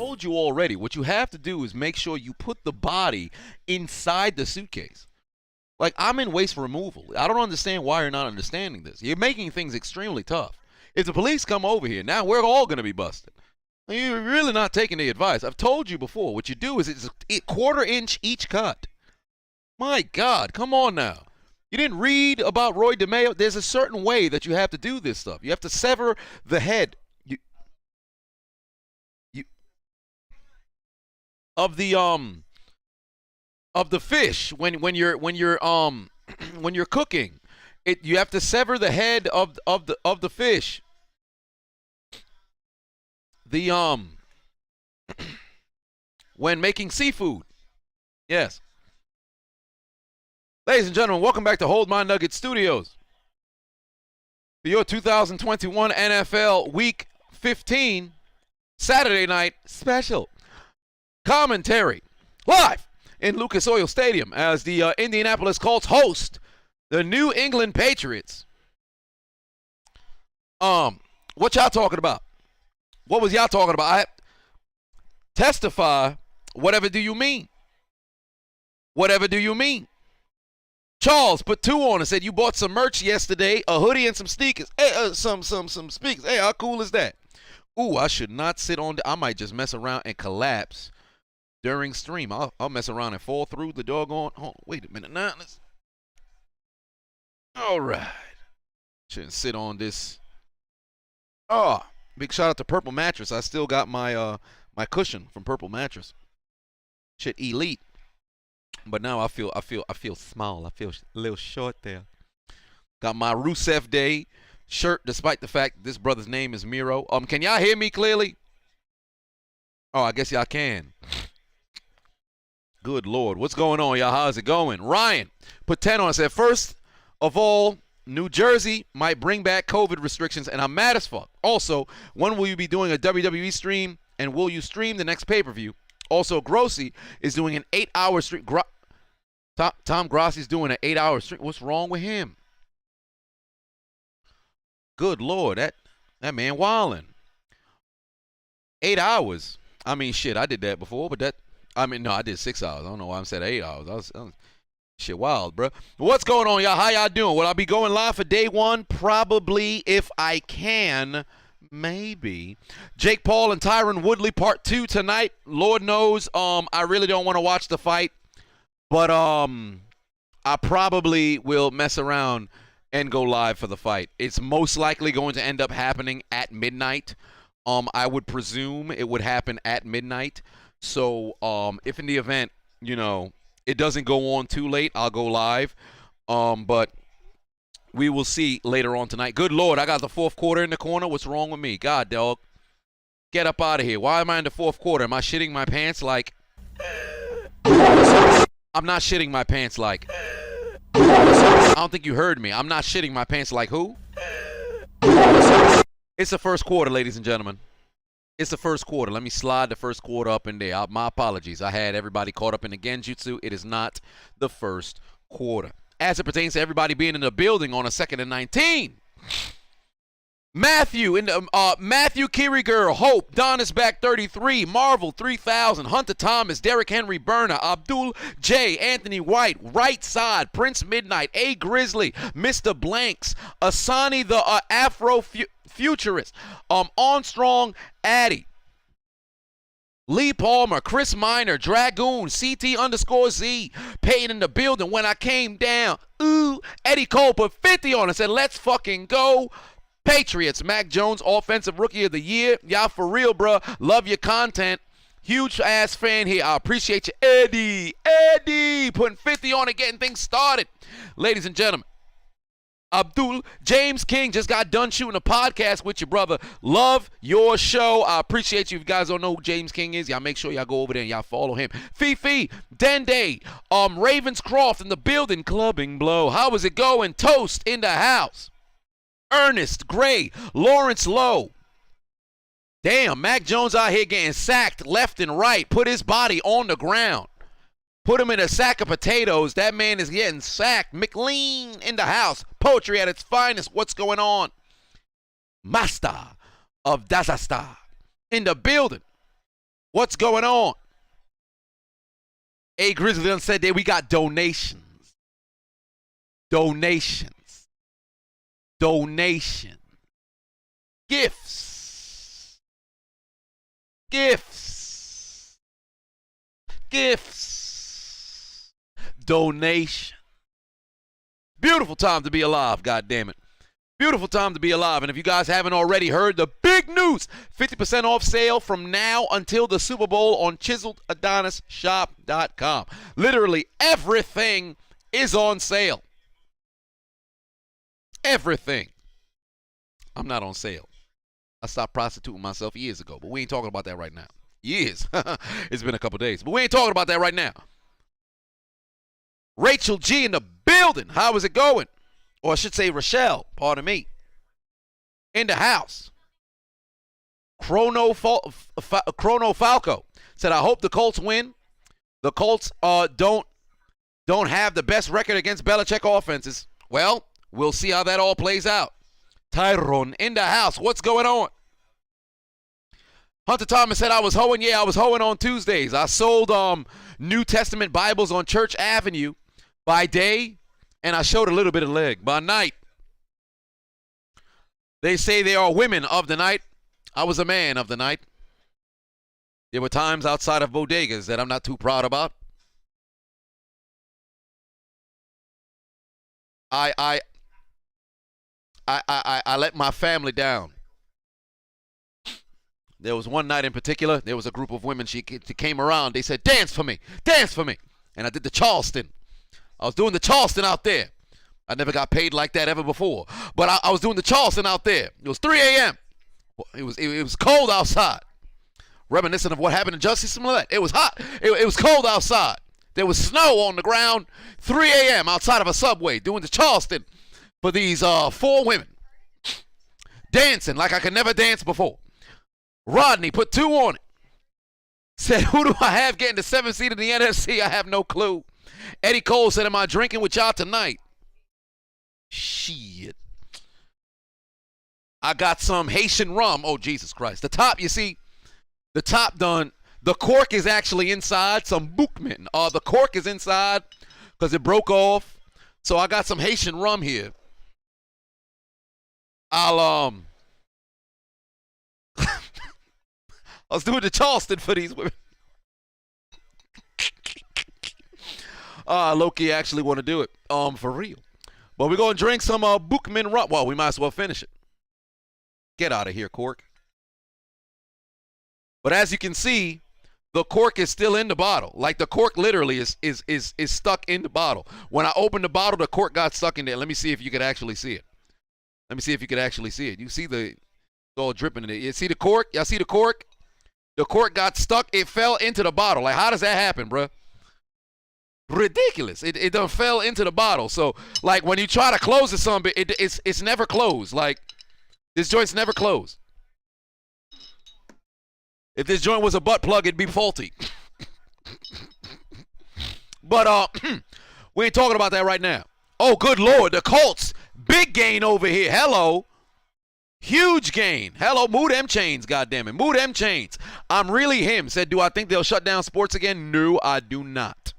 told you already. What you have to do is make sure you put the body inside the suitcase. Like, I'm in waste removal. I don't understand why you're not understanding this. You're making things extremely tough. If the police come over here, now we're all going to be busted. You're really not taking the advice. I've told you before. What you do is it's a quarter-inch each cut. My God, come on now. You didn't read about Roy DeMeo? There's a certain way that you have to do this stuff. You have to sever the head of the fish when you're when you're cooking. You have to sever the head of the fish. When making seafood. Yes. Ladies and gentlemen, welcome back to Hold My Nugget Studios for your 2021 NFL Week 15 Saturday night special commentary live in Lucas Oil Stadium as the Indianapolis Colts host the New England Patriots. What y'all talking about? What was y'all talking about? Testify. Whatever do you mean? Whatever do you mean? Charles put 2 on and said you bought some merch yesterday, a hoodie and some sneakers. Hey, some speakers. Hey, how cool is that? Ooh, I should not sit on. I might just mess around and collapse during stream. I'll mess around and fall through the doggone. Oh, wait a minute now. All right. Shouldn't sit on this. Oh, big shout out to Purple Mattress. I still got my my cushion from Purple Mattress. Shit, elite. But now I feel small. I feel a little short there. Got my Rusev Day shirt, despite the fact that this brother's name is Miro. Can y'all hear me clearly? Oh, I guess y'all can. Good Lord. What's going on, y'all? How's it going? Ryan put 10 on and said, first of all, New Jersey might bring back COVID restrictions, and I'm mad as fuck. Also, when will you be doing a WWE stream, and will you stream the next pay-per-view? Also, Grossi is doing an 8-hour stream. Tom Grossi's doing an 8-hour stream. What's wrong with him? Good Lord, that man wildin'. 8 hours. I mean, shit, I did that before, but no, I did 6 hours. I don't know why I said 8 hours. I was shit wild, bro. What's going on, y'all? How y'all doing? Will I be going live for day 1? Probably, if I can. Maybe. Jake Paul and Tyron Woodley part 2 tonight. Lord knows, I really don't want to watch the fight, but I probably will mess around and go live for the fight. It's most likely going to end up happening at midnight. I would presume it would happen at midnight. So, if in the event, it doesn't go on too late, I'll go live. But we will see later on tonight. Good Lord, I got the fourth quarter in the corner. What's wrong with me? God, dog. Get up out of here. Why am I in the fourth quarter? Am I shitting my pants like... I'm not shitting my pants like... I don't think you heard me. I'm not shitting my pants like who? It's the first quarter, ladies and gentlemen. It's the first quarter. Let me slide the first quarter up in there. My apologies. I had everybody caught up in the genjutsu. It is not the first quarter. As it pertains to everybody being in the building on a 2nd and 19. Matthew, Matthew Kiriger, Hope, Adonis back 33, Marvel 3000, Hunter Thomas, Derrick Henry Burner, Abdul J, Anthony White, Right Side, Prince Midnight, A Grizzly, Mr. Blanks, Asani the Afro Futurist, Armstrong Addy, Lee Palmer, Chris Miner, Dragoon, CT_Z, Payton in the building when I came down. Ooh, Eddie Cole put 50 on and said, let's fucking go. Patriots, Mac Jones, Offensive Rookie of the Year. Y'all for real, bro. Love your content. Huge ass fan here. I appreciate you. Eddie, putting 50 on and getting things started. Ladies and gentlemen, Abdul James King just got done shooting a podcast with your brother. Love your show. I appreciate you. If you guys don't know who James King is, y'all make sure y'all go over there and y'all follow him. Fifi, Dende, Ravenscroft in the building, Clubbing Blow. How is it going? Toast in the house. Ernest Gray, Lawrence Lowe. Damn, Mac Jones out here getting sacked left and right. Put his body on the ground. Put him in a sack of potatoes. That man is getting sacked. McLean in the house. Poetry at its finest. What's going on? Master of Dazasta in the building. What's going on? A Grizzly done said that we got donations. Donations. Donation. Gifts. Gifts. Gifts. Donation. Beautiful time to be alive, goddammit. Beautiful time to be alive. And if you guys haven't already heard the big news, 50% off sale from now until the Super Bowl on ChiseledAdonisShop.com. Literally everything is on sale. Everything. I'm not on sale. I stopped prostituting myself years ago, but we ain't talking about that right now. Years. It's been a couple days, but we ain't talking about that right now. Rachel G in the building. How is it going? Or I should say Rochelle, pardon me. In the house. Chrono Falco said, I hope the Colts win. The Colts don't have the best record against Belichick offenses. Well, we'll see how that all plays out. Tyrone in the house. What's going on? Hunter Thomas said, I was hoeing. Yeah, I was hoeing on Tuesdays. I sold New Testament Bibles on Church Avenue by day, and I showed a little bit of leg by night. They say they are women of the night. I was a man of the night. There were times outside of bodegas that I'm not too proud about. I let my family down. There was one night in particular, there was a group of women, she came around, they said, dance for me, and I did the Charleston. I was doing the Charleston out there. I never got paid like that ever before, but I was doing the Charleston out there. It was 3 a.m. It was cold outside, reminiscent of what happened in Justice, Smollett. It was hot. It was cold outside. There was snow on the ground. 3 a.m. outside of a Subway doing the Charleston for these 4 women, dancing like I could never dance before. Rodney put 2 on it. Said, who do I have getting the 7th seed in the NFC? I have no clue. Eddie Cole said, am I drinking with y'all tonight? Shit. I got some Haitian rum. Oh, Jesus Christ. The top, you see, the top done. The cork is actually inside. Some Bookman. The cork is inside because it broke off. So I got some Haitian rum here. I was doing the Charleston for these women. Loki actually want to do it. For real. But we're going to drink some Bookman rum. Well, we might as well finish it. Get out of here, cork. But as you can see, the cork is still in the bottle. Like the cork literally is stuck in the bottle. When I opened the bottle, the cork got stuck in there. Let me see if you could actually see it. Let me see if you could actually see it. You see it's all dripping in it. You see the cork? Y'all see the cork? The cork got stuck. It fell into the bottle. Like, how does that happen, bruh? Ridiculous. It done fell into the bottle. So, like, when you try to close it some bit, it's never closed. Like, this joint's never closed. If this joint was a butt plug, it'd be faulty. But we ain't talking about that right now. Oh, good Lord, the Colts. Big gain over here. Hello. Huge gain. Hello, move them chains, goddammit. Move them chains. I'm really him. Said, do I think they'll shut down sports again? No, I do not.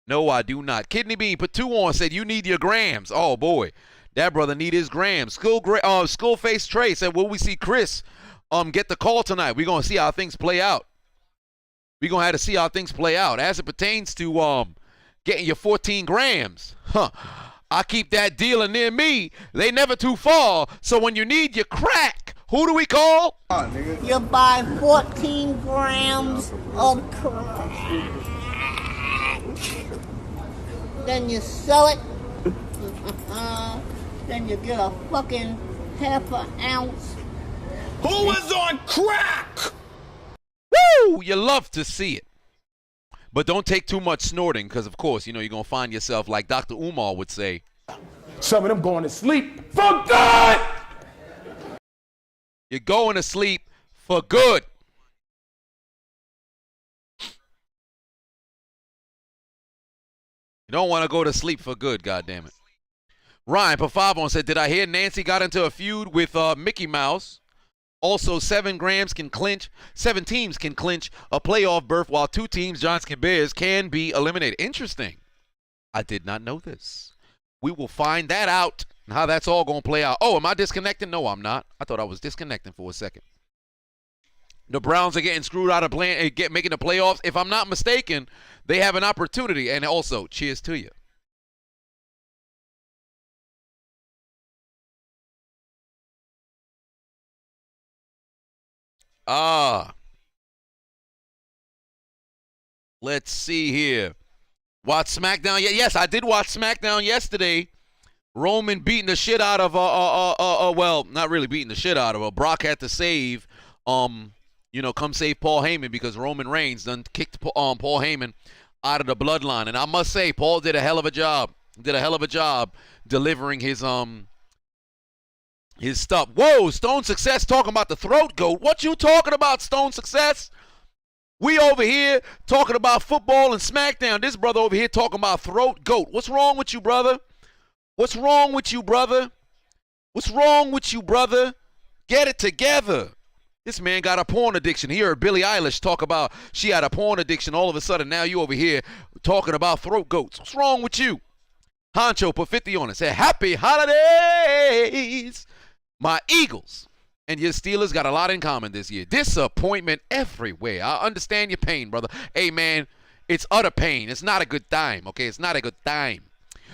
No, I do not. Kidney Bean put 2 on. Said, you need your grams. Oh, boy. That brother need his grams. Skullface Trey said, will we see Chris get the call tonight? We're going to see how things play out. We're going to have to see how things play out. As it pertains to getting your 14 grams. I keep that dealer near me. They never too far. So when you need your crack, who do we call? You buy 14 grams of crack. Then you sell it. Then you get a fucking half an ounce. Who was on crack? Woo! You love to see it. But don't take too much snorting because, of course, you know, you're going to find yourself, like Dr. Umar would say. Some of them going to sleep for good. You're going to sleep for good. You don't want to go to sleep for good, goddammit. Ryan Pafavon said, did I hear Nancy got into a feud with Mickey Mouse Also, 7 teams can clinch a playoff berth, while 2 teams, Giants and Bears, can be eliminated. Interesting. I did not know this. We will find that out and how that's all going to play out. Oh, am I disconnecting? No, I'm not. I thought I was disconnecting for a second. The Browns are getting screwed out of making the playoffs. If I'm not mistaken, they have an opportunity. And also, cheers to you. Let's see here. Watch SmackDown. Yes, I did watch SmackDown yesterday. Roman beating the shit out of well, not really beating the shit out of her. Brock had to save come save Paul Heyman because Roman Reigns done kicked Paul Heyman out of the bloodline. And I must say, Paul did a hell of a job. Delivering his stuff. Whoa, Stone Success talking about the throat goat. What you talking about, Stone Success? We over here talking about football and SmackDown. This brother over here talking about throat goat. What's wrong with you, brother? What's wrong with you, brother? What's wrong with you, brother? Get it together. This man got a porn addiction. He heard Billie Eilish talk about she had a porn addiction. All of a sudden, now you over here talking about throat goats. What's wrong with you? Honcho put 50 on it. Said, happy holidays. My Eagles and your Steelers got a lot in common this year. Disappointment everywhere. I understand your pain, brother. Hey, man, it's utter pain. It's not a good time, okay? It's not a good time.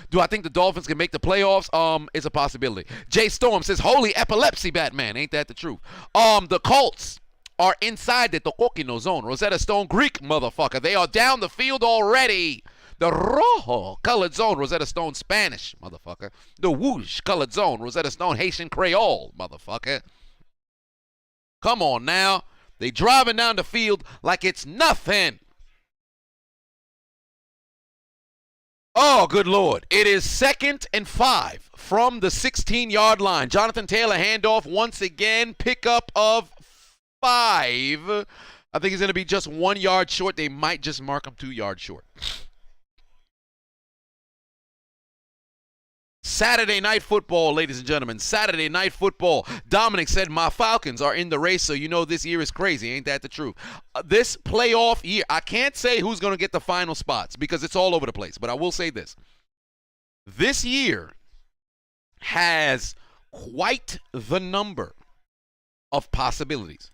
Do I think the Dolphins can make the playoffs? It's a possibility. Jay Storm says, holy epilepsy, Batman. Ain't that the truth? The Colts are inside the Tocoquino zone. Rosetta Stone Greek, motherfucker. They are down the field already. The Rojo colored zone, Rosetta Stone Spanish, motherfucker. The Whoosh colored zone, Rosetta Stone Haitian Creole, motherfucker. Come on now. They driving down the field like it's nothing. Oh, good Lord. It is 2nd and 5 from the 16-yard line. Jonathan Taylor handoff once again. Pickup of 5. I think he's going to be just 1 yard short. They might just mark him 2 yards short. Saturday Night Football, ladies and gentlemen. Saturday Night Football. Dominic said, my Falcons are in the race, so you know this year is crazy. Ain't that the truth? This playoff year, I can't say who's going to get the final spots because it's all over the place. But I will say this. This year has quite the number of possibilities.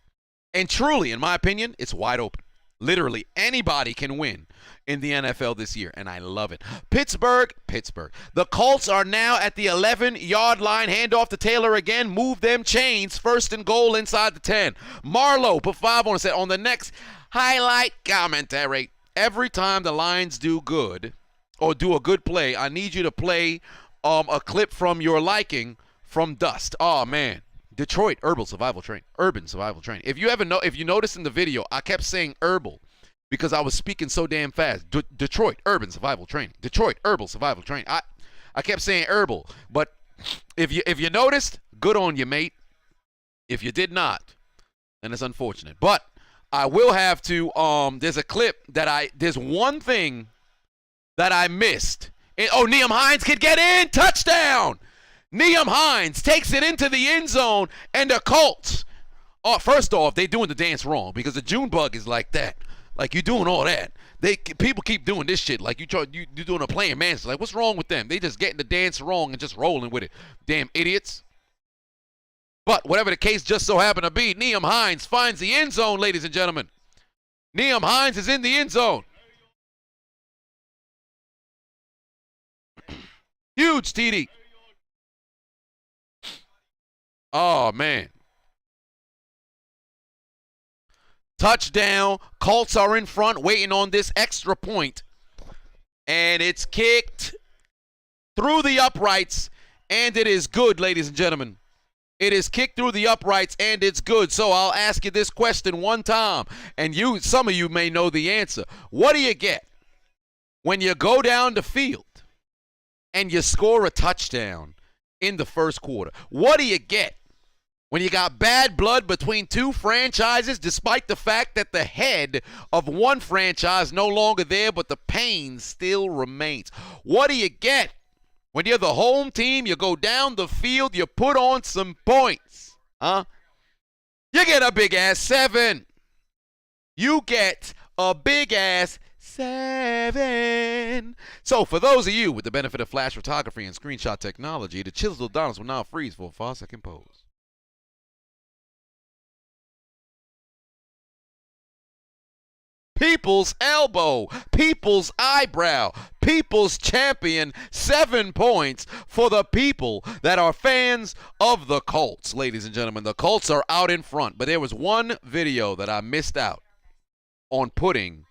And truly, in my opinion, it's wide open. Literally, anybody can win in the NFL this year, and I love it. Pittsburgh. The Colts are now at the 11-yard line. Hand off to Taylor again. Move them chains. 1st and goal inside the 10. Marlowe put 5 on it. Said on the next highlight commentary, every time the Lions do good or do a good play, I need you to play a clip from your liking from Dust. Oh, man. Detroit Urban Survival Training. If you noticed in the video, I kept saying herbal because I was speaking so damn fast. Detroit Urban Survival Training. I kept saying herbal, but if you noticed, good on you, mate. If you did not, then it's unfortunate. But I will have to. There's a clip there's one thing that I missed. Nyheim Hines could get in. Touchdown. Nyheim Hines takes it into the end zone, and the Colts. First off, they doing the dance wrong because the June bug is like that. Like you doing all that. People keep doing this shit. Like you doing a playing man. It's like what's wrong with them? They just getting the dance wrong and just rolling with it. Damn idiots. But whatever the case just so happened to be, Nyheim Hines finds the end zone, ladies and gentlemen. Nyheim Hines is in the end zone. Huge TD. Oh, man. Touchdown. Colts are in front waiting on this extra point. And it's kicked through the uprights. And it is good, ladies and gentlemen. It is kicked through the uprights and it's good. So I'll ask you this question one time. And some of you may know the answer. What do you get when you go down the field and you score a touchdown in the first quarter? What do you get when you got bad blood between two franchises, despite the fact that the head of one franchise no longer there, but the pain still remains? What do you get when you're the home team, you go down the field, you put on some points? Huh? You get a big-ass 7. You get a big-ass 7. So for those of you with the benefit of flash photography and screenshot technology, the Chiseled Adonis will now freeze for a 5-second pose. People's elbow, people's eyebrow, people's champion, 7 points for the people that are fans of the Colts. Ladies and gentlemen, the Colts are out in front, but there was one video that I missed out on putting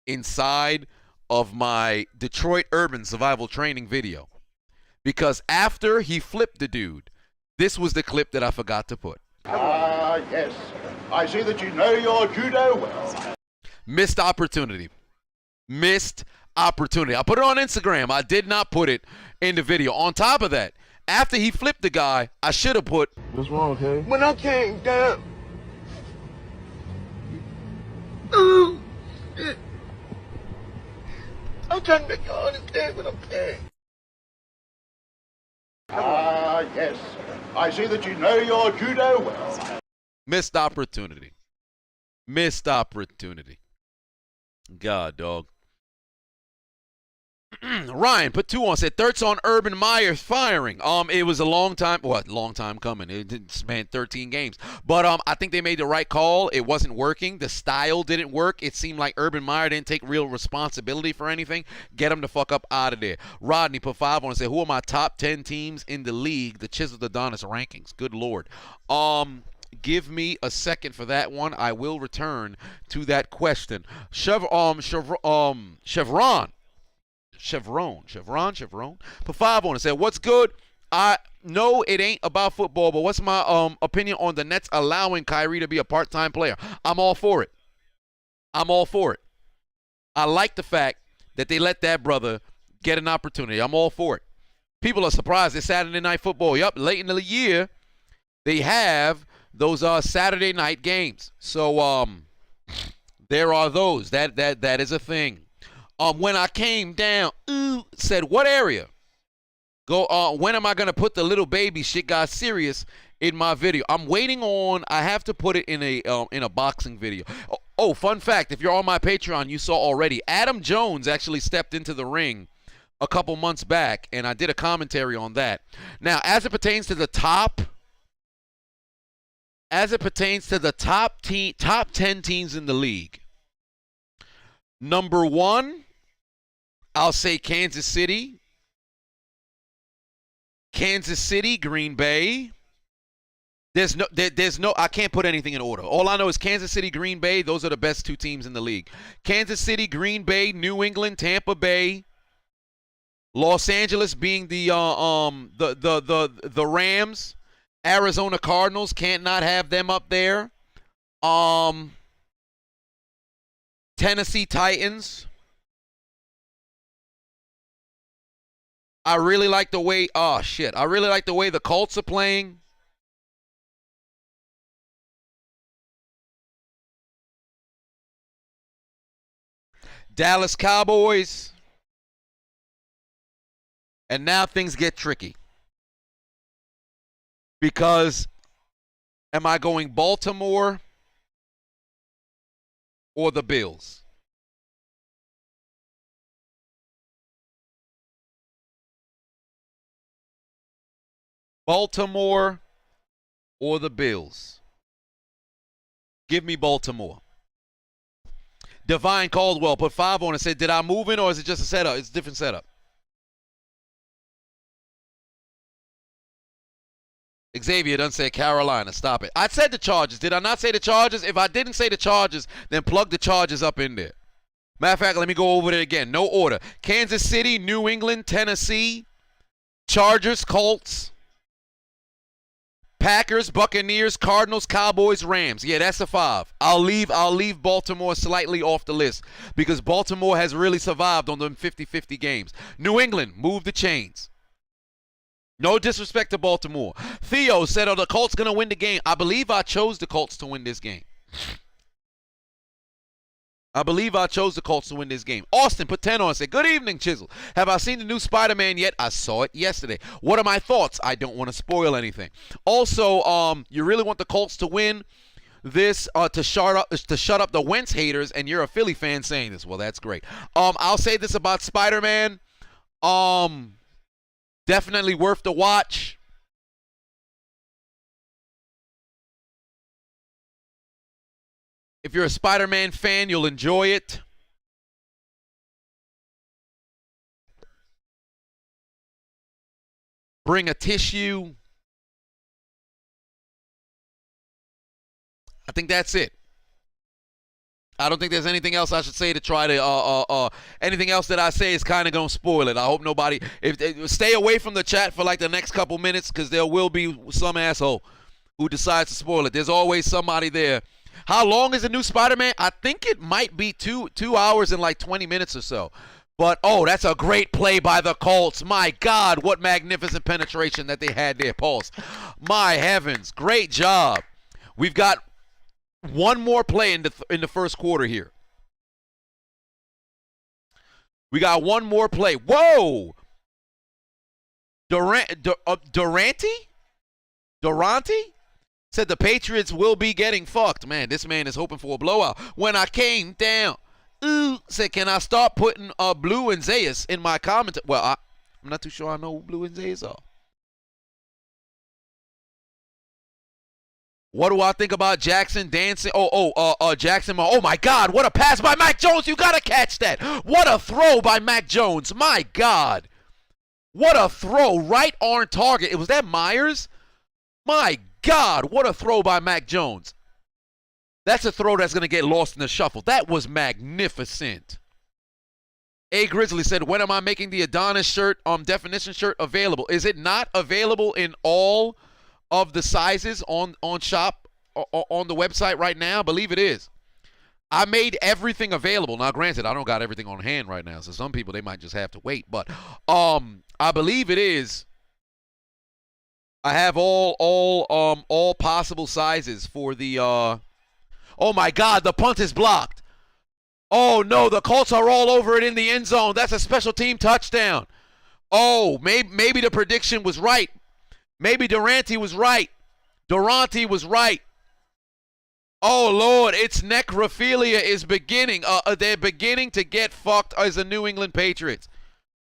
inside of my Detroit Urban Survival Training video. Because after he flipped the dude, this was the clip that I forgot to put. Ah, yes. I see that you know your judo well. Missed opportunity. Missed opportunity. I put it on Instagram. I did not put it in the video. On top of that, after he flipped the guy, I should have put... What's wrong, okay? When I came down, I'm trying to make y'all understand what I'm saying. Ah, yes. I see that you know your judo well. Missed opportunity. Missed opportunity. God, dog. Ryan put 2 on, said thirds on Urban Meyer firing. It was a long time coming. It didn't span 13 games. But I think they made the right call. It wasn't working. The style didn't work. It seemed like Urban Meyer didn't take real responsibility for anything. Get him the fuck up out of there. Rodney put 5 on and said, who are my top 10 teams in the league? The Chiseled Adonis rankings. Good Lord. Give me a second for that one. I will return to that question. Chevron. Put 5 on and said, what's good? I know it ain't about football, but what's my opinion on the Nets allowing Kyrie to be a part-time player? I'm all for it. I'm all for it. I like the fact that they let that brother get an opportunity. I'm all for it. People are surprised it's Saturday Night Football. Yup, late in the year, they have those Saturday night games. So there are those. That is a thing. When I came down, said what area? Go. When am I gonna put the little baby shit got serious in my video? I'm waiting on. I have to put it in a boxing video. Oh, fun fact! If you're on my Patreon, you saw already. Adam Jones actually stepped into the ring a couple months back, and I did a commentary on that. Now, as it pertains to the top 10 teams in the league, number 1, I'll say Kansas City, Green Bay. There's no, I can't put anything in order. All I know is Kansas City, Green Bay. Those are the best 2 teams in the league. Kansas City, Green Bay, New England, Tampa Bay, Los Angeles being the Rams. Arizona Cardinals, can't not have them up there. Tennessee Titans. I really like the way, I really like the way the Colts are playing. Dallas Cowboys. And now things get tricky. Because am I going Baltimore or the Bills? Baltimore or the Bills? Give me Baltimore. Divine Caldwell put 5 on and said, did I move in or is it just a setup? It's a different setup. Xavier done said Carolina. Stop it. I said the Chargers. Did I not say the Chargers? If I didn't say the Chargers, then plug the Chargers up in there. Matter of fact, let me go over it again. No order. Kansas City, New England, Tennessee, Chargers, Colts, Packers, Buccaneers, Cardinals, Cowboys, Rams. Yeah, that's a 5. I'll leave Baltimore slightly off the list because Baltimore has really survived on them 50-50 games. New England, move the chains. No disrespect to Baltimore. Theo said, are the Colts going to win the game? I believe I chose the Colts to win this game. Austin put 10 on and said, good evening, Chisel. Have I seen the new Spider-Man yet? I saw it yesterday. What are my thoughts? I don't want to spoil anything. Also, you really want the Colts to win? this to shut up the Wentz haters, and you're a Philly fan saying this. Well, that's great. I'll say this about Spider-Man. Definitely worth the watch. If you're a Spider-Man fan, you'll enjoy it. Bring a tissue. I think that's it. I don't think there's anything else I should say to try to anything else that I say is kind of going to spoil it. I hope nobody stay away from the chat for like the next couple minutes, because there will be some asshole who decides to spoil it. There's always somebody there. How long is the new Spider-Man? I think it might be 2 hours and like 20 minutes or so. But, oh, that's a great play by the Colts. My God, what magnificent penetration that they had there, Pulse. My heavens, great job. We've got one more play in the first quarter here. We got one more play. Whoa! Durante said the Patriots will be getting fucked. Man, this man is hoping for a blowout. When I came down, said, can I start putting Blue and Zayas in my comment? Well, I'm not too sure I know who Blue and Zayas are. What do I think about Jackson dancing? Jackson. Oh, my God. What a pass by Mac Jones. You got to catch that. What a throw by Mac Jones. My God. What a throw. Right on target. Was that Myers? My God. What a throw by Mac Jones. That's a throw that's going to get lost in the shuffle. That was magnificent. A Grizzly said, when am I making the Adonis shirt, definition shirt available? Is it not available in all of the sizes on shop on the website right now? I believe it is. I made everything available. Now, granted, I don't got everything on hand right now, so some people, they might just have to wait. But I believe it is. I have all possible sizes for the oh my God, the punt is blocked. Oh no, the Colts are all over it in the end zone. That's a special team touchdown. Oh, maybe the prediction was right. Maybe Durante was right. Oh Lord, it's necrophilia is beginning. They're beginning to get fucked as the New England Patriots.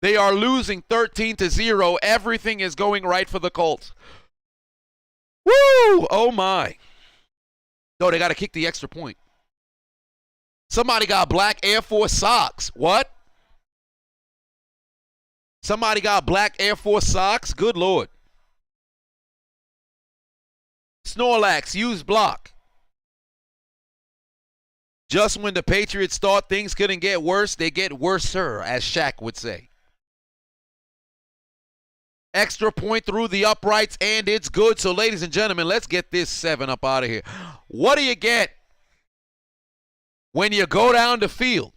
They are losing 13-0. Everything is going right for the Colts. Woo! Oh my. No, they got to kick the extra point. Somebody got black Air Force socks. What? Somebody got black Air Force socks? Good Lord. Snorlax, use block. Just when the Patriots thought things couldn't get worse, they get worser, as Shaq would say. Extra point through the uprights, and it's good. So, ladies and gentlemen, let's get this 7 up out of here. What do you get when you go down the field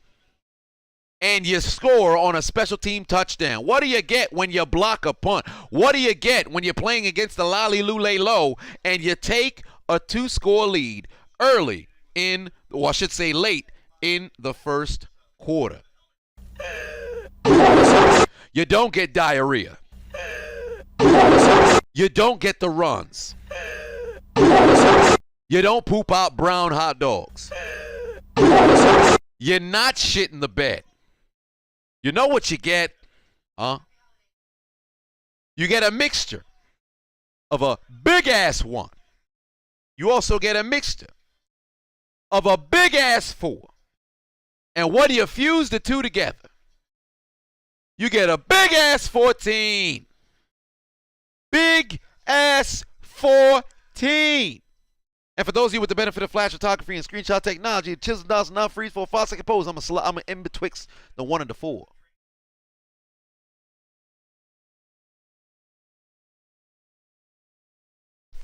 and you score on a special team touchdown? What do you get when you block a punt? What do you get when you're playing against the Lolly Lule Low and you take a 2-score lead early in, or I should say late in the first quarter? You don't get diarrhea. You don't get the runs. You don't poop out brown hot dogs. You're not shitting the bed. You know what you get? Huh? You get a mixture of a big-ass 1. You also get a mixture of a big-ass 4. And what do you fuse the two together? You get a big-ass 14. Big-ass 14. And for those of you with the benefit of flash photography and screenshot technology, Chiseled does not freeze for a 5-second pose. I'm in betwixt the 1 and the 4.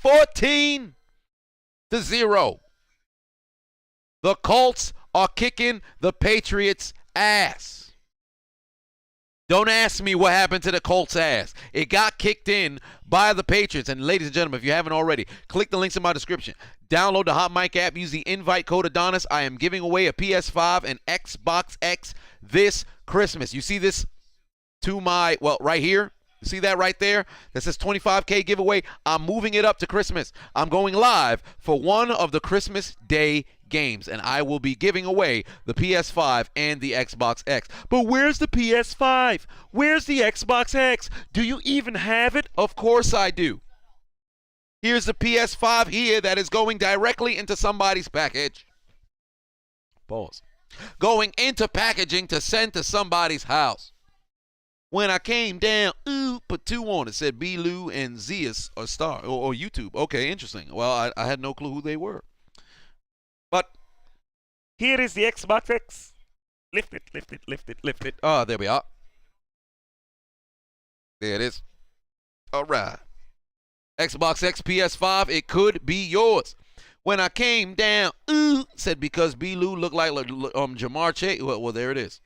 $14-0. The Colts are kicking the Patriots' ass. Don't ask me what happened to the Colts' ass. It got kicked in by the Patriots. And ladies and gentlemen, if you haven't already, click the links in my description. Download the Hot Mic app. Use the invite code Adonis. I am giving away a PS5 and Xbox X this Christmas. You see this to my, well, right here. See that right there? That says 25K giveaway. I'm moving it up to Christmas. I'm going live for one of the Christmas Day games, and I will be giving away the PS5 and the Xbox X. But where's the PS5? Where's the Xbox X? Do you even have it? Of course I do. Here's the PS5 here that is going directly into somebody's package. Pause. Going into packaging to send to somebody's house. When I came down, put 2 on it. Said B. Lou and Zeus or Star or YouTube. Okay, interesting. Well, I had no clue who they were. But here is the Xbox X. Lift it, lift it, lift it, lift it. Oh, there we are. There it is. All right. Xbox X, PS5, it could be yours. When I came down, said because B. Lou looked like Jamar Chase. Well, there it is.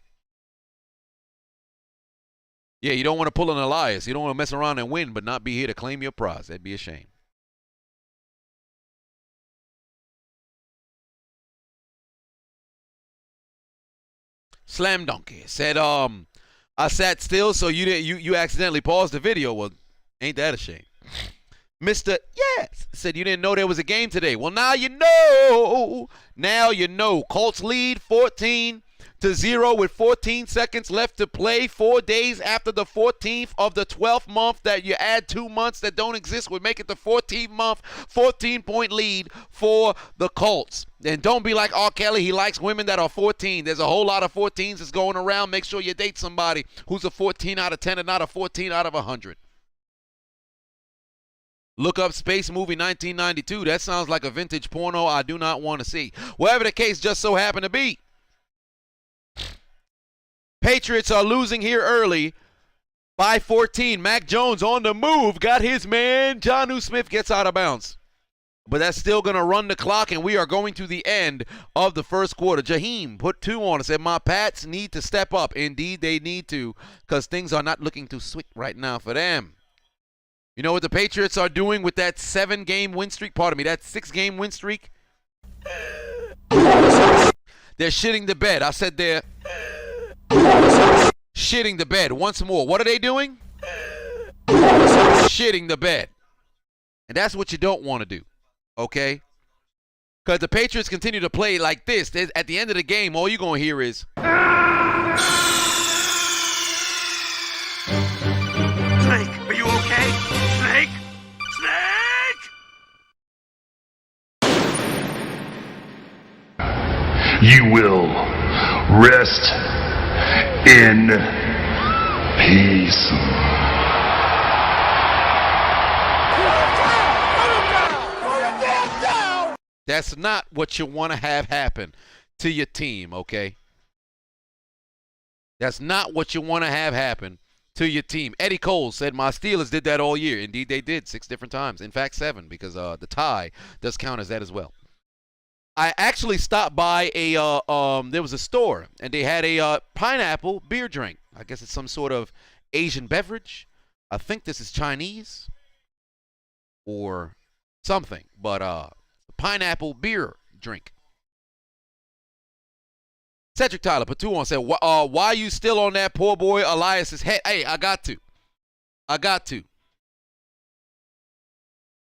Yeah, you don't want to pull an Elias. You don't want to mess around and win, but not be here to claim your prize. That'd be a shame. Slam Donkey said, I sat still, so you accidentally paused the video. Well, ain't that a shame? Mr. Yes said you didn't know there was a game today. Well, now you know. Now you know. Colts lead 14-0 with 14 seconds left to play. 4 days after the 14th of the 12th month that you add 2 months that don't exist would make it the 14th month, 14-point lead for the Colts. And don't be like R. Kelly. He likes women that are 14. There's a whole lot of 14s that's going around. Make sure you date somebody who's a 14 out of 10 and not a 14 out of 100. Look up Space Movie 1992. That sounds like a vintage porno I do not want to see. Whatever the case just so happened to be. Patriots are losing here early by 14. Mac Jones on the move. Got his man. Jonnu Smith gets out of bounds. But that's still going to run the clock, and we are going to the end of the first quarter. Jaheim put 2 on and said, my Pats need to step up. Indeed, they need to, because things are not looking too sweet right now for them. You know what the Patriots are doing with that 7-game win streak? Pardon me, that 6-game win streak? They're shitting the bed. I said they're shitting the bed. Once more. What are they doing? Shitting the bed. And that's what you don't want to do. Okay? Because the Patriots continue to play like this. At the end of the game, all you're going to hear is... Snake, are you okay? Snake? Snake! You will rest in peace. That's not what you want to have happen to your team, okay? That's not what you want to have happen to your team. Eddie Cole said, my Steelers did that all year. Indeed, they did 6 different times. In fact, 7, because the tie does count as that as well. I actually stopped by a, there was a store, and they had a pineapple beer drink. I guess it's some sort of Asian beverage. I think this is Chinese or something, but pineapple beer drink. Cedric Tyler put 2 on, said, why are you still on that poor boy Elias's head? Hey, I got to.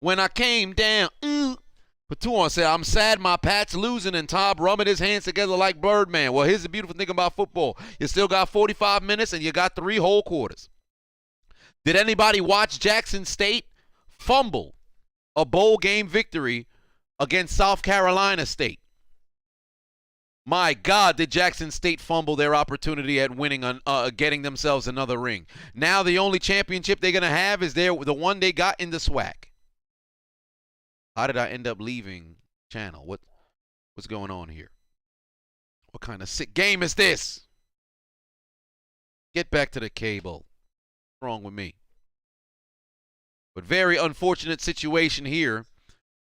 When I came down, put 2 on, said, I'm sad my Pats losing and Tom rubbing his hands together like Birdman. Well, here's the beautiful thing about football. You still got 45 minutes and you got 3 whole quarters. Did anybody watch Jackson State fumble a bowl game victory against South Carolina State? My God, did Jackson State fumble their opportunity at winning, getting themselves another ring. Now the only championship they're going to have is the one they got in the SWAC. How did I end up leaving channel? What's going on here? What kind of sick game is this? Get back to the cable. What's wrong with me? But very unfortunate situation here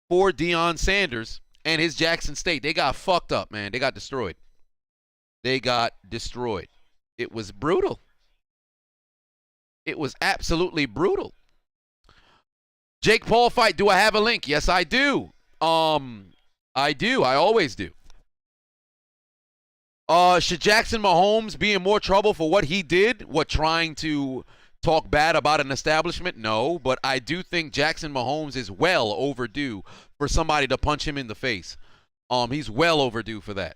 for Deion Sanders and his Jackson State. They got fucked up, man. They got destroyed. It was brutal. It was absolutely brutal. Jake Paul fight. Do I have a link? Yes, I do. I do. I always do. Should Jackson Mahomes be in more trouble for what he did? Trying to talk bad about an establishment? No, but I do think Jackson Mahomes is well overdue for somebody to punch him in the face. He's well overdue for that.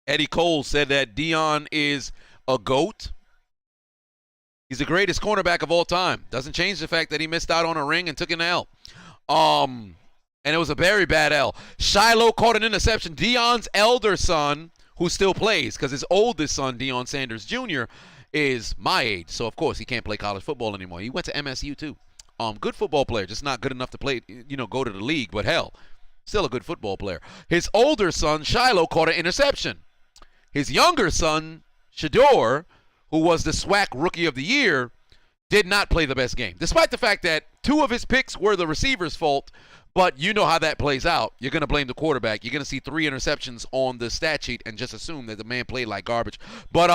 Eddie Cole said that Deion is a GOAT. He's the greatest cornerback of all time. Doesn't change the fact that he missed out on a ring and took an L. And it was a very bad L. Shiloh caught an interception. Deion's elder son, who still plays, because his oldest son, Deion Sanders Jr., is my age. So, of course, he can't play college football anymore. He went to MSU, too. Good football player, just not good enough to play, go to the league. But, hell, still a good football player. His older son, Shiloh, caught an interception. His younger son, Shador, who was the SWAC Rookie of the Year, did not play the best game. Despite the fact that 2 of his picks were the receiver's fault, but you know how that plays out. You're going to blame the quarterback. You're going to see 3 interceptions on the stat sheet and just assume that the man played like garbage. But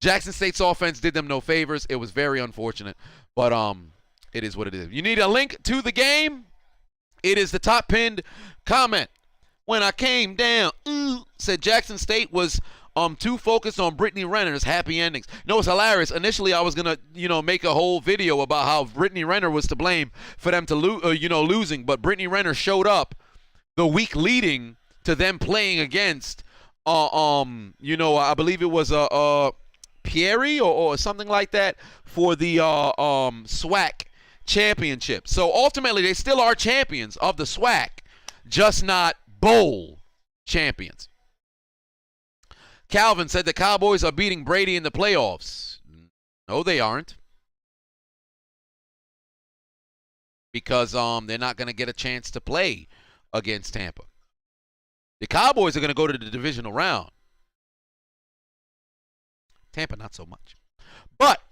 Jackson State's offense did them no favors. It was very unfortunate, but it is what it is. You need a link to the game? It is the top pinned comment. When I came down, said Jackson State was too focused on Brittany Renner's happy endings. No, it's hilarious. Initially, I was gonna, make a whole video about how Brittany Renner was to blame for them to losing, but Brittany Renner showed up the week leading to them playing against, I believe it was Pierre or something like that for the SWAC championship. So ultimately, they still are champions of the SWAC, just not bowl champions. Calvin said the Cowboys are beating Brady in the playoffs. No, they aren't. Because they're not going to get a chance to play against Tampa. The Cowboys are going to go to the divisional round. Tampa, not so much. But,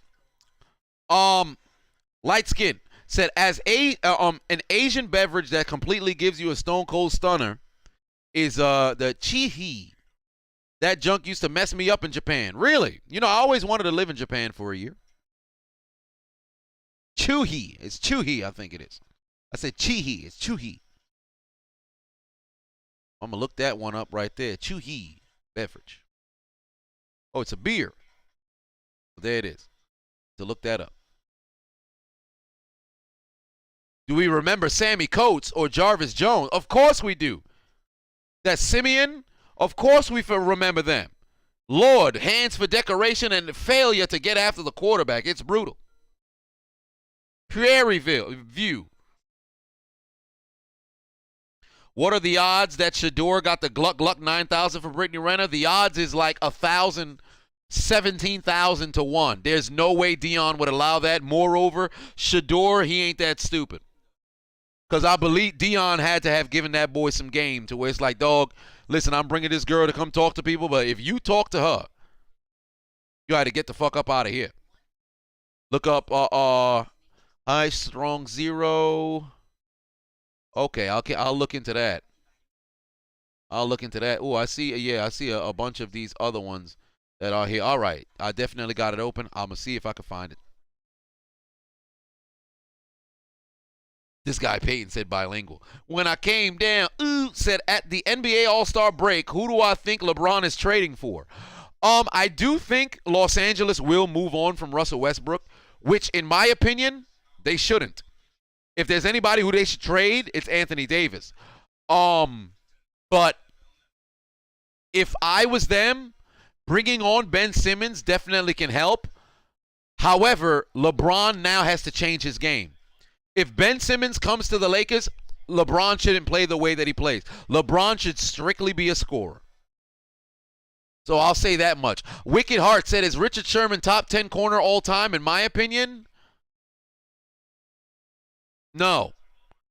Light Skin said, as an Asian beverage that completely gives you a stone cold stunner is the Chihi. That junk used to mess me up in Japan. Really? I always wanted to live in Japan for a year. Chuhi. It's Chuhi, I think it is. I said Chihi. It's Chuhi. I'm going to look that one up right there. Chuhi beverage. Oh, it's a beer. There it is. To look that up. Do we remember Sammy Coates or Jarvis Jones? Of course we do. That Simeon, of course we remember them. Lord, hands for decoration and failure to get after the quarterback. It's brutal. Prairie View. What are the odds that Shador got the Gluck 9,000 for Brittany Renner? The odds is like 17,000 to 1. There's no way Deion would allow that. Moreover, Shador, he ain't that stupid. Because I believe Deion had to have given that boy some game to where it's like, dog, listen, I'm bringing this girl to come talk to people, but if you talk to her, you got to get the fuck up out of here. Look up I Strong Zero. Okay, I'll look into that. Oh, I see a bunch of these other ones that are here. All right, I definitely got it open. I'm going to see if I can find it. This guy Peyton said bilingual. When I came down, said at the NBA All-Star break, who do I think LeBron is trading for? I do think Los Angeles will move on from Russell Westbrook, which in my opinion, they shouldn't. If there's anybody who they should trade, it's Anthony Davis. But if I was them, bringing on Ben Simmons definitely can help. However, LeBron now has to change his game. If Ben Simmons comes to the Lakers, LeBron shouldn't play the way that he plays. LeBron should strictly be a scorer. So I'll say that much. Wicked Heart said, is Richard Sherman top 10 corner all time? In my opinion, no.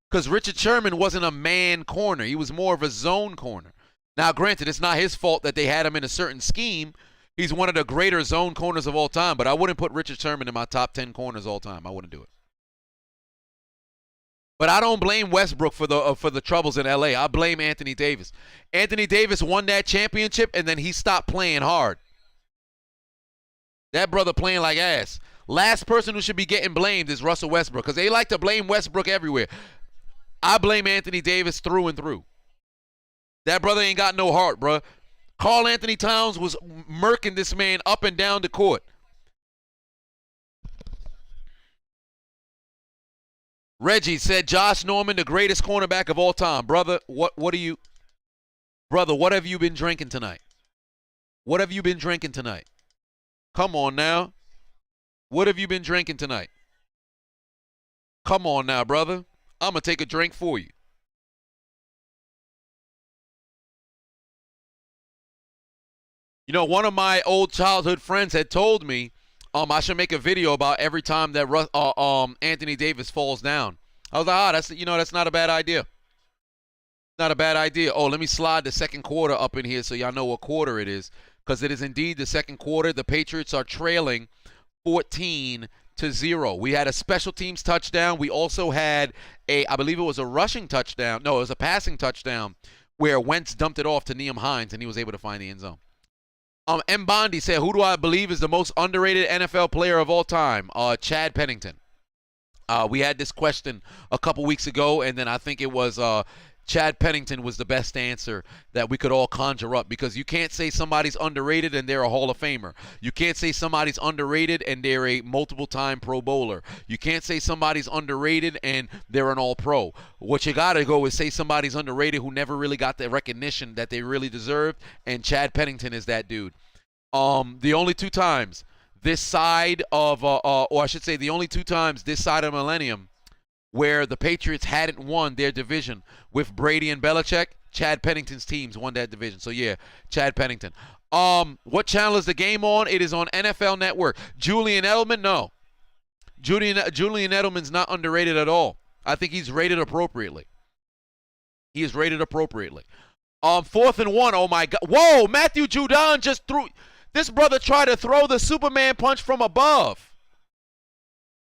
Because Richard Sherman wasn't a man corner. He was more of a zone corner. Now, granted, it's not his fault that they had him in a certain scheme. He's one of the greater zone corners of all time, but I wouldn't put Richard Sherman in my top 10 corners all time. I wouldn't do it. But I don't blame Westbrook for the troubles in L.A. I blame Anthony Davis. Anthony Davis won that championship, and then he stopped playing hard. That brother playing like ass. Last person who should be getting blamed is Russell Westbrook, because they like to blame Westbrook everywhere. I blame Anthony Davis through and through. That brother ain't got no heart, bro. Karl Anthony Towns was murking this man up and down the court. Reggie said Josh Norman, the greatest cornerback of all time. Brother, what have you been drinking tonight? What have you been drinking tonight? Come on now. What have you been drinking tonight? Come on now, brother. I'm going to take a drink for you. You know, one of my old childhood friends had told me I should make a video about every time that Anthony Davis falls down. I was like, that's not a bad idea. Not a bad idea. Oh, let me slide the second quarter up in here so y'all know what quarter it is, because it is indeed the second quarter. The Patriots are trailing 14-0. We had a special teams touchdown. We also had I believe it was a rushing touchdown. No, it was a passing touchdown where Wentz dumped it off to Nyheim Hines and he was able to find the end zone. M. Bondi said, who do I believe is the most underrated NFL player of all time? Chad Pennington. We had this question a couple weeks ago, and then I think it was Chad Pennington was the best answer that we could all conjure up, because you can't say somebody's underrated and they're a Hall of Famer. You can't say somebody's underrated and they're a multiple-time Pro Bowler. You can't say somebody's underrated and they're an All-Pro. What you got to go is say somebody's underrated who never really got the recognition that they really deserved, and Chad Pennington is that dude. The only two times this side of, or I should say the only two times this side of millennium where the Patriots hadn't won their division with Brady and Belichick, Chad Pennington's teams won that division. So, yeah, Chad Pennington. What channel is the game on? It is on NFL Network. Julian Edelman? No. Julian Edelman's not underrated at all. I think he's rated appropriately. He is rated appropriately. 4th and 1. Oh, my God. Whoa, Matthew Judon just threw. This brother tried to throw the Superman punch from above.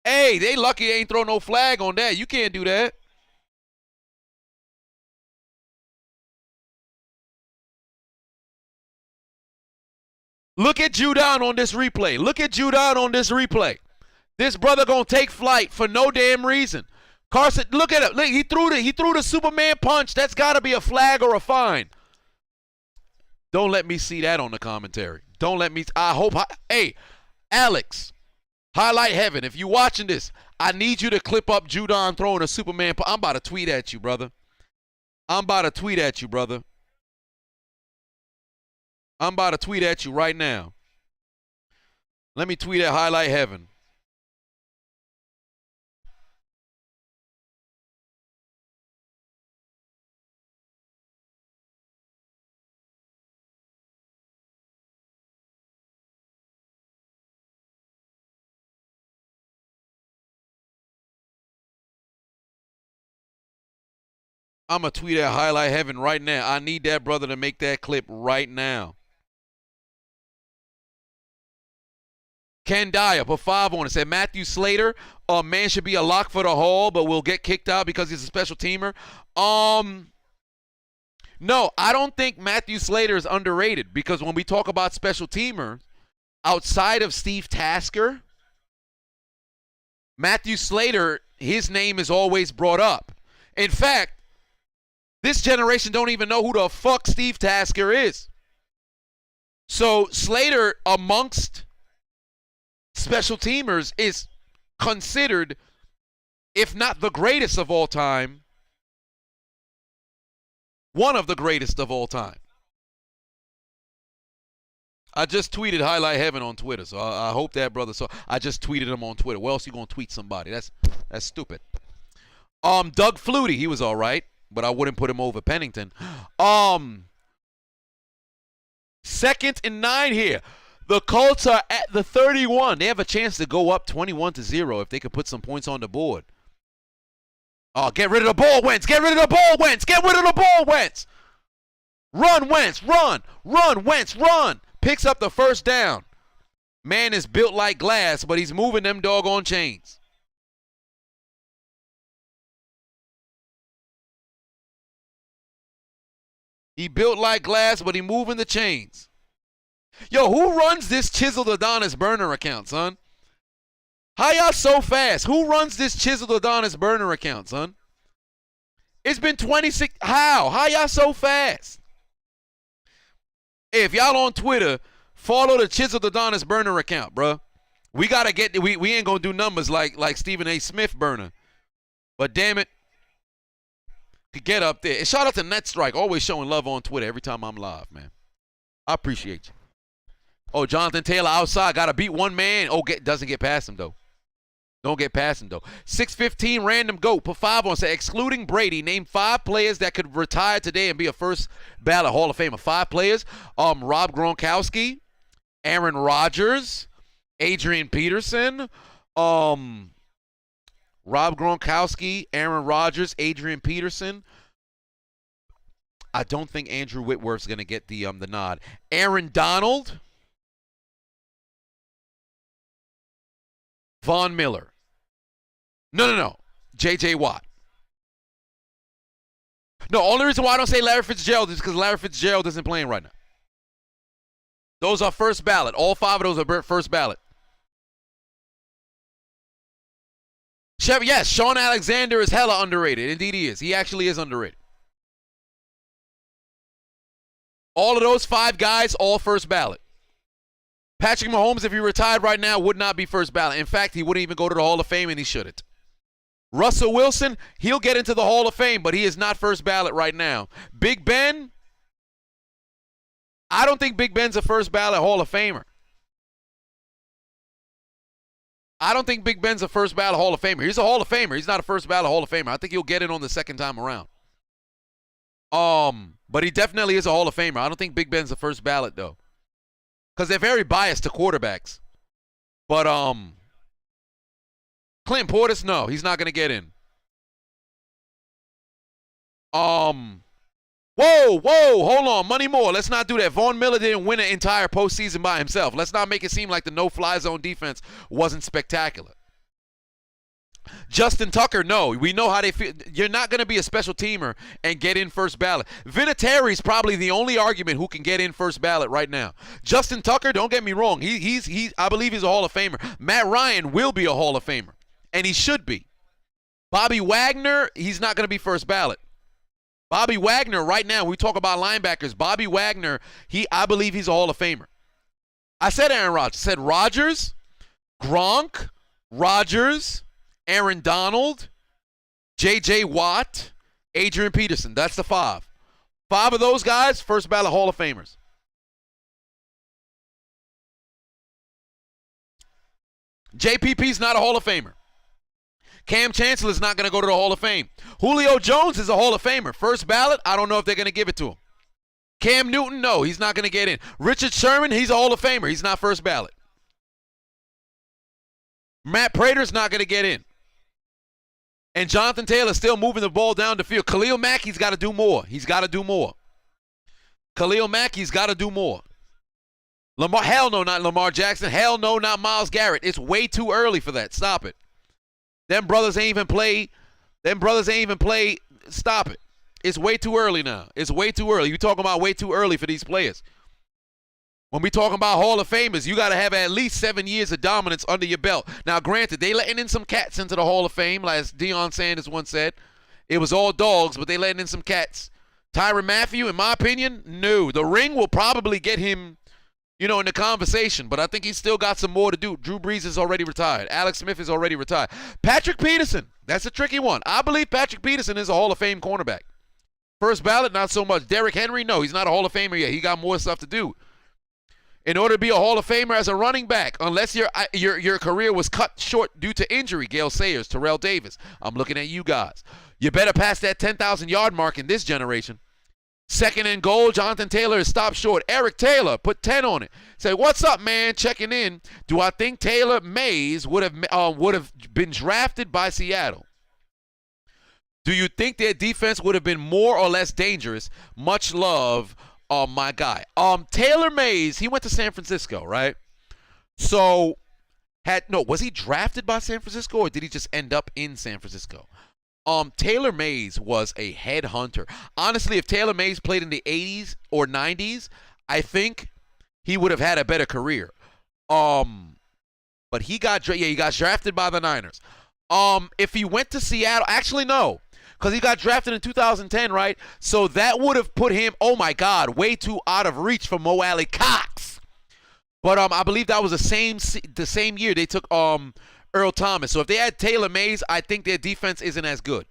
Hey, they lucky they ain't throw no flag on that. You can't do that. Look at Judon on this replay. Look at Judon on this replay. This brother gonna take flight for no damn reason. Carson, look at it. Look, he threw the Superman punch. That's gotta be a flag or a fine. Don't let me see that on the commentary. Don't let me. I hope. Hey, Alex. Highlight Heaven, if you're watching this, I need you to clip up Judon throwing a Superman. I'm about to tweet at you, brother. I'm about to tweet at you, brother. I'm about to tweet at you right now. Let me tweet at Highlight Heaven. I'm going to tweet at Highlight Heaven right now. I need that brother to make that clip right now. Ken Dyer put 5 on it. Said Matthew Slater, man should be a lock for the Hall, but will get kicked out because he's a special teamer. No, I don't think Matthew Slater is underrated, because when we talk about special teamers, outside of Steve Tasker, Matthew Slater, his name is always brought up. In fact, this generation don't even know who the fuck Steve Tasker is. So Slater, amongst special teamers, is considered, if not the greatest of all time, one of the greatest of all time. I just tweeted Highlight Heaven on Twitter, so I hope that brother saw. I just tweeted him on Twitter. Where else you gonna tweet somebody? That's stupid. Doug Flutie, he was all right, but I wouldn't put him over Pennington. 2nd and 9 here. The Colts are at the 31. They have a chance to go up 21-0 if they could put some points on the board. Oh, get rid of the ball, Wentz. Get rid of the ball, Wentz. Get rid of the ball, Wentz. Run, Wentz. Run. Run, Wentz. Run. Picks up the first down. Man is built like glass, but he's moving them doggone chains. He built like glass, but he moving the chains. Yo, who runs this Chiseled Adonis burner account, son? How y'all so fast? Who runs this Chiseled Adonis burner account, son? It's been 26. How? How y'all so fast? Hey, if y'all on Twitter, follow the Chiseled Adonis burner account, bro. We gotta get. We ain't gonna do numbers like Stephen A. Smith burner, but damn it, could get up there. And shout out to Net Strike, always showing love on Twitter every time I'm live, man. I appreciate you. Oh, Jonathan Taylor outside, gotta beat one man. Oh, doesn't get past him though. Don't get past him though. 615 random goat. Put 5 on. Say excluding Brady, name 5 players that could retire today and be a first ballot Hall of Famer. 5 players. Rob Gronkowski, Aaron Rodgers, Adrian Peterson. Rob Gronkowski, Aaron Rodgers, Adrian Peterson. I don't think Andrew Whitworth's gonna get the nod. Aaron Donald. Von Miller. No. J.J. Watt. No, only reason why I don't say Larry Fitzgerald is because Larry Fitzgerald isn't playing right now. Those are first ballot. All 5 of those are first ballot. Yes, Sean Alexander is hella underrated. Indeed he is. He actually is underrated. All of those 5 guys, all first ballot. Patrick Mahomes, if he retired right now, would not be first ballot. In fact, he wouldn't even go to the Hall of Fame, and he shouldn't. Russell Wilson, he'll get into the Hall of Fame, but he is not first ballot right now. Big Ben, I don't think Big Ben's a first ballot Hall of Famer. I don't think Big Ben's a first ballot Hall of Famer. He's a Hall of Famer. He's not a first ballot Hall of Famer. I think he'll get in on the second time around. But he definitely is a Hall of Famer. I don't think Big Ben's a first ballot, though. Because they're very biased to quarterbacks. But, Clinton Portis, no, he's not going to get in. Whoa, hold on, Money Moore, let's not do that. Von Miller didn't win an entire postseason by himself. Let's not make it seem like the no-fly zone defense wasn't spectacular. Justin Tucker, no. We know how they feel. You're not going to be a special teamer and get in first ballot. Vinatieri's probably the only argument who can get in first ballot right now. Justin Tucker, don't get me wrong. I believe he's a Hall of Famer. Matt Ryan will be a Hall of Famer, and he should be. Bobby Wagner, he's not going to be first ballot. Bobby Wagner, right now, we talk about linebackers. Bobby Wagner, I believe he's a Hall of Famer. I said Aaron Rodgers. I said Rodgers, Gronk, Rodgers, Aaron Donald, J.J. Watt, Adrian Peterson. That's the 5. 5 of those guys, first ballot Hall of Famers. JPP's not a Hall of Famer. Cam Chancellor's not going to go to the Hall of Fame. Julio Jones is a Hall of Famer. First ballot, I don't know if they're going to give it to him. Cam Newton, no, he's not going to get in. Richard Sherman, he's a Hall of Famer. He's not first ballot. Matt Prater's not going to get in. And Jonathan Taylor's still moving the ball down the field. Khalil Mackey's got to do more. He's got to do more. Khalil Mackey's got to do more. Hell no, not Lamar Jackson. Hell no, not Myles Garrett. It's way too early for that. Stop it. Them brothers ain't even play. Stop it. It's way too early now. It's way too early. You're talking about way too early for these players. When we talking about Hall of Famers, you got to have at least 7 years of dominance under your belt. Now, granted, they letting in some cats into the Hall of Fame, like as Deion Sanders once said. It was all dogs, but they letting in some cats. Tyrann Mathieu, in my opinion, no. The ring will probably get him, in the conversation, but I think he's still got some more to do. Drew Brees is already retired. Alex Smith is already retired. Patrick Peterson, that's a tricky one. I believe Patrick Peterson is a Hall of Fame cornerback. First ballot, not so much. Derrick Henry, no, he's not a Hall of Famer yet. He got more stuff to do. In order to be a Hall of Famer as a running back, unless your career was cut short due to injury, Gale Sayers, Terrell Davis, I'm looking at you guys. You better pass that 10,000-yard mark in this generation. Second and goal, Jonathan Taylor is stopped short. Eric Taylor, put 10 on it. Say, what's up, man? Checking in. Do I think Taylor Mays would have been drafted by Seattle? Do you think their defense would have been more or less dangerous? Much love, my guy. Taylor Mays, he went to San Francisco, right? So, was he drafted by San Francisco or did he just end up in San Francisco? Taylor Mays was a headhunter. Honestly, if Taylor Mays played in the 80s or 90s, I think he would have had a better career. But he got drafted by the Niners. If he went to Seattle, actually no, because he got drafted in 2010, right? So that would have put him, oh my God, way too out of reach for Mo Alley Cox. But I believe that was the same year they took Earl Thomas. So if they had Taylor Mays, I think their defense isn't as good.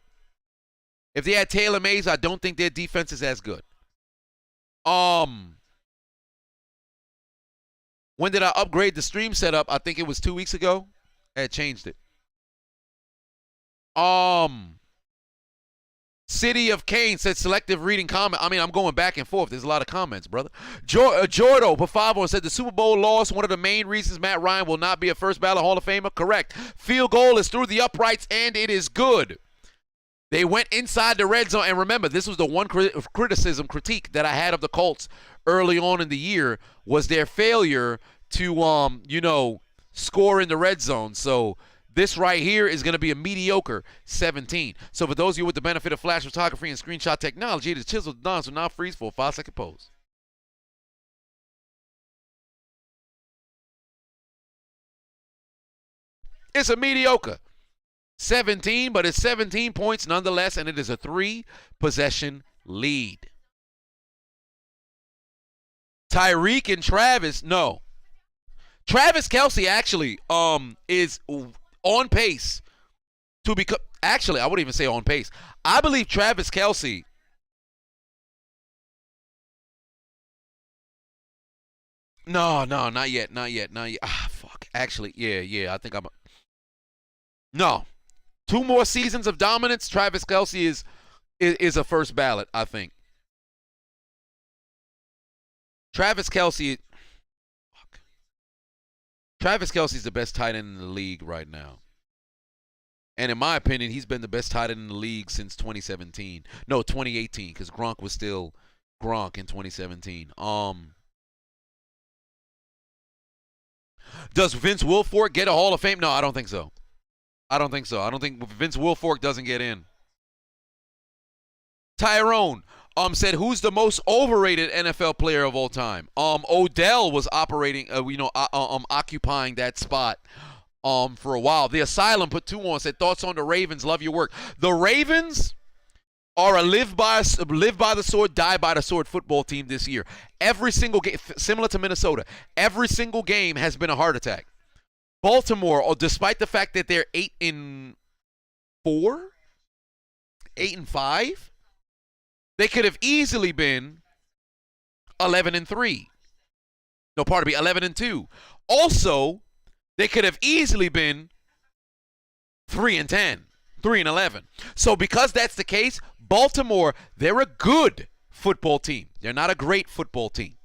If they had Taylor Mays, I don't think their defense is as good. When did I upgrade the stream setup? I think it was 2 weeks ago. I had changed it. City of Kane said selective reading comment. I mean, I'm going back and forth. There's a lot of comments, brother. Jordo Pafavo said the Super Bowl loss, one of the main reasons Matt Ryan will not be a first ballot Hall of Famer. Correct. Field goal is through the uprights, and it is good. They went inside the red zone. And remember, this was the one critique that I had of the Colts early on in the year was their failure to, score in the red zone. So this right here is going to be a mediocre 17. So for those of you with the benefit of flash photography and screenshot technology, the Chiseled Adonis will now freeze for a 5-second pose. It's a mediocre 17, but it's 17 points nonetheless, and it is a 3-possession lead. Tyreek and Travis, no. Travis Kelce actually is on pace to become, actually, I wouldn't even say on pace. I believe Travis Kelce No, not yet. Fuck. Actually, yeah, I think no. 2 more seasons of dominance, Travis Kelce is a first ballot, I think. Travis Kelce is the best tight end in the league right now. And in my opinion, he's been the best tight end in the league since 2017. No, 2018, because Gronk was still Gronk in 2017. Does Vince Wilfork get a Hall of Fame? No, I don't think so. I don't think Vince Wilfork doesn't get in. Tyrone said, who's the most overrated NFL player of all time? Odell was occupying that spot for a while. The Asylum put 2 on, said, thoughts on the Ravens, love your work. The Ravens are a live by the sword, die by the sword football team this year. Every single game, similar to Minnesota, every single game has been a heart attack. Baltimore, despite the fact that they're 8-4, 8-5, they could have easily been 11-3. No, pardon me, 11-2. Also, they could have easily been 3-10, 3-11. So because that's the case, Baltimore, they're a good football team. They're not a great football team.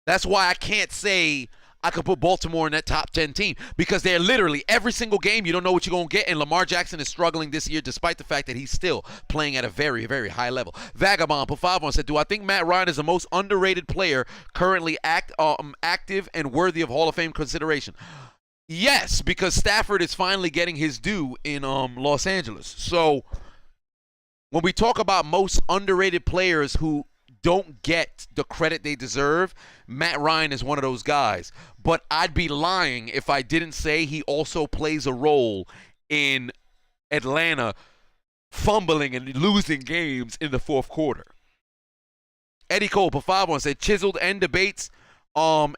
That's why I can't say I could put Baltimore in that top 10 team, because they're literally every single game you don't know what you're going to get, and Lamar Jackson is struggling this year despite the fact that he's still playing at a very, very high level. Vagabond put 5 on, said, do I think Matt Ryan is the most underrated player currently active and worthy of Hall of Fame consideration? Yes, because Stafford is finally getting his due in Los Angeles. So when we talk about most underrated players who don't get the credit they deserve, Matt Ryan is one of those guys. But I'd be lying if I didn't say he also plays a role in Atlanta fumbling and losing games in the fourth quarter. Eddie Cole, per 5 on, said, Chiseled end debates.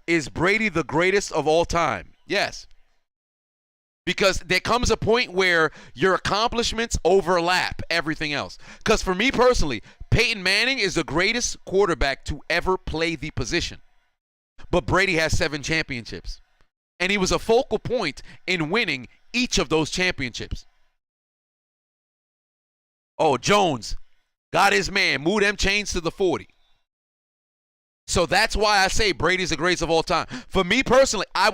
Is Brady the greatest of all time? Yes. Because there comes a point where your accomplishments overlap everything else. Because for me personally, Peyton Manning is the greatest quarterback to ever play the position. But Brady has 7 championships. And he was a focal point in winning each of those championships. Oh, Jones got his man. Move them chains to the 40. So that's why I say Brady's the greatest of all time. For me personally, I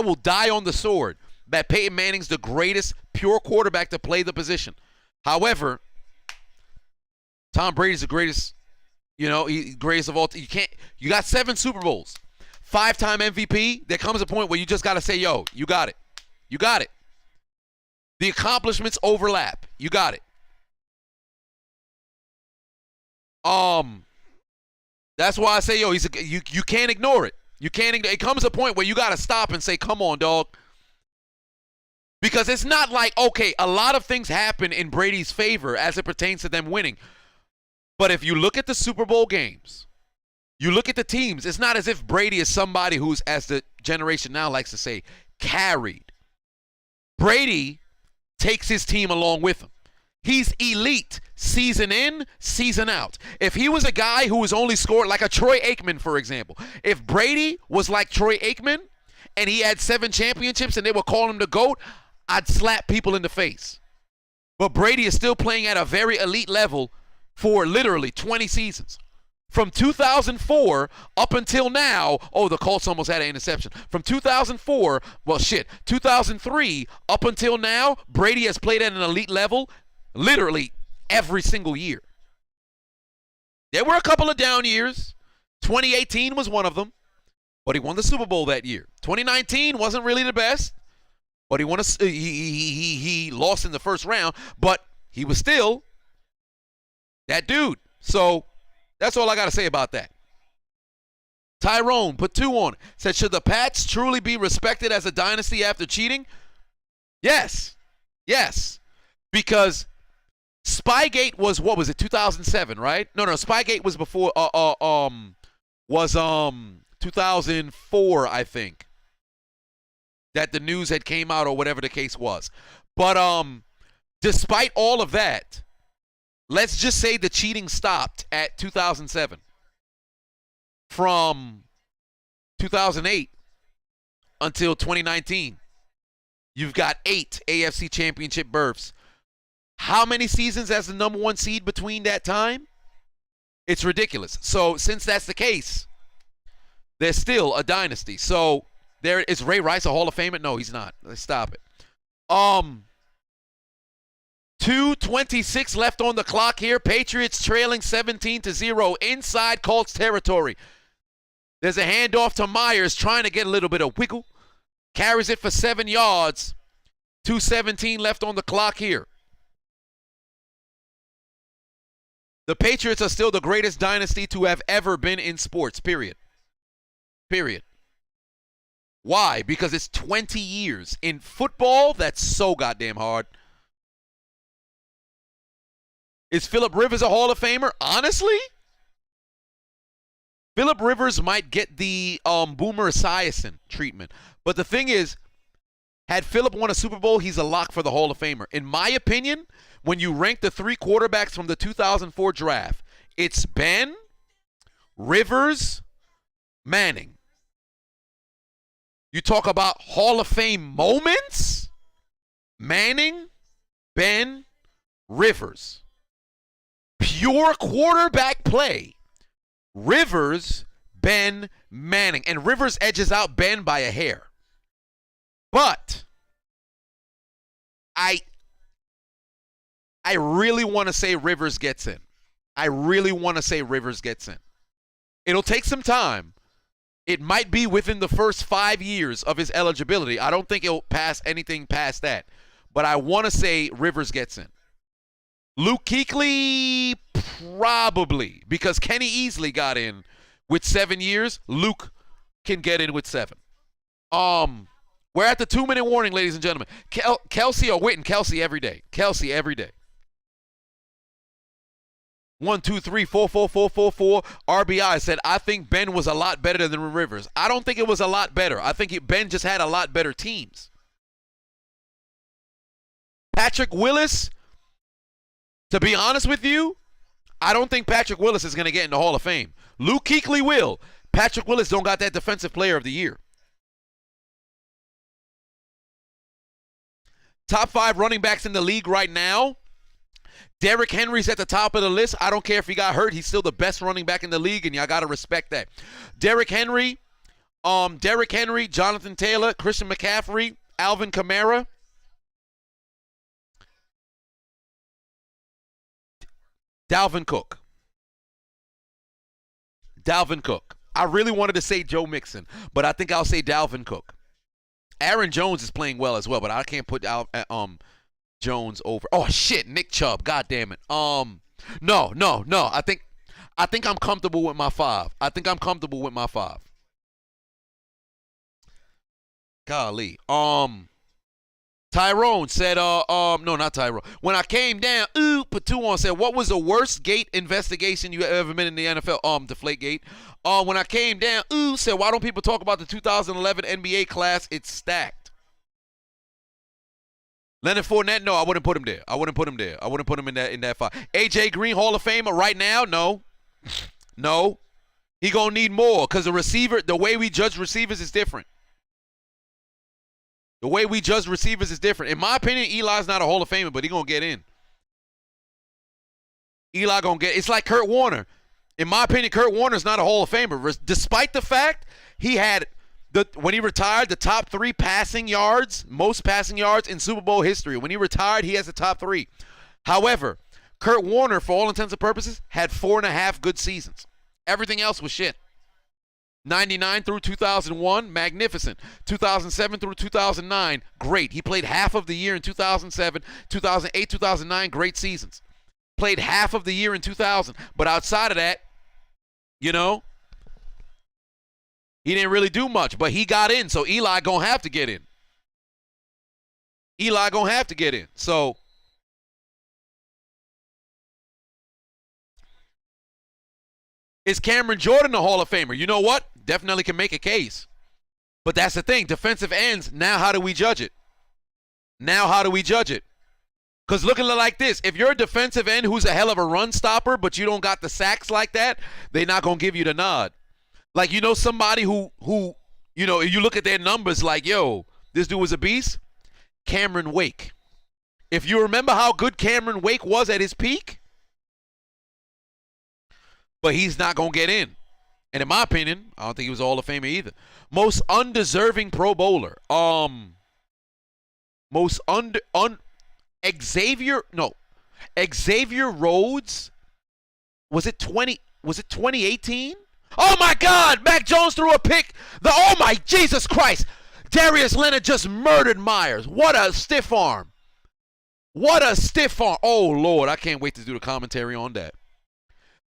will die on the sword that Peyton Manning's the greatest pure quarterback to play the position. However, Tom Brady's the greatest, greatest of all time. You got 7 Super Bowls, 5-time MVP. There comes a point where you just got to say, yo, you got it. You got it. The accomplishments overlap. You got it. That's why I say, yo, you can't ignore it. You can't ignore it. Comes a point where you got to stop and say, come on, dog. Because it's not like, okay, a lot of things happen in Brady's favor as it pertains to them winning. But if you look at the Super Bowl games, you look at the teams, it's not as if Brady is somebody who's, as the generation now likes to say, carried. Brady takes his team along with him. He's elite season in, season out. If he was a guy who was only scored like a Troy Aikman, for example, if Brady was like Troy Aikman and he had 7 championships and they would call him the GOAT, I'd slap people in the face. But Brady is still playing at a very elite level for literally 20 seasons. From 2004 up until now, the Colts almost had an interception. From 2004, 2003 up until now, Brady has played at an elite level literally every single year. There were a couple of down years. 2018 was one of them, but he won the Super Bowl that year. 2019 wasn't really the best, but he lost in the first round, but he was still that dude. So that's all I got to say about that. Tyrone put 2 on it. Said, should the Pats truly be respected as a dynasty after cheating? Yes. Yes. Because Spygate was, 2007, right? No, Spygate was before, 2004, I think, that the news had came out or whatever the case was. But despite all of that, let's just say the cheating stopped at 2007. From 2008 until 2019, you've got 8 AFC Championship berths. How many seasons as the number 1 seed between that time? It's ridiculous. So since that's the case, there's still a dynasty. So there is Ray Rice a Hall of Famer? No, he's not. Let's stop it. 2:26 left on the clock here. Patriots trailing 17-0 inside Colts territory. There's a handoff to Myers trying to get a little bit of wiggle. Carries it for 7 yards. 2:17 left on the clock here. The Patriots are still the greatest dynasty to have ever been in sports, period. Period. Why? Because it's 20 years. In football, that's so goddamn hard. Is Phillip Rivers a Hall of Famer? Honestly, Phillip Rivers might get the Boomer Esiason treatment. But the thing is, had Phillip won a Super Bowl, he's a lock for the Hall of Famer. In my opinion, when you rank the 3 quarterbacks from the 2004 draft, it's Ben, Rivers, Manning. You talk about Hall of Fame moments? Manning, Ben, Rivers. Pure quarterback play. Rivers, Ben, Manning. And Rivers edges out Ben by a hair. But I really want to say Rivers gets in. I really want to say Rivers gets in. It'll take some time. It might be within the first 5 years of his eligibility. I don't think he'll pass anything past that. But I want to say Rivers gets in. Luke Kuechly, probably. Because Kenny Easley got in with 7 years. Luke can get in with 7. We're at the 2-minute warning, ladies and gentlemen. Kelsey or Witten? Kelsey every day. Kelsey every day. 1, 2, 3, 4, 4, 4, 4, 4. RBI said, I think Ben was a lot better than Rivers. I don't think it was a lot better. I think Ben just had a lot better teams. Patrick Willis, to be honest with you, I don't think Patrick Willis is going to get in the Hall of Fame. Luke Kuechly will. Patrick Willis don't got that Defensive Player of the Year. Top 5 running backs in the league right now. Derrick Henry's at the top of the list. I don't care if he got hurt. He's still the best running back in the league, and y'all got to respect that. Derrick Henry, Jonathan Taylor, Christian McCaffrey, Alvin Kamara. Dalvin Cook. I really wanted to say Joe Mixon, but I think I'll say Dalvin Cook. Aaron Jones is playing well as well, but I can't put Jones over. Oh shit, Nick Chubb. God damn it. No. I think I'm comfortable with my 5. Golly. Tyrone said, no, not Tyrone. When I came down, Patuon said, what was the worst gate investigation you ever been in the NFL? Deflategate. When I came down, said, why don't people talk about the 2011 NBA class? It's stacked. Leonard Fournette, no, I wouldn't put him there. I wouldn't put him in that five. AJ Green, Hall of Famer right now? No. No. He gonna need more because the way we judge receivers is different. The way we judge receivers is different. In my opinion, Eli's not a Hall of Famer, but he gonna get in. Eli gonna get. It's like Kurt Warner. In my opinion, Kurt Warner's not a Hall of Famer, despite the fact he had when he retired the top 3 passing yards, most passing yards in Super Bowl history. When he retired, he has the top 3. However, Kurt Warner, for all intents and purposes, had 4.5 good seasons. Everything else was shit. 99 through 2001, magnificent. 2007 through 2009, great. He played half of the year in 2007, 2008, 2009, great seasons. Played half of the year in 2000. But outside of that, he didn't really do much. But he got in, so Eli gonna have to get in. So is Cameron Jordan a Hall of Famer? You know what? Definitely can make a case. But that's the thing. Defensive ends, now how do we judge it? Because looking like this, if you're a defensive end who's a hell of a run stopper, but you don't got the sacks like that, they're not going to give you the nod. Like, somebody who you look at their numbers like, yo, this dude was a beast. Cameron Wake. If you remember how good Cameron Wake was at his peak, but he's not going to get in. And in my opinion, I don't think he was a Hall of Famer either. Most undeserving Pro Bowler. Xavier Rhodes. Was it 2018? Oh my God, Mac Jones threw a pick. Oh my Jesus Christ. Darius Leonard just murdered Myers. What a stiff arm. Oh Lord, I can't wait to do the commentary on that.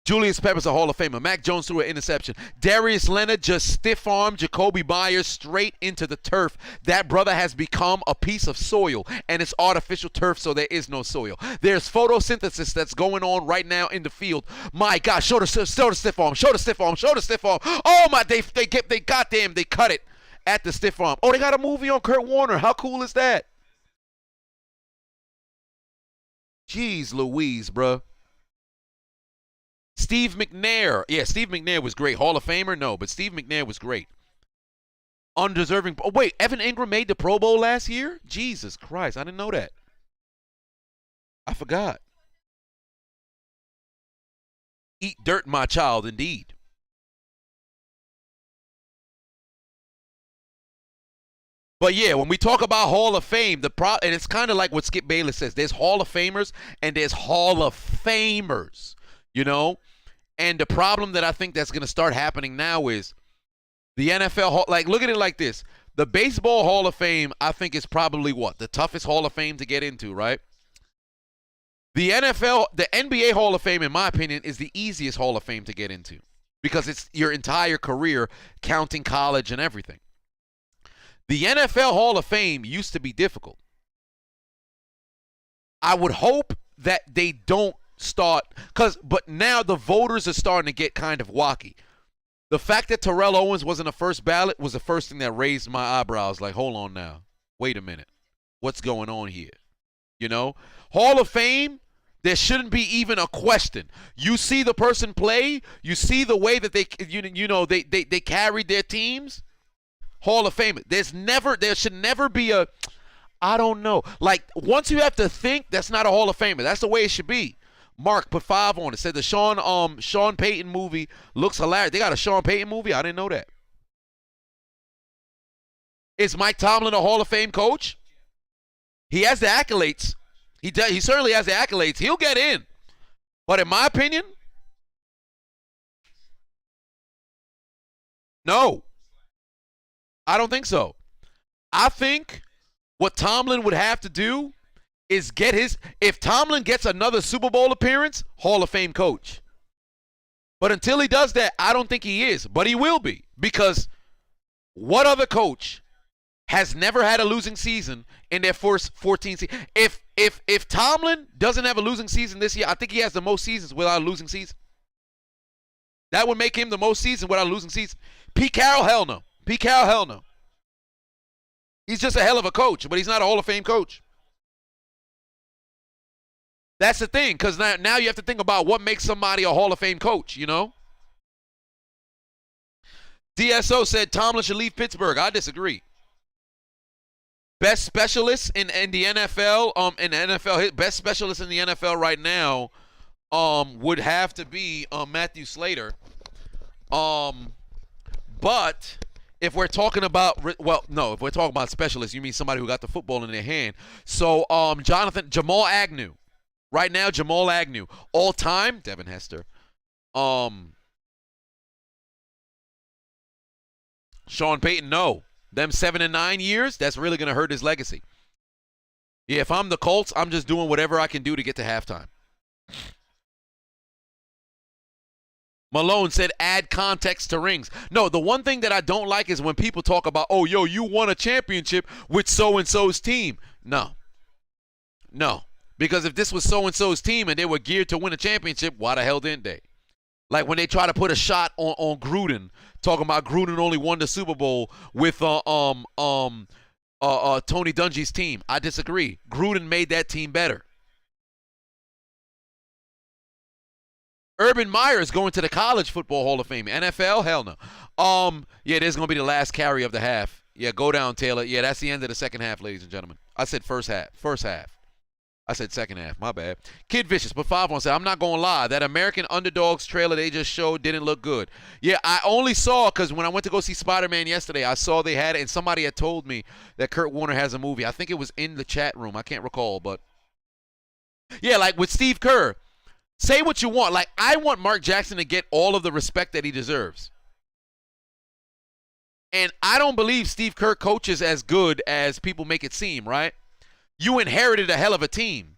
Julius Peppers a Hall of Famer. Mac Jones threw an interception. Darius Leonard just stiff-armed Jacoby Myers straight into the turf. That brother has become a piece of soil, and it's artificial turf, so there is no soil. There's photosynthesis that's going on right now in the field. My God, show the stiff arm. Oh my, they cut it at the stiff arm. Oh, they got a movie on Kurt Warner. How cool is that? Jeez Louise, bruh. Steve McNair. Yeah, Steve McNair was great. Hall of Famer? No, but Steve McNair was great. Undeserving. Oh, wait, Evan Ingram made the Pro Bowl last year? Jesus Christ, I didn't know that. I forgot. Eat dirt, my child, indeed. But yeah, when we talk about Hall of Fame, and it's kind of like what Skip Bayless says. There's Hall of Famers and there's Hall of Famers. And the problem that I think that's going to start happening now is the NFL, look at it like this. The Baseball Hall of Fame, I think, is probably the toughest Hall of Fame to get into, right? The NBA Hall of Fame, in my opinion, is the easiest Hall of Fame to get into because it's your entire career, counting college and everything. The NFL Hall of Fame used to be difficult. I would hope that they don't but now the voters are starting to get kind of wacky. The fact that Terrell Owens wasn't the first ballot was the first thing that raised my eyebrows. Like, hold on now. Wait a minute. What's going on here? Hall of Fame, there shouldn't be even a question. You see the person play. You see the way that they carried their teams. Hall of Fame. There should never be a, I don't know. Like, once you have to think, that's not a Hall of Famer. That's the way it should be. Mark put 5 on it. Said the Sean Payton movie looks hilarious. They got a Sean Payton movie? I didn't know that. Is Mike Tomlin a Hall of Fame coach? He has the accolades. He certainly has the accolades. He'll get in. But in my opinion, no. I don't think so. I think what Tomlin would have to do is if Tomlin gets another Super Bowl appearance, Hall of Fame coach. But until he does that, I don't think he is. But he will be. Because what other coach has never had a losing season in their first 14 seasons. If Tomlin doesn't have a losing season this year, I think he has the most seasons without a losing season. That would make him the most seasons without a losing season. Pete Carroll, hell no. Pete Carroll, hell no. He's just a hell of a coach, but he's not a Hall of Fame coach. That's the thing, because now you have to think about what makes somebody a Hall of Fame coach, you know? DSO said Tomlin should leave Pittsburgh. I disagree. Best specialist in the NFL, best specialist in the NFL right now would have to be Matthew Slater. But if we're talking about, if we're talking about specialists, you mean somebody who got the football in their hand. So Jamal Agnew. Right now, Jamal Agnew. All time, Devin Hester. Sean Payton, no. Them 7 and 9 years, that's really going to hurt his legacy. Yeah, if I'm the Colts, I'm just doing whatever I can do to get to halftime. Malone said add context to rings. No, the one thing that I don't like is when people talk about, oh, yo, you won a championship with so-and-so's team. No. Because if this was so-and-so's team and they were geared to win a championship, why the hell didn't they? Like when they try to put a shot on Gruden, talking about Gruden only won the Super Bowl with Tony Dungy's team. I disagree. Gruden made that team better. Urban Meyer is going to the College Football Hall of Fame. NFL? Hell no. Yeah, there's going to be the last carry of the half. Yeah, go down, Taylor. Yeah, that's the end of the second half, ladies and gentlemen. I said first half. I said second half. My bad. Kid Vicious, but 5-1 said, I'm not going to lie. That American Underdogs trailer they just showed didn't look good. Yeah, I only saw because when I went to go see Spider-Man yesterday, I saw they had it, and somebody had told me that Kurt Warner has a movie. I think it was in the chat room. I can't recall, but yeah, like with Steve Kerr, say what you want. Like, I want Mark Jackson to get all of the respect that he deserves. And I don't believe Steve Kerr coaches as good as people make it seem, right? You inherited a hell of a team.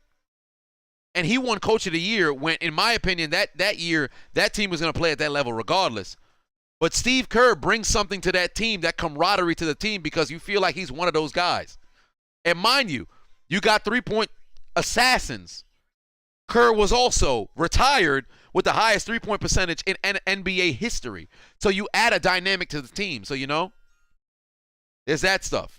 And he won Coach of the Year when, in my opinion, that year, that team was going to play at that level regardless. But Steve Kerr brings something to that team, that camaraderie to the team, because you feel like he's one of those guys. And mind you, you got three-point assassins. Kerr was also retired with the highest three-point percentage in NBA history. So you add a dynamic to the team. So, you know, there's that stuff.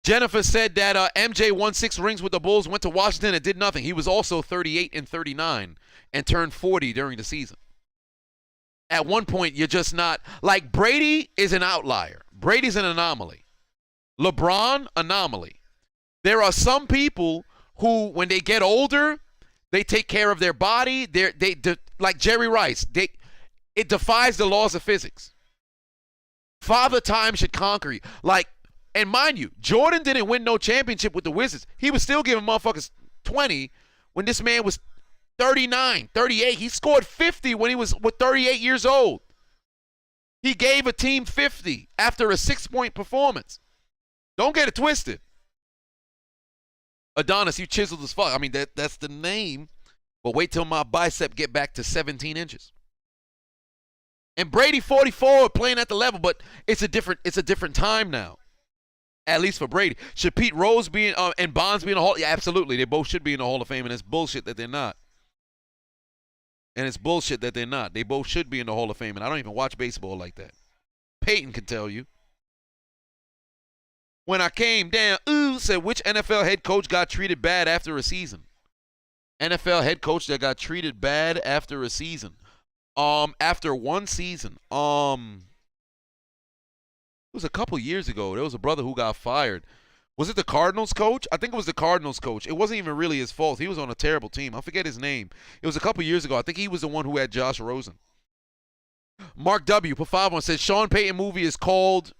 Jennifer said that MJ won 6 rings with the Bulls, went to Washington and did nothing. He was also 38 and 39 and turned 40 during the season. At one point, you're just not – like Brady is an outlier. Brady's an anomaly. LeBron, anomaly. There are some people who, when they get older, they take care of their body. Like Jerry Rice, it defies the laws of physics. Father Time should conquer you. Like, and mind you, Jordan didn't win no championship with the Wizards. He was still giving motherfuckers 20 when this man was 39, 38. He scored 50 when he was 38 years old. He gave a team 50 after a 6-point performance. Don't get it twisted. Adonis, you chiseled as fuck. I mean, that's the name. But wait till my bicep get back to 17 inches. And Brady 44 playing at the level, but it's a different time now. At least for Brady. Should Pete Rose be and Bonds be in the Hall? Yeah, absolutely. They both should be in the Hall of Fame, and it's bullshit that they're not. They both should be in the Hall of Fame, and I don't even watch baseball like that. Peyton can tell you. When I came down, said which NFL head coach got treated bad after a season? NFL head coach that got treated bad after a season. After one season. It was a couple years ago. There was a brother who got fired. Was it the Cardinals coach? I think it was the Cardinals coach. It wasn't even really his fault. He was on a terrible team. I forget his name. It was a couple years ago. I think he was the one who had Josh Rosen. Mark W. put 5-1 says Sean Payton movie is called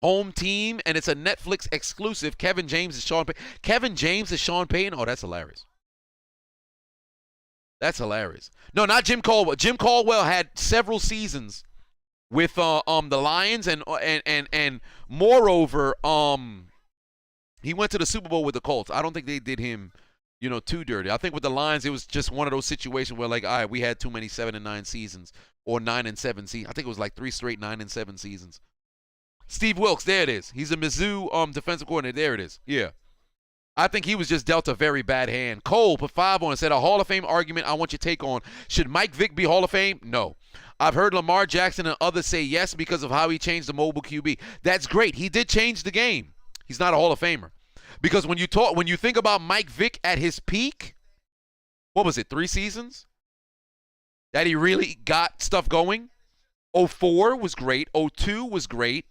Home Team, and it's a Netflix exclusive. Kevin James is Sean Payton. Kevin James is Sean Payton? Oh, that's hilarious. That's hilarious. No, not Jim Caldwell. Jim Caldwell had several seasons with the Lions, and moreover, he went to the Super Bowl with the Colts. I don't think they did him, too dirty. I think with the Lions, it was just one of those situations where, like, all right, we had too many 7 and 9 seasons or 9 and 7 seasons. I think it was like 3 straight 9 and 7 seasons. Steve Wilkes, there it is. He's a Mizzou defensive coordinator. There it is. Yeah. I think he was just dealt a very bad hand. Cole put 5 on and said, a Hall of Fame argument I want your take on. Should Mike Vick be Hall of Fame? No. I've heard Lamar Jackson and others say yes because of how he changed the mobile QB. That's great. He did change the game. He's not a Hall of Famer. Because when you think about Mike Vick at his peak, what was it, 3 seasons? That he really got stuff going? 04 was great. 02 was great.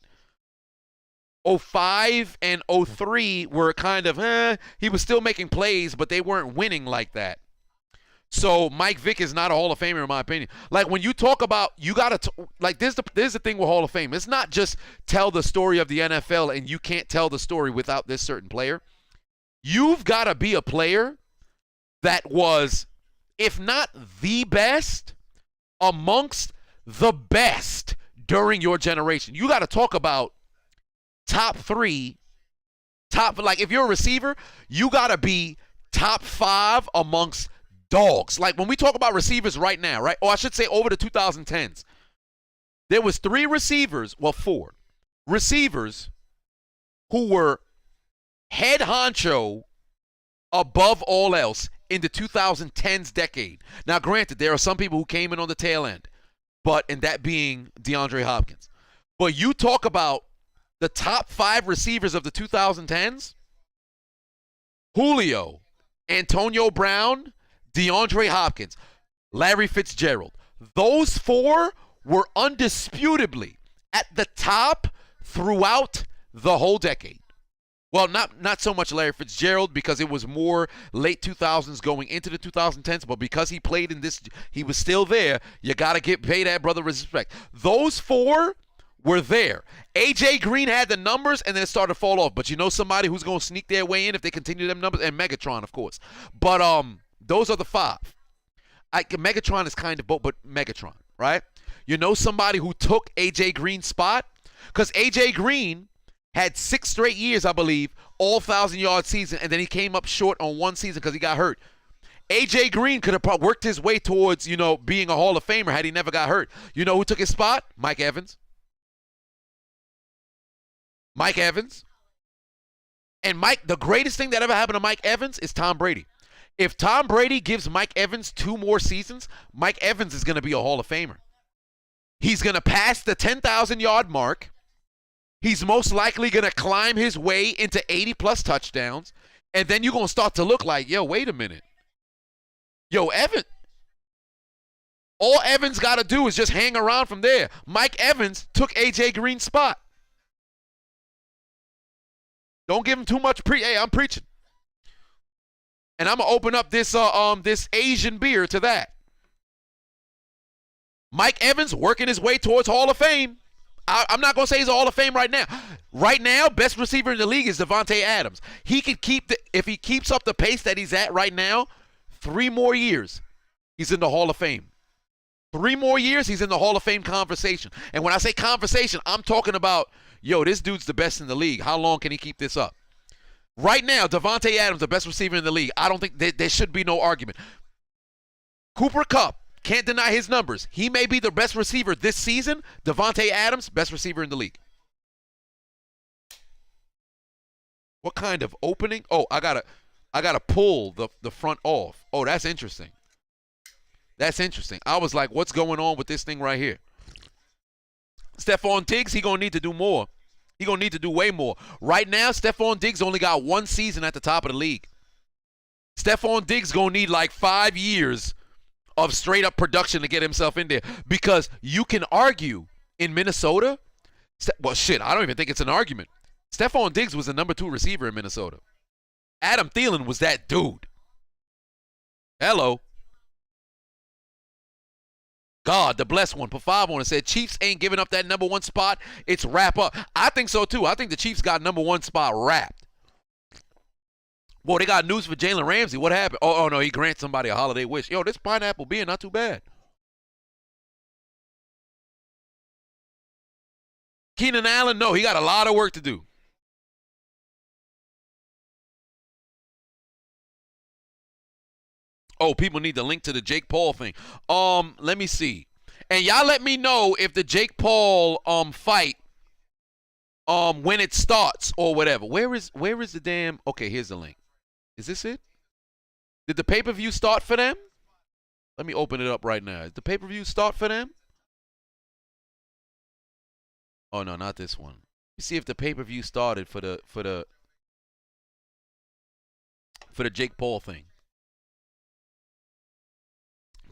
05 and 03 were kind of, he was still making plays, but they weren't winning like that. So Mike Vick is not a Hall of Famer in my opinion. Like when you talk about, you got to, like there's the thing with Hall of Fame. It's not just tell the story of the NFL and you can't tell the story without this certain player. You've got to be a player that was, if not the best, amongst the best during your generation. You got to talk about top 3, like if you're a receiver, you got to be top 5 amongst dogs. Like when we talk about receivers right now, right? Or I should say over the 2010s, there was 4 receivers who were head honcho above all else in the 2010s decade. Now, granted, there are some people who came in on the tail end, and that being DeAndre Hopkins. But you talk about the top 5 receivers of the 2010s, Julio, Antonio Brown, DeAndre Hopkins, Larry Fitzgerald. Those 4 were undisputably at the top throughout the whole decade. Well, not so much Larry Fitzgerald because it was more late 2000s going into the 2010s, but because he played in this, he was still there. You got to pay that brother respect. Those 4 were there. A.J. Green had the numbers, and then it started to fall off. But you know somebody who's going to sneak their way in if they continue them numbers? And Megatron, of course. But those are the 5. Megatron is kind of both, but Megatron, right? You know somebody who took A.J. Green's spot? Because A.J. Green had 6 straight years, I believe, all 1,000-yard season, and then he came up short on 1 season because he got hurt. A.J. Green could have worked his way towards, being a Hall of Famer had he never got hurt. You know who took his spot? Mike Evans. Mike Evans. And the greatest thing that ever happened to Mike Evans is Tom Brady. If Tom Brady gives Mike Evans 2 more seasons, Mike Evans is going to be a Hall of Famer. He's going to pass the 10,000-yard mark. He's most likely going to climb his way into 80-plus touchdowns. And then you're going to start to look like, yo, wait a minute. Yo, all Evans got to do is just hang around from there. Mike Evans took A.J. Green's spot. Don't give him too much Hey, I'm preaching. And I'm going to open up this Asian beer to that. Mike Evans working his way towards Hall of Fame. I'm not going to say he's a Hall of Fame right now. Right now, best receiver in the league is Devontae Adams. He could if he keeps up the pace that he's at right now, 3 more years, he's in the Hall of Fame. 3 more years, he's in the Hall of Fame conversation. And when I say conversation, I'm talking about, yo, this dude's the best in the league. How long can he keep this up? Right now, Devontae Adams, the best receiver in the league. I don't think there should be no argument. Cooper Kupp, can't deny his numbers. He may be the best receiver this season. Devontae Adams, best receiver in the league. What kind of opening? Oh, I gotta pull the front off. Oh, that's interesting. That's interesting. I was like, what's going on with this thing right here? Stephon Diggs, he gonna need to do more. He gonna need to do way more. Right now, Stephon Diggs only got 1 season at the top of the league. Stephon Diggs gonna need like 5 years of straight up production to get himself in there. Because you can argue in Minnesota, well, shit, I don't even think it's an argument. Stephon Diggs was the number 2 receiver in Minnesota. Adam Thielen was that dude. Hello. God, the blessed one, put 5 on it, said Chiefs ain't giving up that number 1 spot. It's wrap up. I think so, too. I think the Chiefs got number 1 spot wrapped. Boy, they got news for Jalen Ramsey. What happened? Oh, no, he grants somebody a holiday wish. Yo, this pineapple beer, not too bad. Keenan Allen, no, he got a lot of work to do. Oh, people need the link to the Jake Paul thing. Let me see. And y'all let me know if the Jake Paul fight when it starts or whatever. Where is the damn? Okay, here's the link. Is this it? Did the pay-per-view start for them? Let me open it up right now. Did the pay-per-view start for them? Oh no, not this one. Let me see if the pay-per-view started for the Jake Paul thing.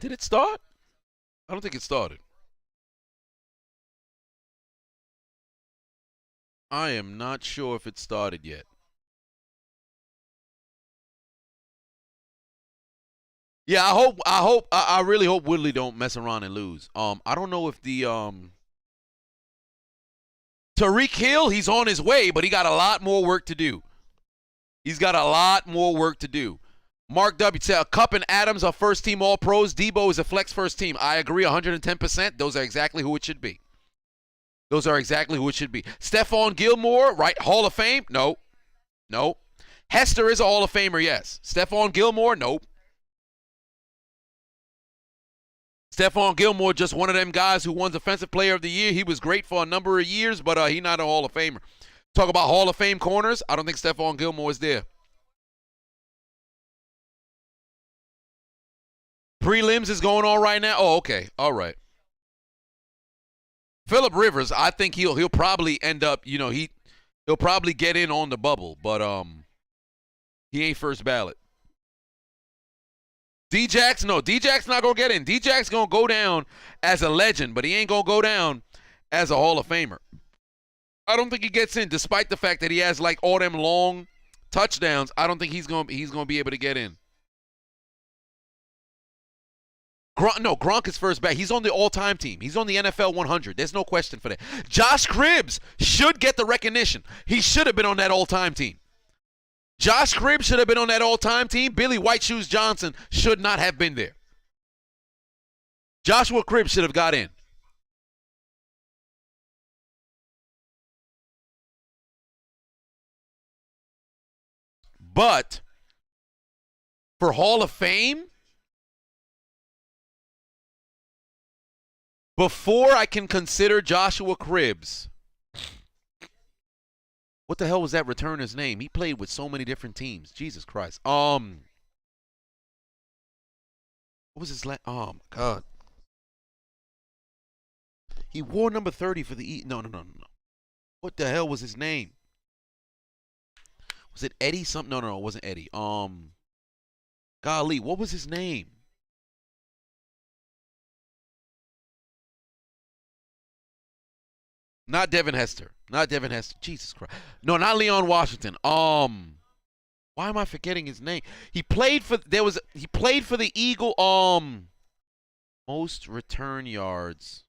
Did it start? I don't think it started. I am not sure if it started yet. Yeah, I really hope Woodley don't mess around and lose. I don't know if the Tariq Hill, he's on his way, but he got a lot more work to do. He's got a lot more work to do. Mark W. said, Cup and Adams are first-team All-Pros. Debo is a flex first-team. I agree 110%. Those are exactly who it should be. Those are exactly who it should be. Stephon Gilmore, right? Hall of Fame? No. No. Hester is a Hall of Famer, yes. Stephon Gilmore? Nope. Stephon Gilmore, just one of them guys who won Defensive Player of the Year. He was great for a number of years, but he's not a Hall of Famer. Talk about Hall of Fame corners. I don't think Stephon Gilmore is there. Prelims is going on right now. Oh, okay. All right. Phillip Rivers, I think he'll probably end up, he'll probably get in on the bubble, but he ain't first ballot. D-Jax, no, D-Jax not going to get in. D-Jax going to go down as a legend, but he ain't going to go down as a Hall of Famer. I don't think he gets in, despite the fact that he has like all them long touchdowns. I don't think he's going to be able to get in. Gronk is first back. He's on the all-time team. He's on the NFL 100. There's no question for that. Josh Cribbs should get the recognition. He should have been on that all-time team. Josh Cribbs should have been on that all-time team. Billy White Shoes Johnson should not have been there. Joshua Cribbs should have got in. But for Hall of Fame, before I can consider Joshua Cribbs, what the hell was that returner's name? He played with so many different teams. Jesus Christ. What was his last? Oh, my God. He wore number 30 for the No. What the hell was his name? Was it Eddie something? No, it wasn't Eddie. Golly, what was his name? Not Devin Hester. Jesus Christ. No, not Leon Washington. Why am I forgetting his name? He played for the Eagle most return yards.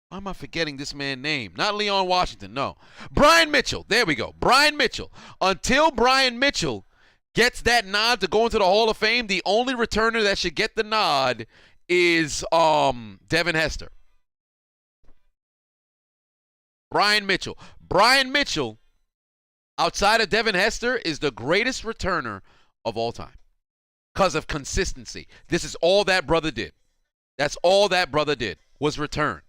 Why am I forgetting this man's name? Not Leon Washington, no. Brian Mitchell. There we go. Brian Mitchell. Until Brian Mitchell gets that nod to go into the Hall of Fame, the only returner that should get the nod is Devin Hester. Brian Mitchell. Brian Mitchell, outside of Devin Hester, is the greatest returner of all time because of consistency. This is all that brother did. That's all that brother did was return.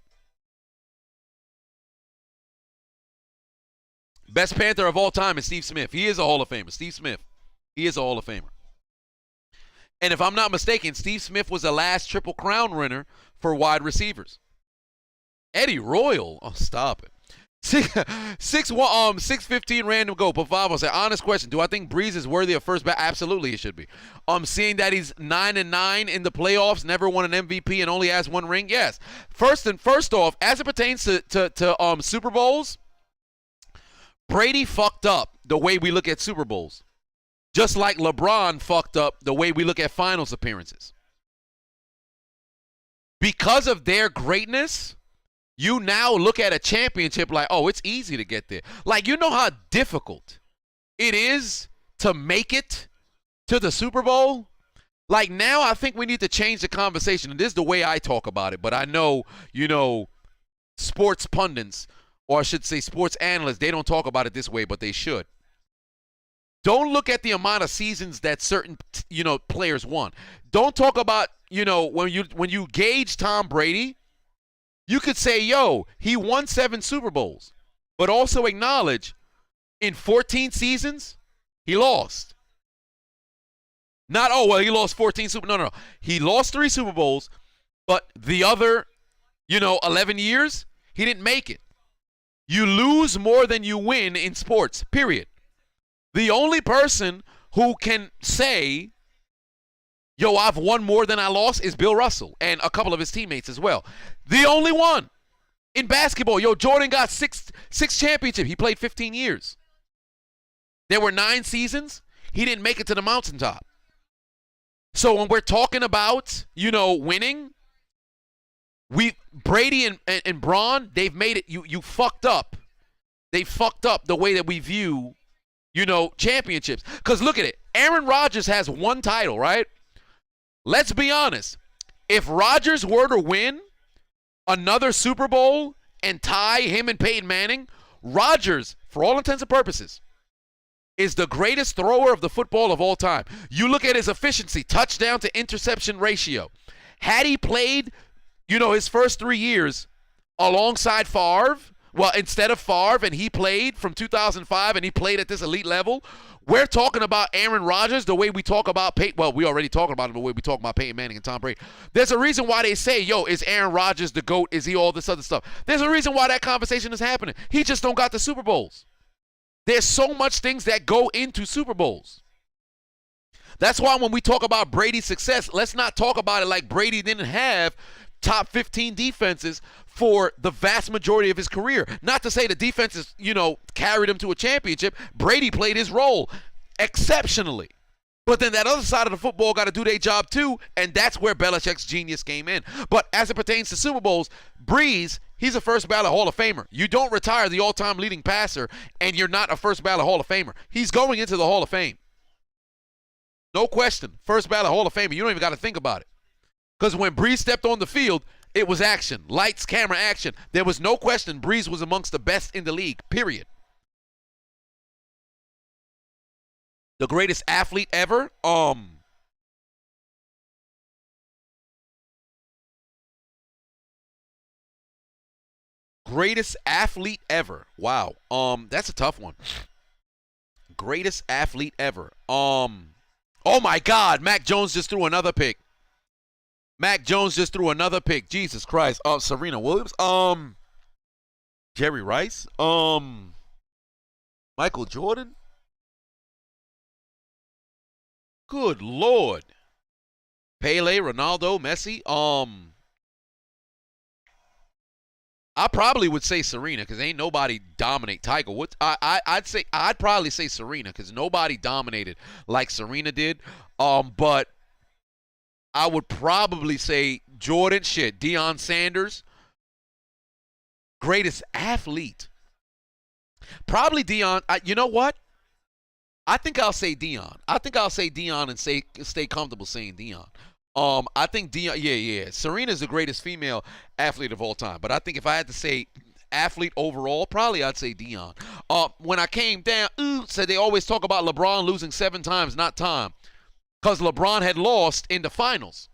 Best Panther of all time is Steve Smith. He is a Hall of Famer. Steve Smith. He is a Hall of Famer. And if I'm not mistaken, Steve Smith was the last Triple Crown winner for wide receivers. Eddie Royal. Oh, stop it. 615 random go. Pavavo said, honest question. Do I think Breeze is worthy of first bat? Absolutely, he should be. Seeing that he's 9-9 in the playoffs, never won an MVP and only has one ring. Yes. First off, as it pertains to Super Bowls, Brady fucked up the way we look at Super Bowls. Just like LeBron fucked up the way we look at finals appearances. Because of their greatness, you now look at a championship like, oh, it's easy to get there. Like, you know how difficult it is to make it to the Super Bowl? Like, now I think we need to change the conversation. And this is the way I talk about it. But I know, sports pundits, or I should say sports analysts, they don't talk about it this way, but they should. Don't look at the amount of seasons that certain, players won. Don't talk about, when you gauge Tom Brady, you could say, yo, he won 7 Super Bowls, but also acknowledge in 14 seasons, he lost. Not, he lost 14 Super. No. He lost 3 Super Bowls, but the other, 11 years, he didn't make it. You lose more than you win in sports, period. The only person who can say, yo, I've won more than I lost is Bill Russell and a couple of his teammates as well. The only one. In basketball, Jordan got six championships. He played 15 years. There were 9 seasons. He didn't make it to the mountaintop. So when we're talking about, winning, Brady and Braun, they've made it, you fucked up. They fucked up the way that we view, championships. Because look at it. Aaron Rodgers has 1 title, right? Let's be honest. If Rodgers were to win another Super Bowl and tie him and Peyton Manning, Rodgers, for all intents and purposes, is the greatest thrower of the football of all time. You look at his efficiency, touchdown to interception ratio. Had he played, his first 3 years alongside Favre, instead of Favre, and he played from 2005 and he played at this elite level, we're talking about Aaron Rodgers the way we talk about Peyton. Well, we already talking about him the way we talk about Peyton Manning and Tom Brady. There's a reason why they say, yo, is Aaron Rodgers the GOAT? Is he all this other stuff? There's a reason why that conversation is happening. He just don't got the Super Bowls. There's so much things that go into Super Bowls. That's why when we talk about Brady's success, let's not talk about it like Brady didn't have top 15 defenses for the vast majority of his career. Not to say the defenses, carried him to a championship. Brady played his role exceptionally. But then that other side of the football got to do their job too, and that's where Belichick's genius came in. But as it pertains to Super Bowls, Breeze, he's a first ballot Hall of Famer. You don't retire the all-time leading passer, and you're not a first ballot Hall of Famer. He's going into the Hall of Fame. No question. First ballot Hall of Famer. You don't even got to think about it. Because when Breeze stepped on the field, it was action. Lights, camera, action. There was no question Breeze was amongst the best in the league, period. The greatest athlete ever? Greatest athlete ever. Wow. That's a tough one. Greatest athlete ever. Oh my God. Mac Jones just threw another pick. Jesus Christ. Serena Williams. Jerry Rice. Michael Jordan. Good Lord. Pele, Ronaldo, Messi. I probably would say Serena because ain't nobody dominate Tiger Woods. I'd probably say Serena because nobody dominated like Serena did. But I would probably say Jordan, Deion Sanders. Greatest athlete. Probably Deion. You know what? I think I'll say Deion. And stay comfortable saying Deion. I think Deion, yeah. Serena's the greatest female athlete of all time. But I think if I had to say athlete overall, probably I'd say Deion. When I came down, said they always talk about LeBron losing 7 times, not time. Because LeBron had lost in the finals.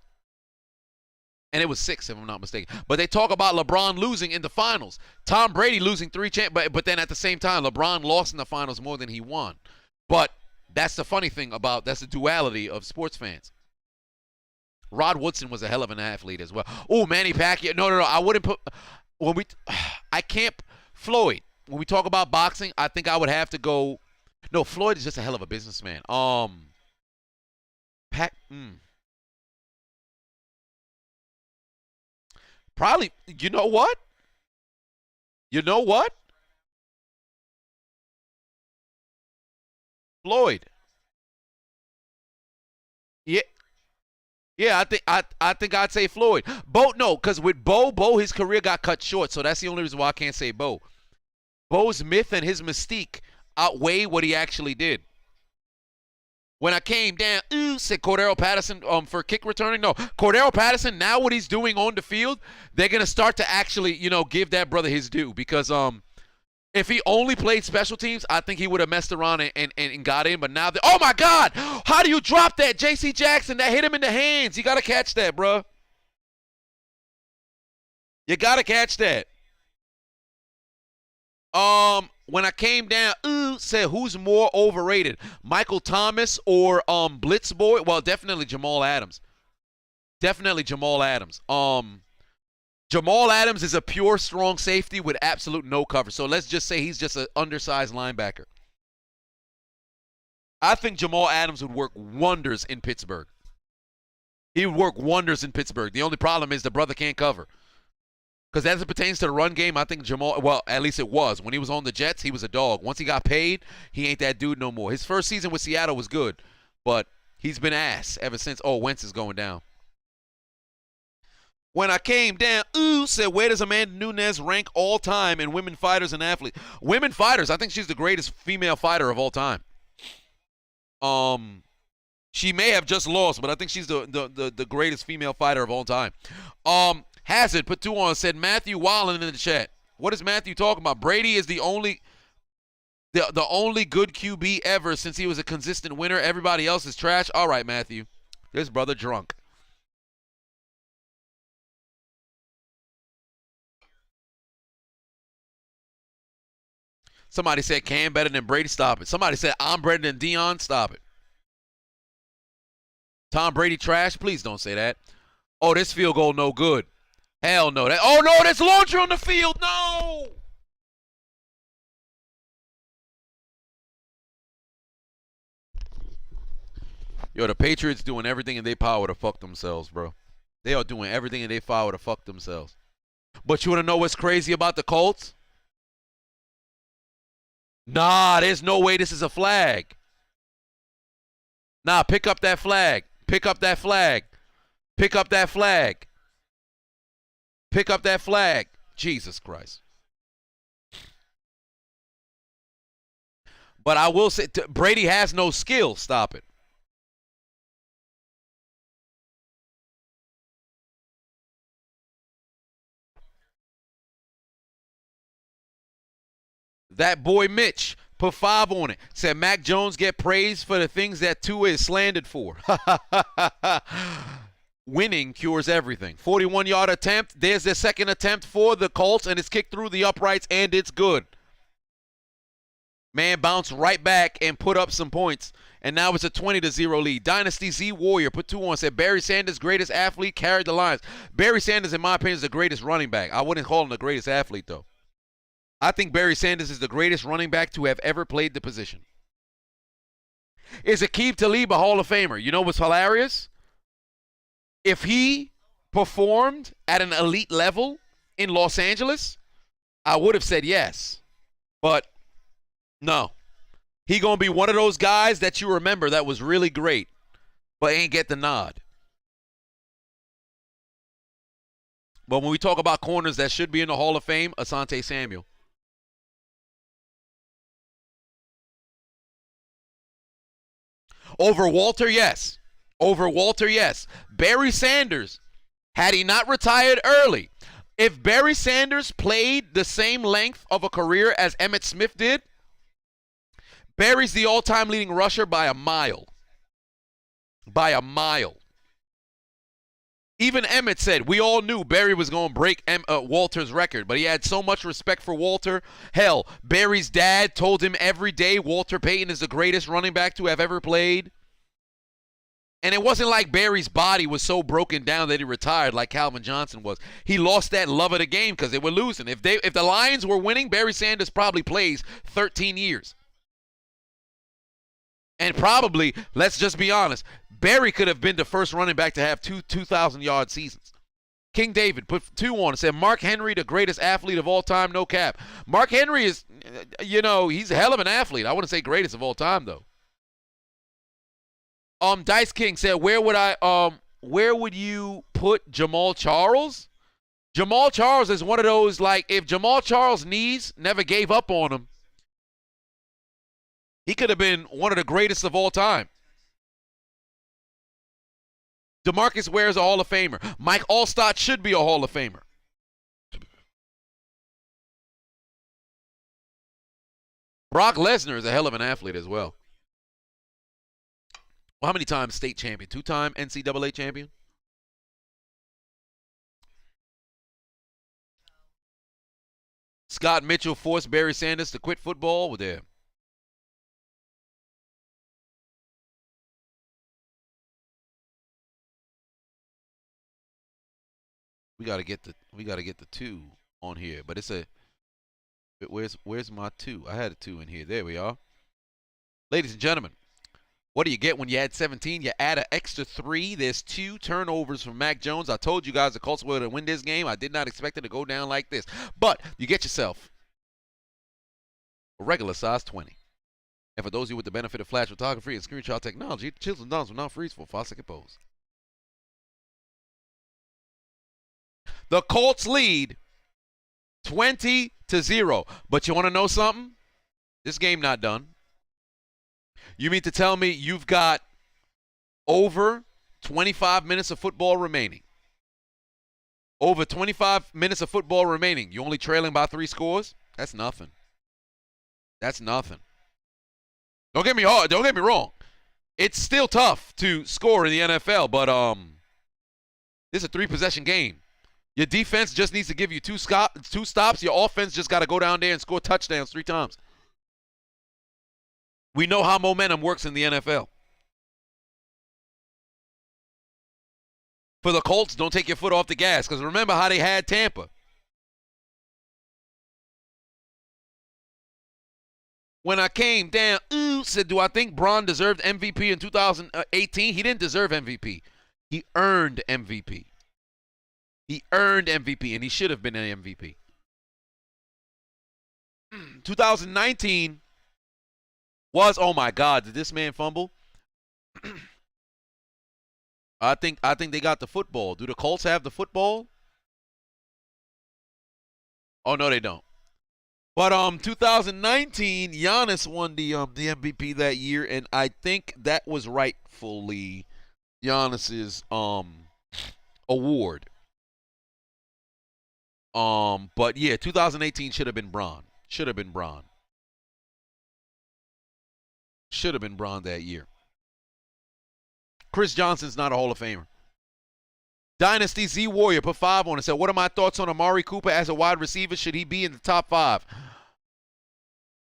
And it was 6, if I'm not mistaken. But they talk about LeBron losing in the finals. Tom Brady losing 3 but then at the same time, LeBron lost in the finals more than he won. But that's the funny thing that's the duality of sports fans. Rod Woodson was a hell of an athlete as well. Oh, Manny Pacquiao. No. I wouldn't put Floyd. When we talk about boxing, I think I would have to go. No, Floyd is just a hell of a businessman. Probably. You know what? Floyd. Yeah, I think I'd say Floyd. Bo, no, because with Bo, his career got cut short, so that's the only reason why I can't say Bo. Bo's myth and his mystique outweigh what he actually did. When I came down, said Cordero Patterson for kick returning. No, Cordero Patterson, now what he's doing on the field, they're going to start to actually, give that brother his due because If he only played special teams, I think he would have messed around and got in. But now, oh my God, how do you drop that? J.C. Jackson, that hit him in the hands. You got to catch that, bro. You got to catch that. When I came down, said who's more overrated, Michael Thomas or Blitz Boy? Well, definitely Jamal Adams. Definitely Jamal Adams. Jamal Adams is a pure strong safety with absolute no cover. So let's just say he's just an undersized linebacker. I think Jamal Adams would work wonders in Pittsburgh. He would work wonders in Pittsburgh. The only problem is the brother can't cover. Because as it pertains to the run game, I think Jamal, well, at least it was. When he was on the Jets, he was a dog. Once he got paid, he ain't that dude no more. His first season with Seattle was good, but he's been ass ever since. Oh, Wentz is going down. When I came down, said, where does Amanda Nunes rank all time in women fighters and athletes? Women fighters, I think she's the greatest female fighter of all time. She may have just lost, but I think she's the greatest female fighter of all time. Hazard put 2 on, said Matthew Wallen in the chat. What is Matthew talking about? Brady is the only good QB ever since he was a consistent winner. Everybody else is trash. All right, Matthew. This brother drunk. Somebody said Cam better than Brady. Stop it. Somebody said I'm better than Dion. Stop it. Tom Brady trash. Please don't say that. Oh, this field goal no good. Hell no. Oh, no, there's laundry on the field. No. Yo, the Patriots doing everything in their power to fuck themselves, bro. They are doing everything in their power to fuck themselves. But you want to know what's crazy about the Colts? Nah, there's no way this is a flag. Nah, pick up that flag. Pick up that flag. Pick up that flag. Pick up that flag. Jesus Christ. But I will say, Brady has no skill. Stop it. That boy Mitch put 5 on it. Said Mac Jones get praised for the things that Tua is slandered for. Winning cures everything. 41-yard attempt. There's the second attempt for the Colts, and it's kicked through the uprights, and it's good. Man bounced right back and put up some points, and now it's a 20-0 lead. Dynasty Z Warrior put 2 on. Said Barry Sanders, greatest athlete, carried the Lions. Barry Sanders, in my opinion, is the greatest running back. I wouldn't call him the greatest athlete, though. I think Barry Sanders is the greatest running back to have ever played the position. Is Aqib Talib a Hall of Famer? You know what's hilarious? If he performed at an elite level in Los Angeles, I would have said yes. But no. He going to be one of those guys that you remember that was really great, but ain't get the nod. But when we talk about corners that should be in the Hall of Fame, Asante Samuel. Over Walter, yes. Over Walter, yes. Barry Sanders, had he not retired early, if Barry Sanders played the same length of a career as Emmitt Smith did, Barry's the all-time leading rusher by a mile. By a mile. Even Emmitt said, we all knew Barry was going to break Walter's record, but he had so much respect for Walter. Hell, Barry's dad told him every day Walter Payton is the greatest running back to have ever played. And it wasn't like Barry's body was so broken down that he retired like Calvin Johnson was. He lost that love of the game because they were losing. If the Lions were winning, Barry Sanders probably plays 13 years. And probably, let's just be honest, Barry could have been the first running back to have 2,000-yard seasons. King David put 2 on and said, Mark Henry, the greatest athlete of all time, no cap. Mark Henry is, he's a hell of an athlete. I wouldn't say greatest of all time, though. Dice King said, where would you put Jamal Charles? Jamal Charles is one of those, like, if Jamal Charles' knees never gave up on him, he could have been one of the greatest of all time. DeMarcus Ware is a Hall of Famer. Mike Allstott should be a Hall of Famer. Brock Lesnar is a hell of an athlete as well. Well, how many times state champion? 2-time NCAA champion? Scott Mitchell forced Barry Sanders to quit football. Well, there. We gotta get the 2 on here, but it's a. Where's my 2? I had a 2 in here. There we are. Ladies and gentlemen, what do you get when you add 17? You add an extra 3. There's 2 turnovers from Mac Jones. I told you guys the Colts were going to win this game. I did not expect it to go down like this. But you get yourself a regular size 20. And for those of you with the benefit of flash photography and screenshot technology, Chiseled Dons will now freeze for a 5-second pose. The Colts lead 20-0. But you want to know something? This game not done. You mean to tell me you've got over 25 minutes of football remaining? Over 25 minutes of football remaining. You're only trailing by 3 scores? That's nothing. That's nothing. Don't get me wrong. It's still tough to score in the NFL, but this is a 3-possession game. Your defense just needs to give you 2 stops. Your offense just got to go down there and score touchdowns 3 times. We know how momentum works in the NFL. For the Colts, don't take your foot off the gas, because remember how they had Tampa. When I came down, said, do I think Braun deserved MVP in 2018? He didn't deserve MVP. He earned MVP. He earned MVP, and he should have been an MVP. 2019 was, oh my God, did this man fumble? I think they got the football. Do the Colts have the football? Oh no, they don't. But 2019, Giannis won the MVP that year, and I think that was rightfully Giannis's award. But yeah, 2018 should have been Braun. Should have been Braun. Should have been Braun that year. Chris Johnson's not a Hall of Famer. Dynasty Z Warrior put 5 on it. Said, what are my thoughts on Amari Cooper as a wide receiver? Should he be in the top 5?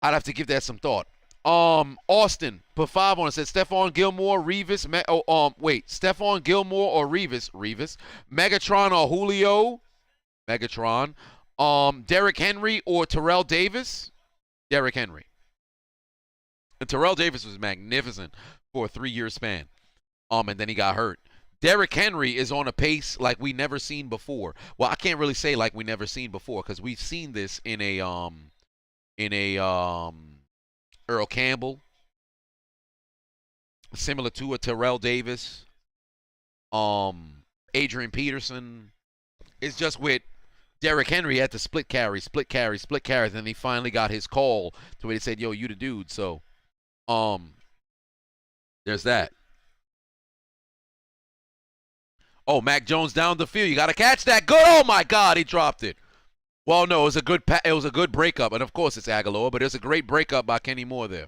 I'd have to give that some thought. Austin put 5 on it. Said Stephon Gilmore, Revis. Stephon Gilmore or Revis. Megatron or Julio. Megatron. Derrick Henry or Terrell Davis. Derrick Henry. And Terrell Davis was magnificent for a 3-year span. And then he got hurt. Derrick Henry is on a pace like we never seen before. Well, I can't really say like we never seen before, because we've seen this in a Earl Campbell, similar to a Terrell Davis, Adrian Peterson. It's just with Derrick Henry had to split carries, and then he finally got his call to where they said, yo, you the dude. So there's that. Oh, Mac Jones down the field. You got to catch that. Good. Oh, my God. He dropped it. Well, no, it was a good breakup. And, of course, it's Aguilar, but it was a great breakup by Kenny Moore there.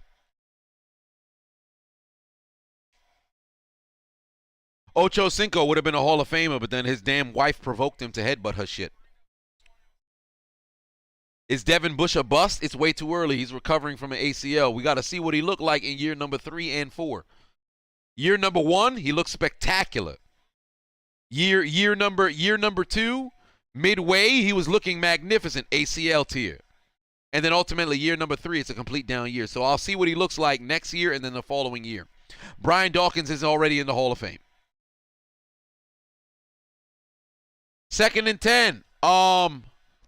Ocho Cinco would have been a Hall of Famer, but then his damn wife provoked him to headbutt her shit. Is Devin Bush a bust? It's way too early. He's recovering from an ACL. We got to see what he looked like in year number 3 and 4. Year number 1, he looked spectacular. Year number 2, midway, he was looking magnificent, ACL tier. And then ultimately, year number 3, it's a complete down year. So I'll see what he looks like next year and then the following year. Brian Dawkins is already in the Hall of Fame. 2nd and 10.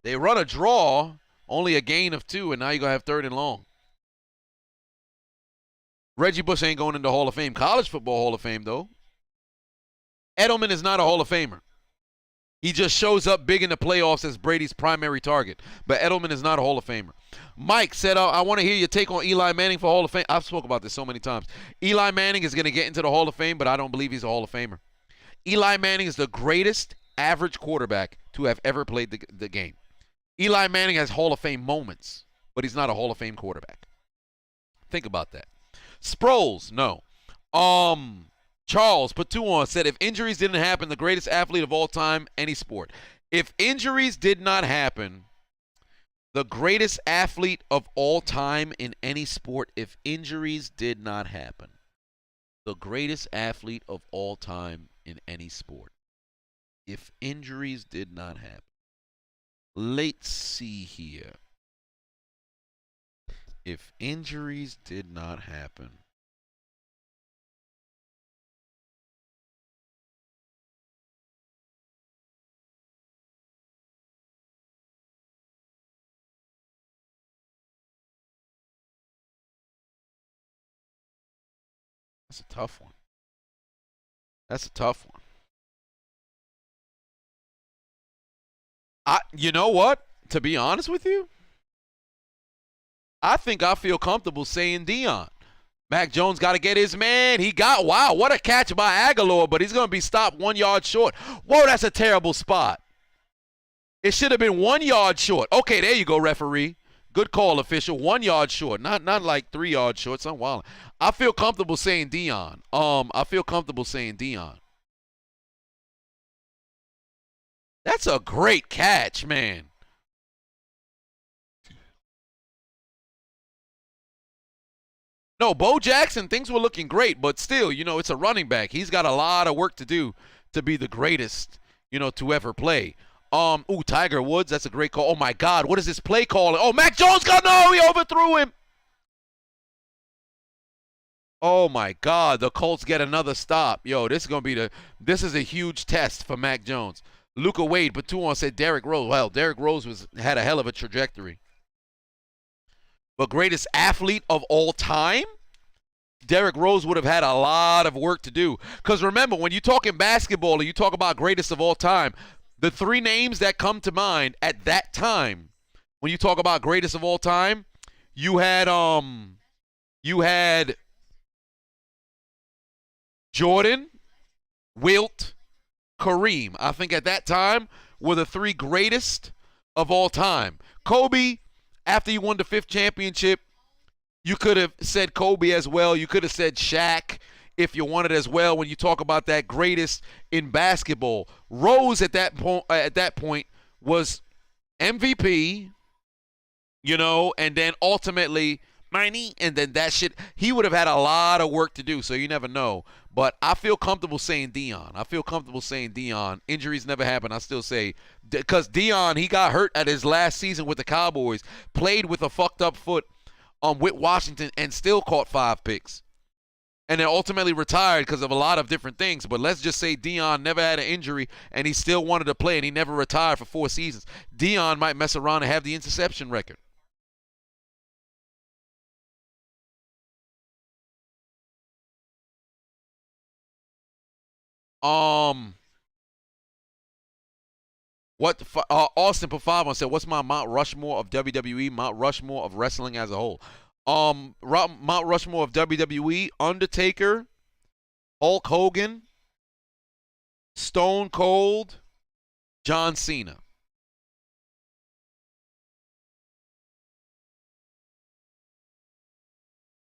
They run a draw, only a gain of 2, and now you're going to have 3rd and long. Reggie Bush ain't going into Hall of Fame. College football Hall of Fame, though. Edelman is not a Hall of Famer. He just shows up big in the playoffs as Brady's primary target. But Edelman is not a Hall of Famer. Mike said, I want to hear your take on Eli Manning for Hall of Fame. I've spoken about this so many times. Eli Manning is going to get into the Hall of Fame, but I don't believe he's a Hall of Famer. Eli Manning is the greatest average quarterback to have ever played the game. Eli Manning has Hall of Fame moments, but he's not a Hall of Fame quarterback. Think about that. Sproles, no. Charles, put 2 on, said if injuries didn't happen, the greatest athlete of all time, any sport. If injuries did not happen, the greatest athlete of all time in any sport, if injuries did not happen. The greatest athlete of all time in any sport. If injuries did not happen. Let's see here. If injuries did not happen. That's a tough one. That's a tough one. You know what? To be honest with you, I think I feel comfortable saying Deion. Mac Jones got to get his man. Wow, what a catch by Aguilar, but he's going to be stopped 1 yard short. Whoa, that's a terrible spot. It should have been 1 yard short. Okay, there you go, referee. Good call, official. 1 yard short, not like 3 yards short. Some wild. I feel comfortable saying Deion. I feel comfortable saying Deion. That's a great catch, man. No, Bo Jackson, things were looking great, but still, it's a running back. He's got a lot of work to do to be the greatest, to ever play. Tiger Woods, that's a great call. Oh, my God, what is this play calling? Oh, Mac Jones he overthrew him. Oh, my God, the Colts get another stop. Yo, this is a huge test for Mac Jones. Luka Wade, but 2 on, said Derrick Rose. Well, Derrick Rose had a hell of a trajectory. But greatest athlete of all time? Derrick Rose would have had a lot of work to do. Because remember, when you talk in basketball and you talk about greatest of all time, the 3 names that come to mind at that time, when you talk about greatest of all time, you had Jordan, Wilt, Kareem. I think at that time were the 3 greatest of all time. Kobe, after you won the 5th championship, you could have said Kobe as well. You could have said Shaq if you wanted as well when you talk about that greatest in basketball. Rose at that point was MVP, and then ultimately and then that shit. He would have had a lot of work to do, so you never know. But I feel comfortable saying Deion. Injuries never happen. I still say, because Deion, he got hurt at his last season with the Cowboys, played with a fucked up foot with Washington, and still caught 5 picks. And then ultimately retired because of a lot of different things. But let's just say Deion never had an injury, and he still wanted to play, and he never retired for 4 seasons. Deion might mess around and have the interception record. Austin put 5 on, said, what's my Mount Rushmore of WWE, Mount Rushmore of wrestling as a whole? Mount Rushmore of WWE, Undertaker, Hulk Hogan, Stone Cold, John Cena.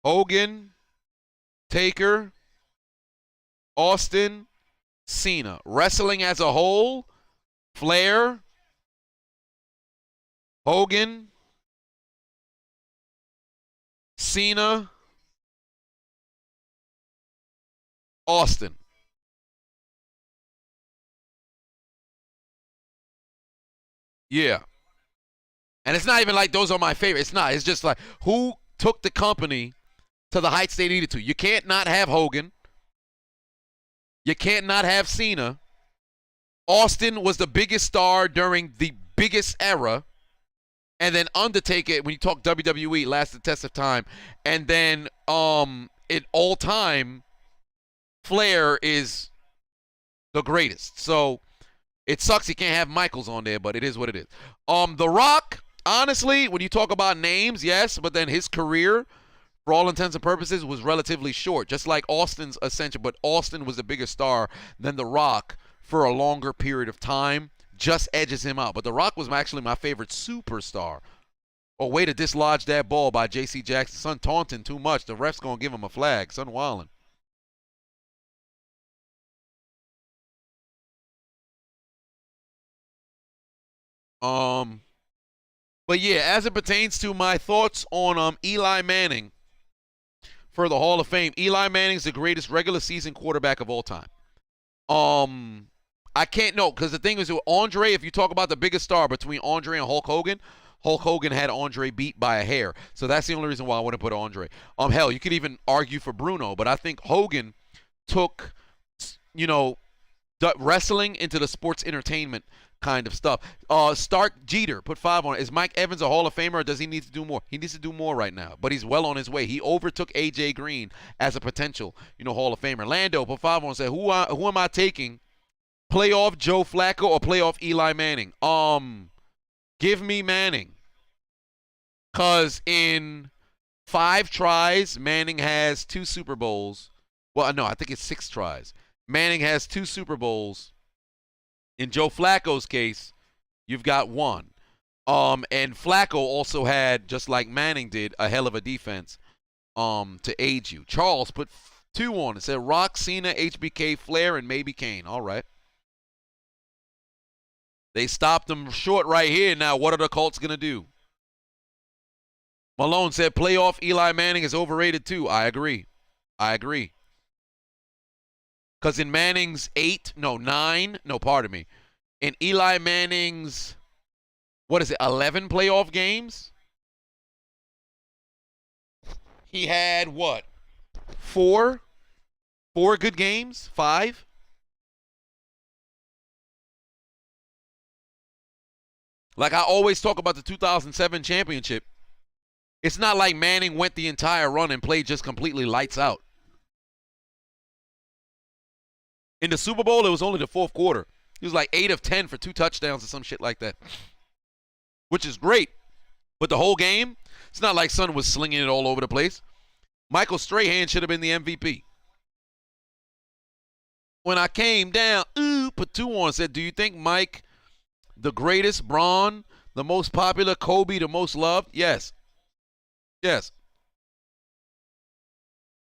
Hogan, Taker, Austin, Cena. Wrestling as a whole, Flair, Hogan, Cena, Austin. Yeah. And it's not even like those are my favorite. It's not. It's just like who took the company to the heights they needed to. You can't not have Hogan. You can't not have Cena. Austin was the biggest star during the biggest era. And then Undertaker, when you talk WWE, lasted the test of time. And then in all time, Flair is the greatest. So it sucks you can't have Michaels on there, but it is what it is. The Rock, honestly, when you talk about names, yes, but then his career, for all intents and purposes, was relatively short, just like Austin's ascension. But Austin was a bigger star than The Rock for a longer period of time. Just edges him out. But The Rock was actually my favorite superstar Oh, way to dislodge that ball by J.C. Jackson. Son taunting too much. The ref's going to give him a flag. Son wildin'. But yeah, as it pertains to my thoughts on Eli Manning for the Hall of Fame, Eli Manning's the greatest regular season quarterback of all time. I can't know, because the thing is with Andre, if you talk about the biggest star between Andre and Hulk Hogan had Andre beat by a hair. So that's the only reason why I want to put Andre. Hell, you could even argue for Bruno, but I think Hogan took, wrestling into the sports entertainment kind of stuff. Stark Jeter, put 5 on it. Is Mike Evans a Hall of Famer, or does he need to do more? He needs to do more right now, but he's well on his way. He overtook A.J. Green as a potential, Hall of Famer. Lando, put 5 on it, said, who am I taking? Playoff Joe Flacco or playoff Eli Manning? Give me Manning. Because in 5 tries, Manning has 2 Super Bowls. Well, no, I think it's 6 tries. Manning has 2 Super Bowls. In Joe Flacco's case, you've got 1. And Flacco also had, just like Manning did, a hell of a defense to aid you. Charles put 2 on it. Said Rock, Cena, HBK, Flair, and maybe Kane. All right. They stopped them short right here. Now, what are the Colts going to do? Malone said playoff Eli Manning is overrated too. I agree. Because in Manning's 9, in Eli Manning's, 11 playoff games? He had what? 4? 4 good games? 5? Like I always talk about the 2007 championship. It's not like Manning went the entire run and played just completely lights out. In the Super Bowl, it was only the 4th quarter. He was like 8 of 10 for 2 touchdowns or some shit like that, which is great. But the whole game, it's not like Son was slinging it all over the place. Michael Strahan should have been the MVP. When I came down, put 2 on, said, do you think Mike, the greatest, Braun, the most popular, Kobe, the most loved? Yes.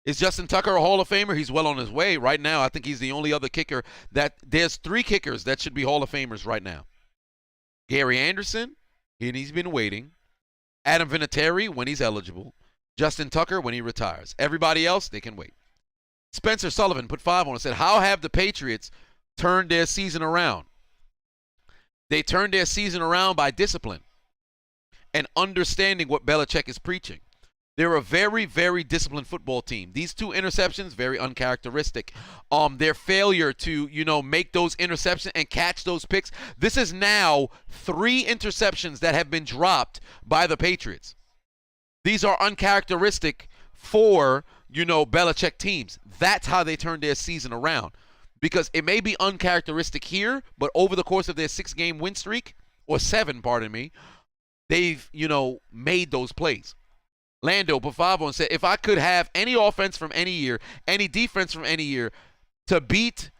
Is Justin Tucker a Hall of Famer? He's well on his way right now. I think he's the only other kicker there's 3 kickers that should be Hall of Famers right now. Gary Anderson, he's been waiting. Adam Vinatieri when he's eligible. Justin Tucker when he retires. Everybody else, they can wait. Spencer Sullivan put 5 on it, said, how have the Patriots turned their season around? They turned their season around by discipline and understanding what Belichick is preaching. They're a very, very disciplined football team. These 2 interceptions, very uncharacteristic. Their failure to, make those interceptions and catch those picks. This is now 3 interceptions that have been dropped by the Patriots. These are uncharacteristic for, Belichick teams. That's how they turned their season around. Because it may be uncharacteristic here, but over the course of their 6-game win streak, or 7, pardon me, they've, made those plays. Lando Pavavo said, if I could have any offense from any year, any defense from any year to beat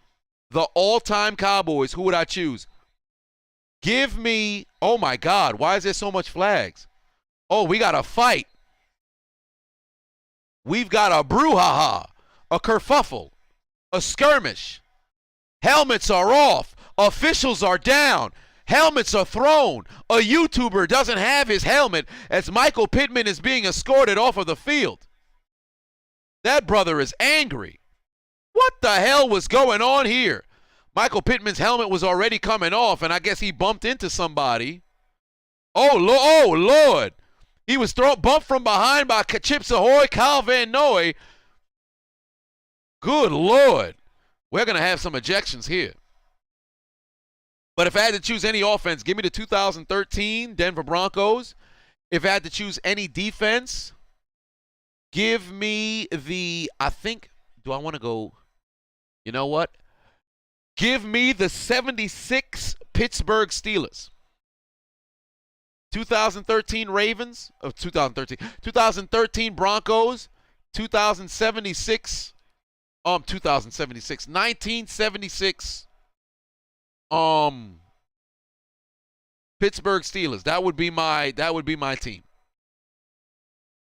the all-time Cowboys, who would I choose? Give me, oh my God, why is there so much flags? Oh, we got a fight. We've got a brouhaha, a kerfuffle, a skirmish. Helmets are off. Officials are down. Helmets are thrown. A YouTuber doesn't have his helmet as Michael Pittman is being escorted off of the field. That brother is angry. What the hell was going on here? Michael Pittman's helmet was already coming off, and I guess he bumped into somebody. Oh, Lord. He was bumped from behind by Chips Ahoy, Kyle Van Noy. Good Lord. We're going to have some ejections here. But if I had to choose any offense, give me the 2013 Denver Broncos. If I had to choose any defense, give me do I want to go, you know what? Give me the 76 Pittsburgh Steelers. 2013 Ravens, 2013 Broncos, 1976 Pittsburgh Steelers. That would be my team.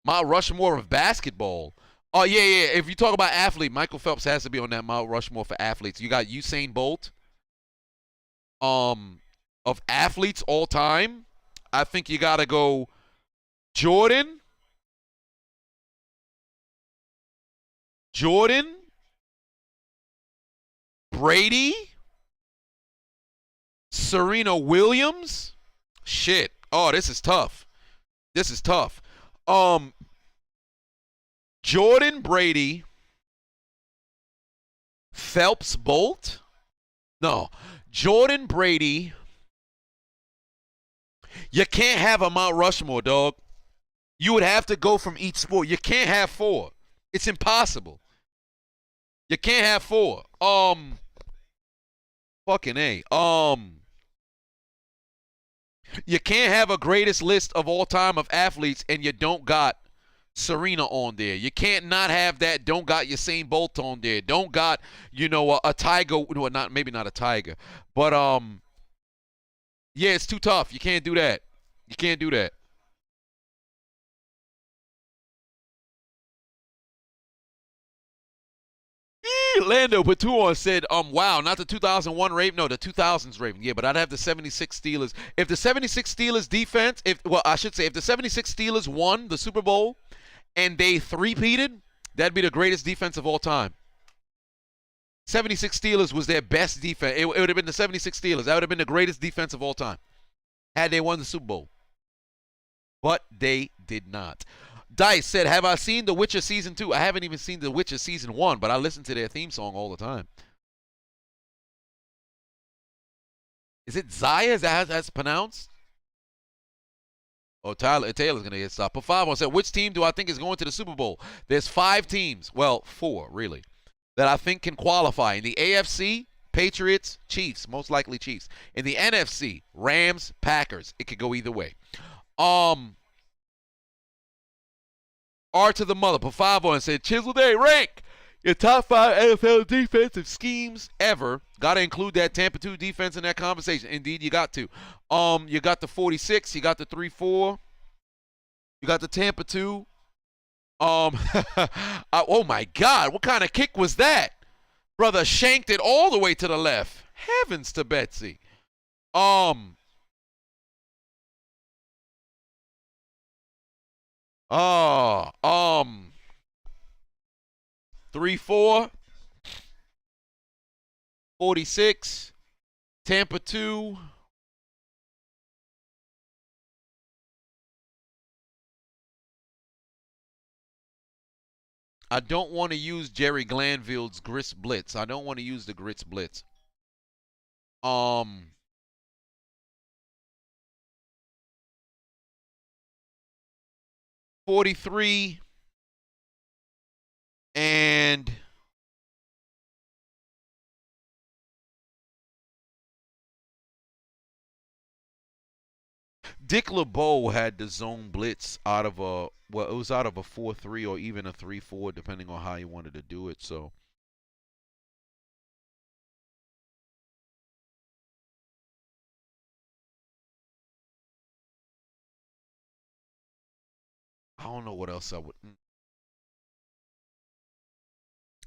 Mount Rushmore of basketball. Oh, yeah. If you talk about athlete, Michael Phelps has to be on that Mount Rushmore for athletes. You got Usain Bolt. Of athletes all time, I think you got to go Jordan, Brady, Serena Williams. Shit. Oh, this is tough. Jordan, Brady, Phelps, Bolt. No, Jordan, Brady. You can't have a Mount Rushmore, dog. You would have to go from each sport. You can't have 4. It's impossible. You can't have 4. Fucking A. You can't have a greatest list of all time of athletes and you don't got Serena on there. You can't not have that. Don't got Usain Bolt on there. Don't got, a Tiger. No, maybe not a Tiger. But, yeah, it's too tough. You can't do that. Lando Patuon said, wow, not the 2001 Raven. No, the 2000s Raven. Yeah, but I'd have the 76 Steelers. If the 76 Steelers defense, if the 76 Steelers won the Super Bowl and they three-peated, that'd be the greatest defense of all time. 76 Steelers was their best defense. It would have been the 76 Steelers. That would have been the greatest defense of all time had they won the Super Bowl. But they did not. Dice said, have I seen The Witcher Season 2? I haven't even seen The Witcher Season 1, but I listen to their theme song all the time. Is it Zaya? Is that how that's pronounced? Oh, Taylor's going to get stopped. But 5 said, which team do I think is going to the Super Bowl? There's 5 teams. Well, 4, really, that I think can qualify. In the AFC, Patriots, Chiefs, most likely Chiefs. In the NFC, Rams, Packers. It could go either way. R to the mother, put 5 on and said, Chiseled, hey, rank your top 5 NFL defensive schemes ever. Got to include that Tampa 2 defense in that conversation. Indeed, you got to. You got the 46, you got the 3-4, you got the Tampa 2. Oh my God, what kind of kick was that? Brother shanked it all the way to the left. Heavens to Betsy. 3-4, 46, Tampa 2. I don't want to use Jerry Glanville's Grits Blitz. I don't want to use the Grits Blitz. 43 and Dick LeBeau had the zone blitz out of a, well, it was out of a 4-3 or even a 3-4, depending on how he wanted to do it. So I don't know what else I would.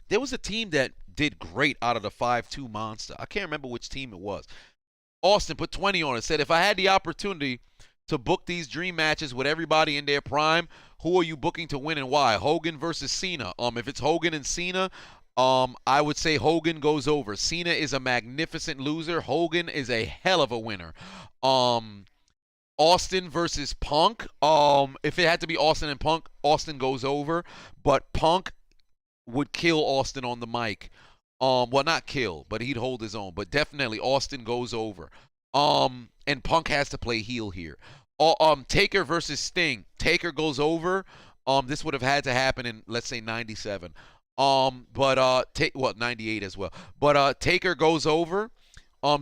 There was a team that did great out of the 5-2 monster. I can't remember which team it was. Austin put 20 on it. Said, if I had the opportunity to book these dream matches with everybody in their prime, who are you booking to win and why? Hogan versus Cena. If it's Hogan and Cena, I would say Hogan goes over. Cena is a magnificent loser. Hogan is a hell of a winner. Austin versus Punk. If it had to be Austin and Punk, Austin goes over. But Punk would kill Austin on the mic. Well, not kill, but he'd hold his own. But definitely Austin goes over. And Punk has to play heel here. Taker versus Sting. Taker goes over. This would have had to happen in, let's say, 97. But 98 as well. But Taker goes over.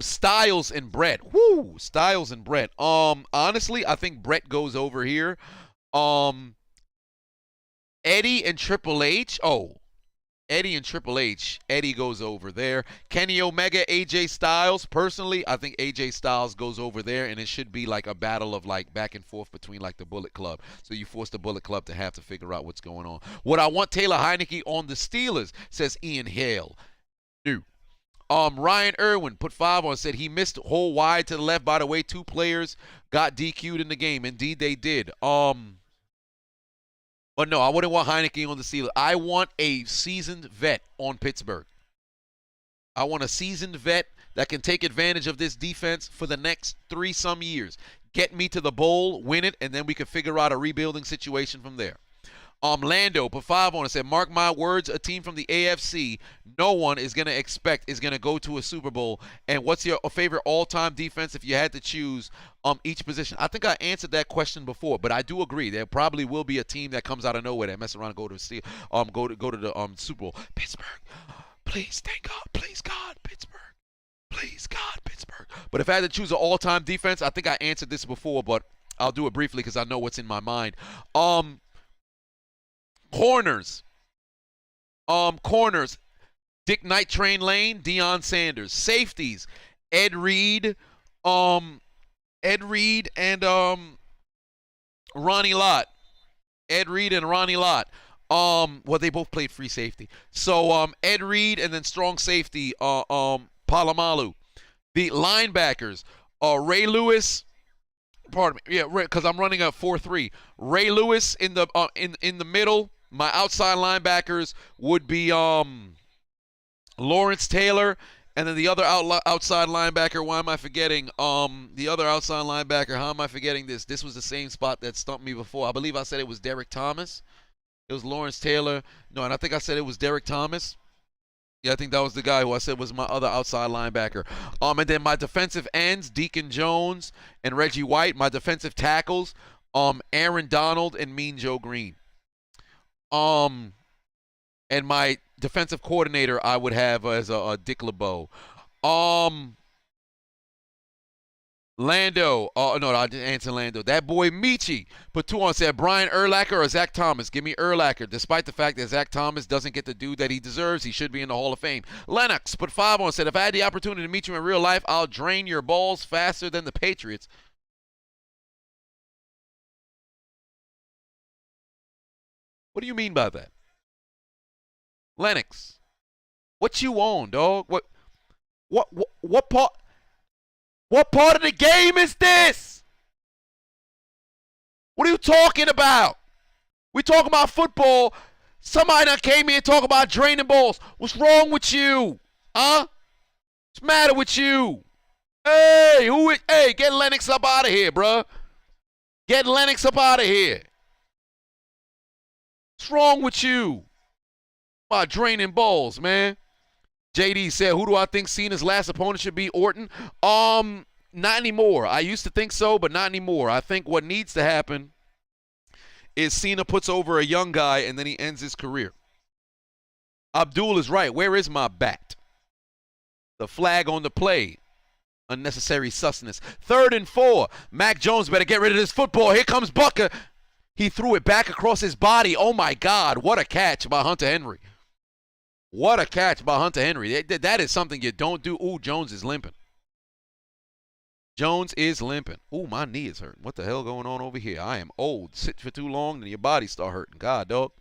Styles and Brett. Woo! Styles and Brett. Honestly, I think Brett goes over here. Eddie and Triple H. Oh. Eddie and Triple H. Eddie goes over there. Kenny Omega, AJ Styles. Personally, I think AJ Styles goes over there, and it should be like a battle of like back and forth between like the Bullet Club. So you force the Bullet Club to have to figure out what's going on. Would I want Taylor Heineke on the Steelers? Says Ian Hale. No. Ryan Irwin put 5 on, said he missed hole wide to the left. By the way, 2 players got DQ'd in the game. Indeed, they did. But no, I wouldn't want Heineke on the Steelers. I want a seasoned vet on Pittsburgh. I want a seasoned vet that can take advantage of this defense for the next 3-some years. Get me to the bowl, win it, and then we can figure out a rebuilding situation from there. Lando put 5 on and said, mark my words, a team from the AFC no one is going to expect is going to go to a Super Bowl. And what's your favorite all-time defense if you had to choose each position? I think I answered that question before, but I do agree there probably will be a team that comes out of nowhere that mess around and go to the Super Bowl. Pittsburgh, please, thank God, please God, Pittsburgh. Please God, Pittsburgh. But if I had to choose an all-time defense, I think I answered this before, but I'll do it briefly because I know what's in my mind. Corners. Dick Night Train Lane, Deion Sanders. Safeties. Ed Reed and Ronnie Lott. Ed Reed and Ronnie Lott. Well, they both played free safety. So Ed Reed and then strong safety Palomalu. The linebackers, Ray Lewis. Pardon me. Yeah, because I'm running a 4-3. Ray Lewis in the middle. My outside linebackers would be Lawrence Taylor, and then the other outside linebacker. Why am I forgetting? The other outside linebacker. How am I forgetting this? This was the same spot that stumped me before. I believe I said it was Derek Thomas. It was Lawrence Taylor. No, and I think I said it was Derek Thomas. Yeah, I think that was the guy who I said was my other outside linebacker. And then my defensive ends, Deacon Jones and Reggie White. My defensive tackles, Aaron Donald and Mean Joe Green. And my defensive coordinator I would have as a Dick LeBeau. Lando. No, I didn't answer Lando. That boy Michi put 2 on, said Brian Urlacher or Zach Thomas. Give me Urlacher. Despite the fact that Zach Thomas doesn't get the due that he deserves, he should be in the Hall of Fame. Lennox put 5 on, said if I had the opportunity to meet you in real life, I'll drain your balls faster than the Patriots. What do you mean by that? Lennox, what you on, dog? What part of the game is this? What are you talking about? We talking about football. Somebody done came here and talk about draining balls. What's wrong with you? Huh? What's the matter with you? Hey, get Lennox up out of here, bruh. Get Lennox up out of here. What's wrong with you? About draining balls, man. JD said, who do I think Cena's last opponent should be? Orton? Not anymore. I used to think so, but not anymore. I think what needs to happen is Cena puts over a young guy and then he ends his career. Abdul is right. Where is my bat? The flag on the play. Unnecessary sustenance. 3rd and 4. Mac Jones better get rid of this football. Here comes Bucker. He threw it back across his body. Oh, my God. What a catch by Hunter Henry. What a catch by Hunter Henry. That is something you don't do. Ooh, Jones is limping. Jones is limping. Ooh, my knee is hurting. What the hell going on over here? I am old. Sit for too long, and your body start hurting. God, dog.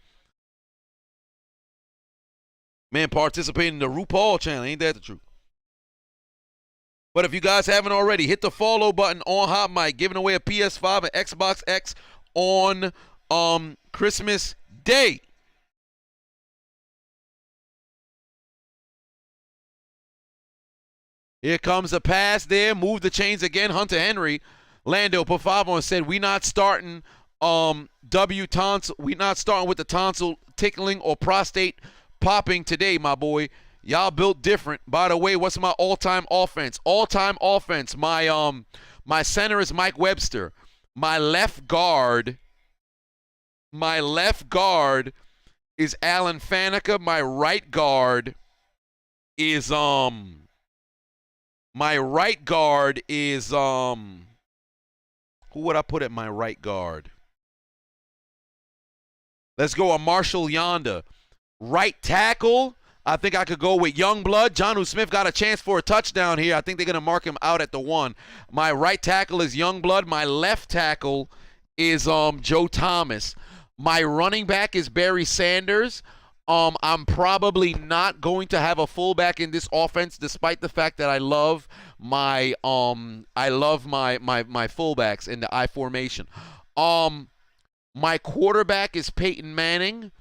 Man, participating in the RuPaul channel. Ain't that the truth? But if you guys haven't already, hit the follow button on Hot Mic. Giving away a PS5 and Xbox X on Christmas Day. Here comes a pass there. Move the chains again. Hunter Henry. Lando put 5 on, said we not starting tonsil. We not starting with the tonsil tickling or prostate popping today, my boy. Y'all built different. By the way, what's my all-time offense? All-time offense. My center is Mike Webster. My left guard is Alan Faneca. My right guard is who would I put at my right guard? Let's go a Marshall Yonder. Right tackle, I think I could go with Youngblood. Jonnu Smith got a chance for a touchdown here. I think they're going to mark him out at the 1. My right tackle is Youngblood. My left tackle is Joe Thomas. My running back is Barry Sanders. I'm probably not going to have a fullback in this offense, despite the fact that I love my fullbacks in the I formation. My quarterback is Peyton Manning.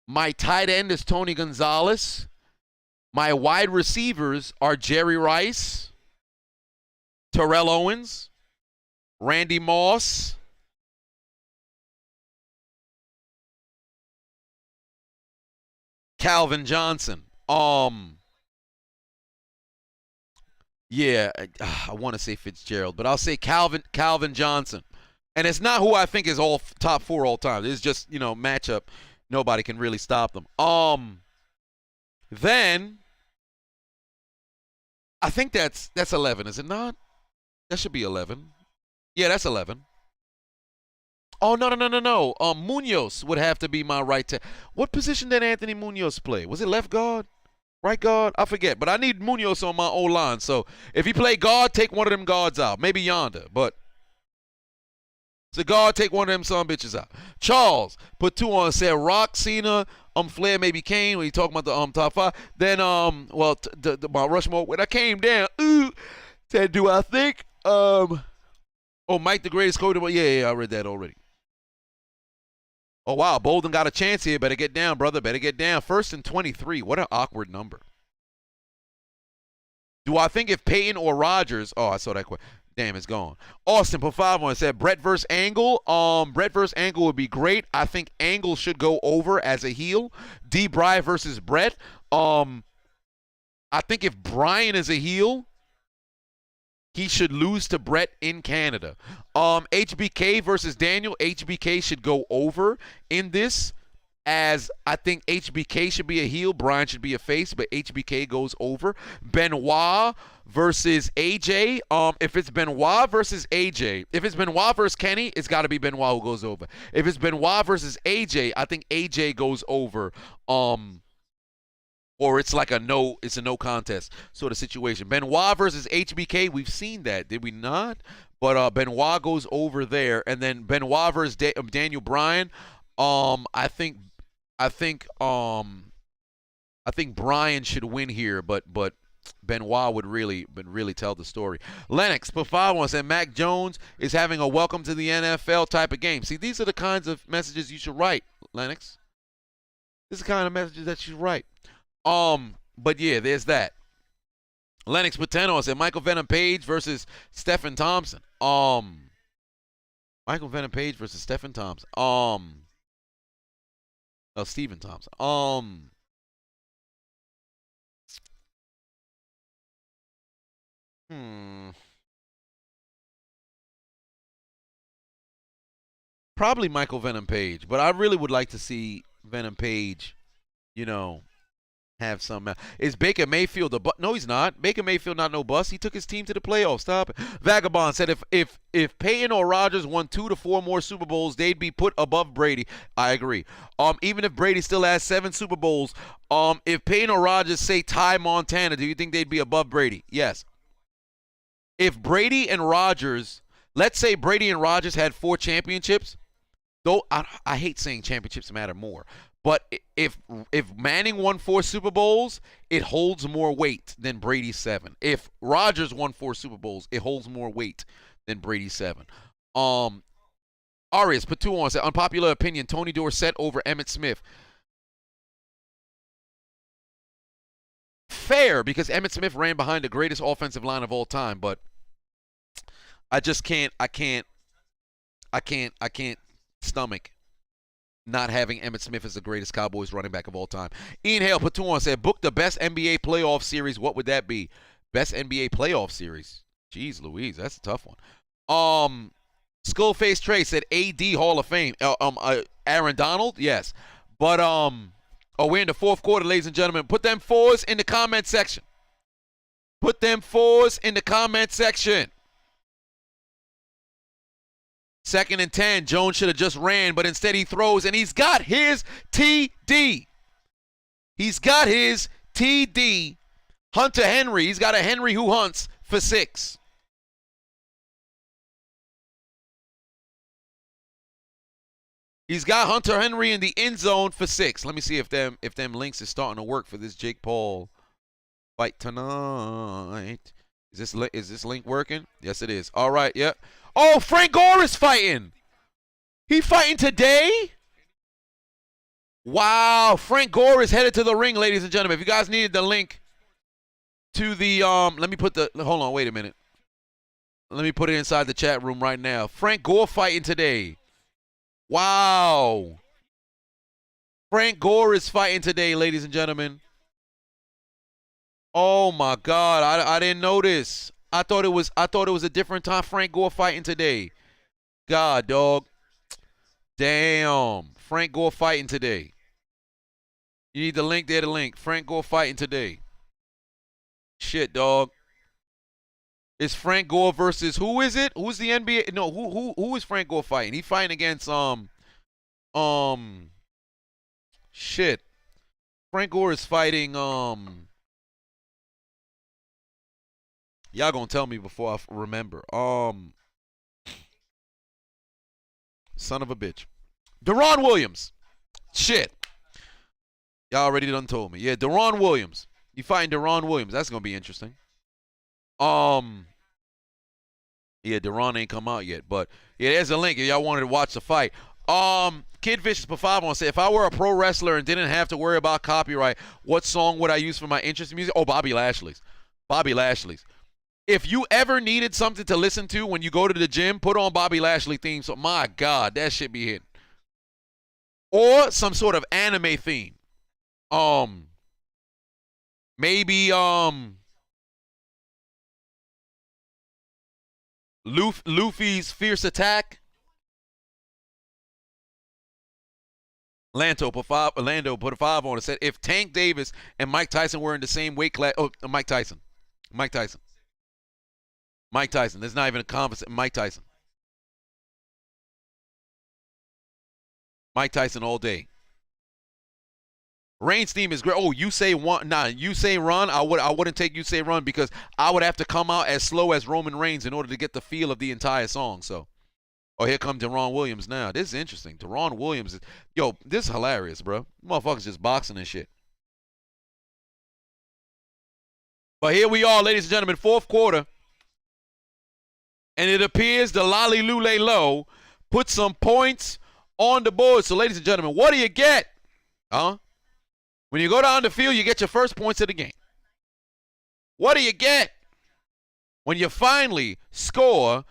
My tight end is Tony Gonzalez. My wide receivers are Jerry Rice, Terrell Owens, Randy Moss, Calvin Johnson. Yeah, I want to say Fitzgerald, but I'll say Calvin Johnson. And it's not who I think is all top 4 all time. It's just, matchup. Nobody can really stop them. Then I think that's 11, is it not? That should be 11. Yeah, that's 11. Oh, no. Munoz would have to be my right tackle. What position did Anthony Munoz play? Was it left guard? Right guard? I forget. But I need Munoz on my O-line. So if he play guard, take one of them guards out. Maybe Yonder. But the guard, take one of them son bitches out. Charles put 2 on, said Rock, Cena, Flair, maybe Kane when he talking about the top 5. Then my Rushmore, when I came down, said, do I think Mike the greatest coach? Yeah, I read that already. Oh wow, Bolden got a chance here. Better get down, brother. Better get down. 1st and 23. What an awkward number. Do I think if Peyton or Rodgers? Oh, I saw that quick. Damn, it's gone. Austin put 5 on. Said Brett versus Angle. Brett versus Angle would be great. I think Angle should go over as a heel. D. Bry versus Brett. I think if Brian is a heel, he should lose to Brett in Canada. HBK versus Daniel. HBK should go over in this, as I think HBK should be a heel. Brian should be a face, but HBK goes over. Benoit versus AJ. If it's Benoit versus AJ, if it's Benoit versus Kenny, it's got to be Benoit who goes over. If it's Benoit versus AJ, I think AJ goes over. Or it's like a no contest sort of situation. Benoit versus HBK, we've seen that, did we not? But Benoit goes over there, and then Benoit versus Daniel Bryan. I think Bryan should win here, but Benoit would really tell the story. Lennox put 5 on, said Mac Jones is having a welcome to the NFL type of game. See, these are the kinds of messages you should write, Lennox. This is the kind of messages that you should write. But yeah, there's that. Lennox put 10 on, said Michael Venom Page versus Stephen Thompson. Michael Venom Page versus Stephen Thompson. Stephen Thompson. Probably Michael Venom Page, but I really would like to see Venom Page, have some. Is Baker Mayfield a bust? No, he's not. Baker Mayfield not no bust. He took his team to the playoffs. Stop it. Vagabond said if Peyton or Rodgers won 2 to 4 more Super Bowls, they'd be put above Brady. I agree. Even if Brady still has 7 Super Bowls, if Peyton or Rodgers say Ty Montana, do you think they'd be above Brady? Yes. If Brady and Rodgers, let's say Brady and Rodgers had 4 championships, though I hate saying championships matter more. But if Manning won 4 Super Bowls, it holds more weight than Brady's 7. If Rodgers won 4 Super Bowls, it holds more weight than Brady's 7. Arias put 2 on, said unpopular opinion, Tony Dorsett over Emmitt Smith. Fair, because Emmitt Smith ran behind the greatest offensive line of all time, but I just can't stomach not having Emmitt Smith as the greatest Cowboys running back of all time. Ian Hale put 2 on, said, book the best NBA playoff series. What would that be? Best NBA playoff series? Jeez Louise, that's a tough one. Skullface Trey said AD Hall of Fame. Aaron Donald? Yes. But, we're in the 4th quarter, ladies and gentlemen. Put them 4s in the comment section. Put them 4s in the comment section. 2nd and 10. Jones should have just ran, but instead he throws, and he's got his TD. He's got his TD Hunter Henry. He's got a Henry who hunts for 6. He's got Hunter Henry in the end zone for 6. Let me see if them links is starting to work for this Jake Paul fight tonight. Is this link working? Yes, it is. All right, yep. Oh, Frank Gore is fighting. He fighting today? Wow, Frank Gore is headed to the ring, ladies and gentlemen. If you guys needed the link to the let me put the hold on, wait a minute. Let me put it inside the chat room right now. Frank Gore fighting today. Wow. Frank Gore is fighting today, ladies and gentlemen. Oh my God, I didn't know this. I thought it was a different time. Frank Gore fighting today. God, dog. Damn. Frank Gore fighting today. You need the link there, the link. Frank Gore fighting today. Shit, dog. It's Frank Gore versus who is it? Who's the NBA? No, who is Frank Gore fighting? He fighting against shit. Frank Gore is fighting y'all gonna tell me before I remember. Son of a bitch. Deron Williams. Shit. Y'all already done told me. Yeah, Deron Williams. You fighting Deron Williams. That's gonna be interesting. Yeah, Deron ain't come out yet, but yeah, there's a link if y'all wanted to watch the fight. Kid Vicious put 5 on, say, if I were a pro wrestler and didn't have to worry about copyright, what song would I use for my interest in music? Oh, Bobby Lashley's. Bobby Lashley's. If you ever needed something to listen to when you go to the gym, put on Bobby Lashley theme. So my God, that shit be hitting. Or some sort of anime theme. Maybe Luffy's Fierce Attack. Orlando put a 5 on it. Said if Tank Davis and Mike Tyson were in the same weight class. Oh, Mike Tyson. There's not even a conversation. Mike Tyson all day. Reigns' theme is great. Oh, you say one? Nah, you say run. I wouldn't take you say run because I would have to come out as slow as Roman Reigns in order to get the feel of the entire song. So, oh, here comes Deron Williams now. This is interesting. Deron Williams is, yo, this is hilarious, bro. Motherfuckers just boxing and shit. But here we are, ladies and gentlemen, 4th quarter. And it appears the Lolly Lule Low put some points on the board. So, ladies and gentlemen, what do you get? Huh? When you go down the field, you get your first points of the game. What do you get when you finally score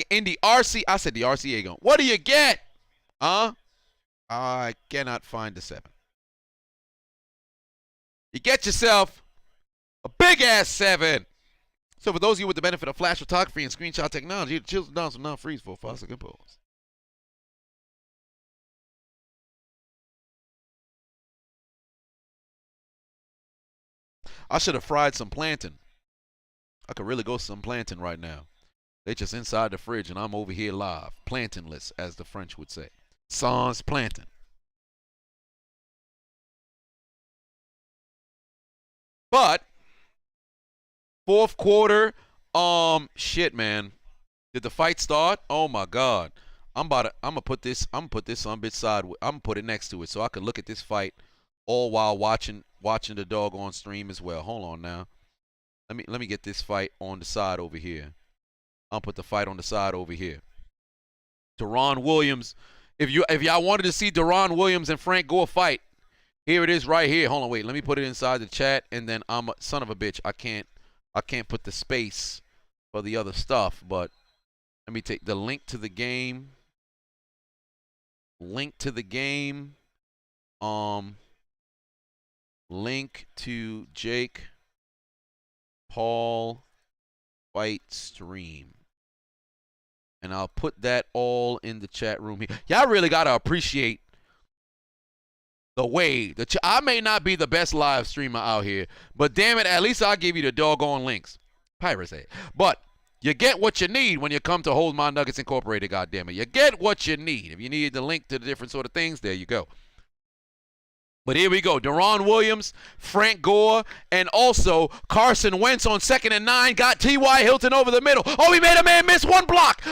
in the RC? I said the RCA game. What do you get? Huh? I cannot find the 7. You get yourself a big-ass 7. So for those of you with the benefit of flash photography and screenshot technology, the Chiseled Dance will now freeze for a 5-second pause. I should have fried some plantain. I could really go some plantain right now. They just inside the fridge and I'm over here live. Plantainless, as the French would say. Sans plantain. But 4th quarter, shit, man. Did the fight start? Oh my God. I'm gonna put this on bitch side. I'm gonna put it next to it so I can look at this fight all while watching the dog on stream as well. Hold on now. Let me get this fight on the side over here. I'll put the fight on the side over here. Deron Williams. If y'all wanted to see Deron Williams and Frank Gore fight, here it is right here. Hold on, wait. Let me put it inside the chat, and then I'm a son of a bitch. I can't put the space for the other stuff, but let me take the link to the game. Link to Jake Paul fight stream. And I'll put that all in the chat room here. Y'all really got to appreciate the way that I may not be the best live streamer out here, but damn it, at least I'll give you the doggone links. Piracy. But you get what you need when you come to Hold My Nuggets Incorporated, goddammit. You get what you need. If you need the link to the different sort of things, there you go. But here we go. Deron Williams, Frank Gore, and also Carson Wentz on 2nd and 9. Got T.Y. Hilton over the middle. Oh, he made a man miss one block.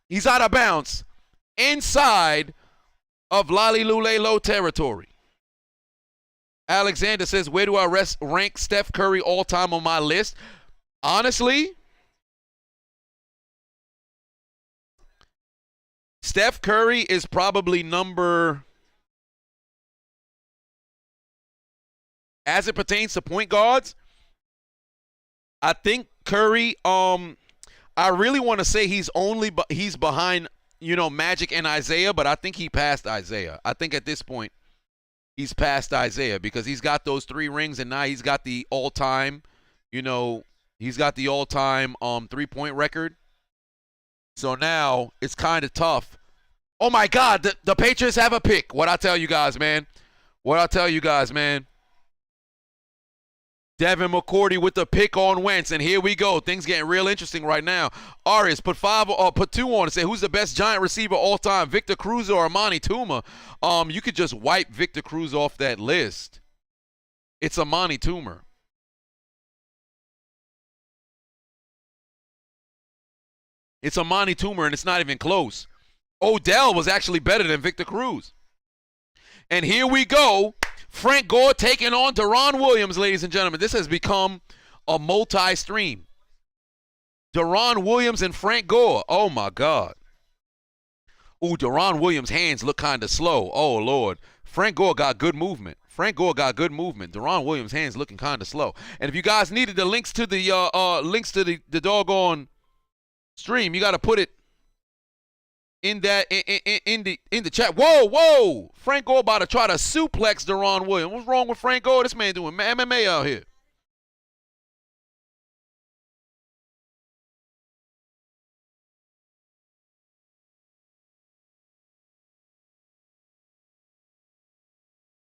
He's out of bounds. Inside of Low territory. Alexander says, where do I rank Steph Curry all time on my list? Honestly, Steph Curry is probably number, as it pertains to point guards, I think Curry, I really want to say he's behind, Magic and Isaiah, but I think he passed Isaiah. I think at this point, he's past Isaiah because he's got those 3 rings, and now he's got the all-time, he's got the all-time 3-point record. So now it's kind of tough. Oh, my God, the Patriots have a pick. What I tell you guys, man. Devin McCourty with the pick on Wentz, and here we go. Things getting real interesting right now. Arias put 2 on and say, who's the best Giant receiver all time, Victor Cruz or Amani Toomer? You could just wipe Victor Cruz off that list. It's Amani Toomer. It's Amani Toomer, and it's not even close. Odell was actually better than Victor Cruz. And here we go. Frank Gore taking on Deron Williams, ladies and gentlemen. This has become a multi-stream. Deron Williams and Frank Gore. Oh, my God. Ooh, Deron Williams' hands look kind of slow. Oh, Lord. Frank Gore got good movement. Deron Williams' hands looking kind of slow. And if you guys needed the links to the doggone stream, you got to put it in the chat. Whoa. Frank Gore about to try to suplex Deron Williams. What's wrong with Frank Gore? This man doing MMA out here.